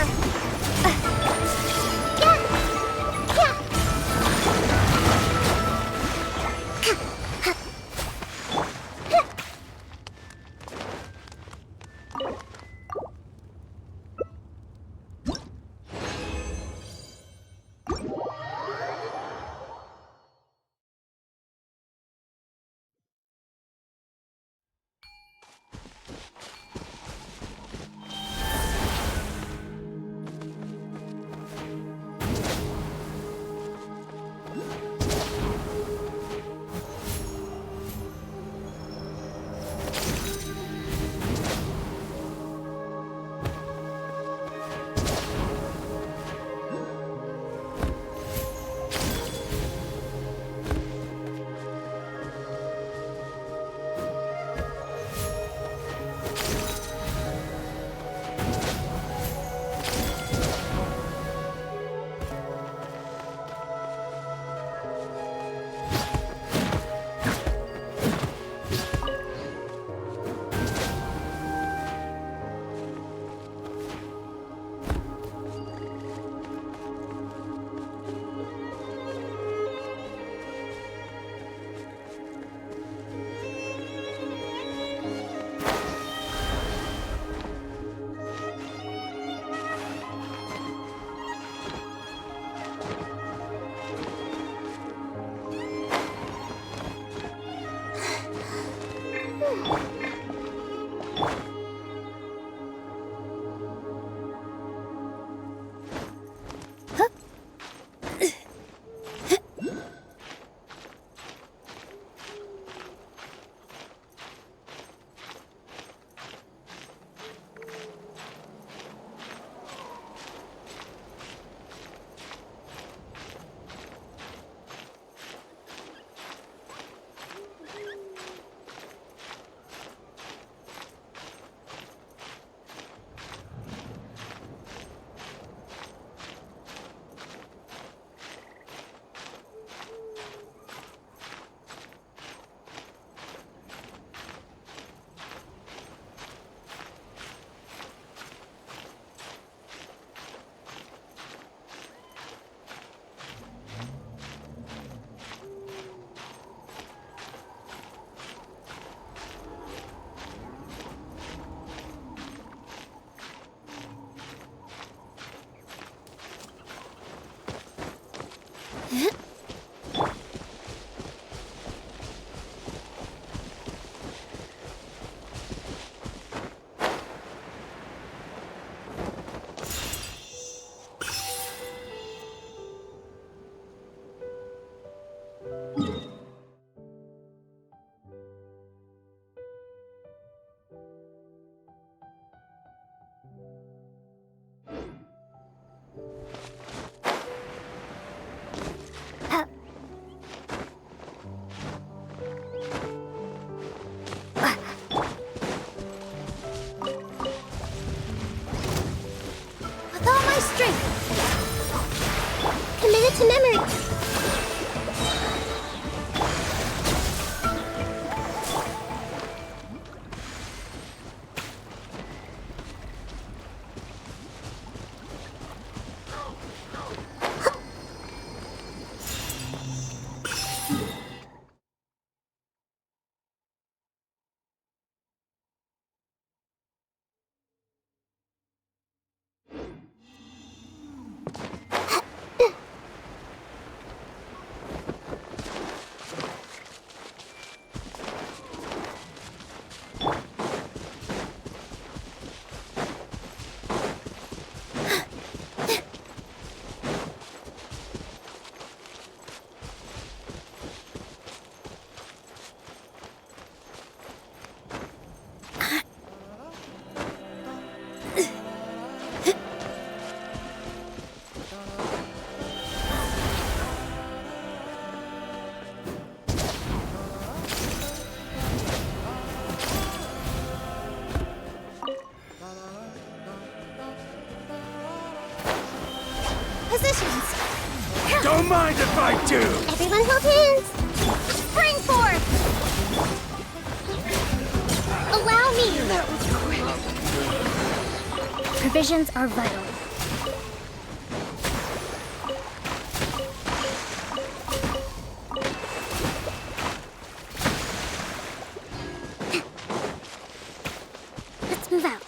mind if I do? Everyone hold hands! Spring forth! Allow me! That was quick. Provisions are vital. Let's move out.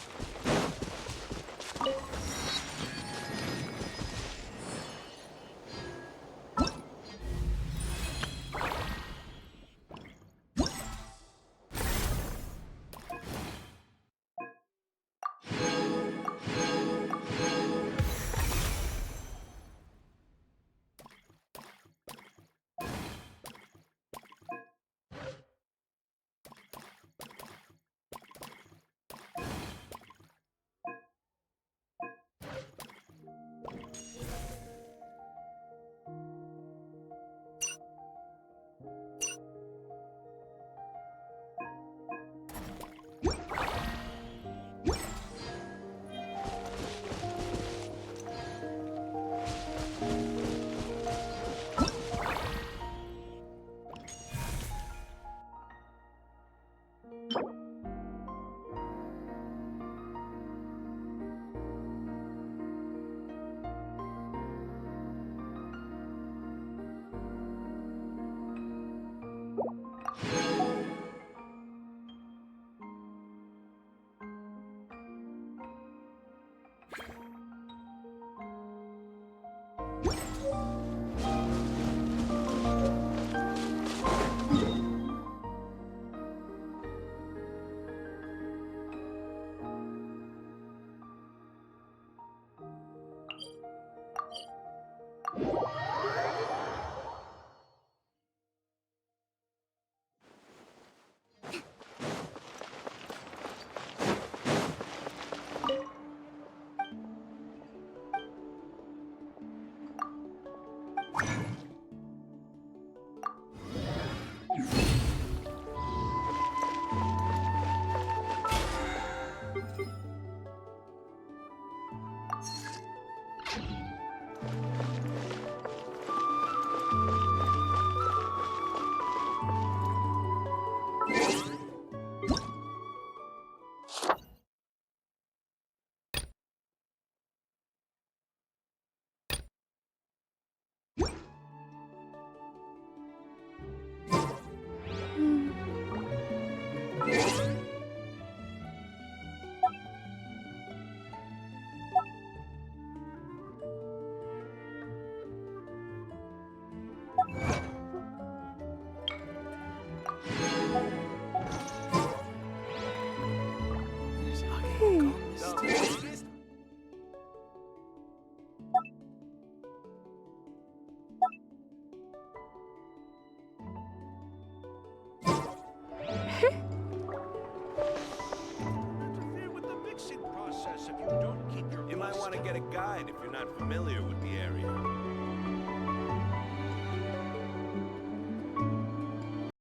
You might want to get a guide if you're not familiar with the area.